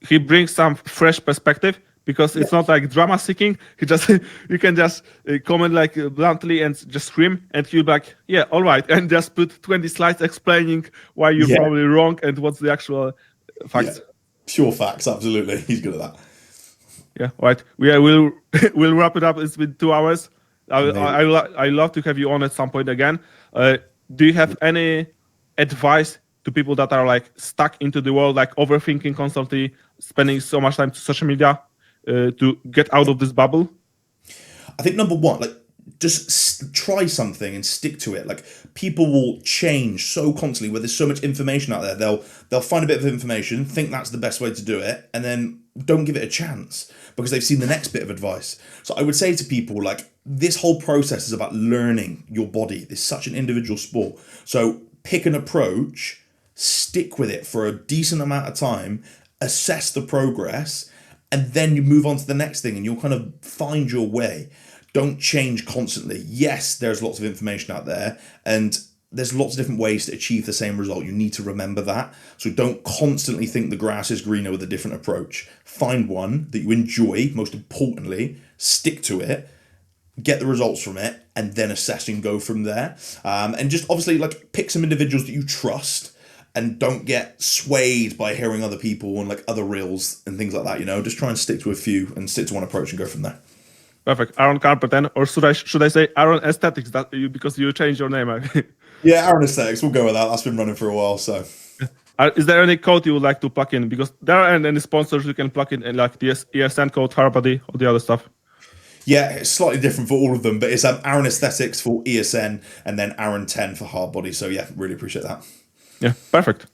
he brings some fresh perspective, because it's not like drama seeking. You can just comment, like, bluntly and just scream, and he'll be like, yeah, all right, and just put 20 slides explaining why you're probably wrong and what's the actual facts. Yeah. Pure facts, absolutely. He's good at that. Yeah, all right. We'll wrap it up. It's been 2 hours. I love to have you on at some point again. Do you have any advice to people that are, like, stuck into the world, like overthinking constantly, spending so much time to social media, to get out of this bubble? I think number one, like, just try something and stick to it. Like, people will change so constantly where there's so much information out there. They'll find a bit of information, think that's the best way to do it, and then don't give it a chance because they've seen the next bit of advice. So I would say to people, like, this whole process is about learning your body. It's such an individual sport. So pick an approach, stick with it for a decent amount of time, assess the progress, and then you move on to the next thing and you'll kind of find your way. Don't change constantly. Yes, there's lots of information out there and there's lots of different ways to achieve the same result. You need to remember that. So don't constantly think the grass is greener with a different approach. Find one that you enjoy, most importantly, stick to it, get the results from it, and then assess and go from there. And just obviously, like, pick some individuals that you trust and don't get swayed by hearing other people and, like, other reels and things like that, you know. Just try and stick to a few and stick to one approach and go from there. Perfect. Aaron Carpenter, or should I say Aaron Aesthetics, because you changed your name? Yeah, Aaron Aesthetics, we'll go with that. That's been running for a while, so. Is there any code you would like to plug in? Because there aren't any sponsors you can plug in, like the ESN code, Harbody, or the other stuff. Yeah, it's slightly different for all of them, but it's Aaron Aesthetics for ESN and then Aaron 10 for Hardbody. So yeah, really appreciate that. Yeah, perfect.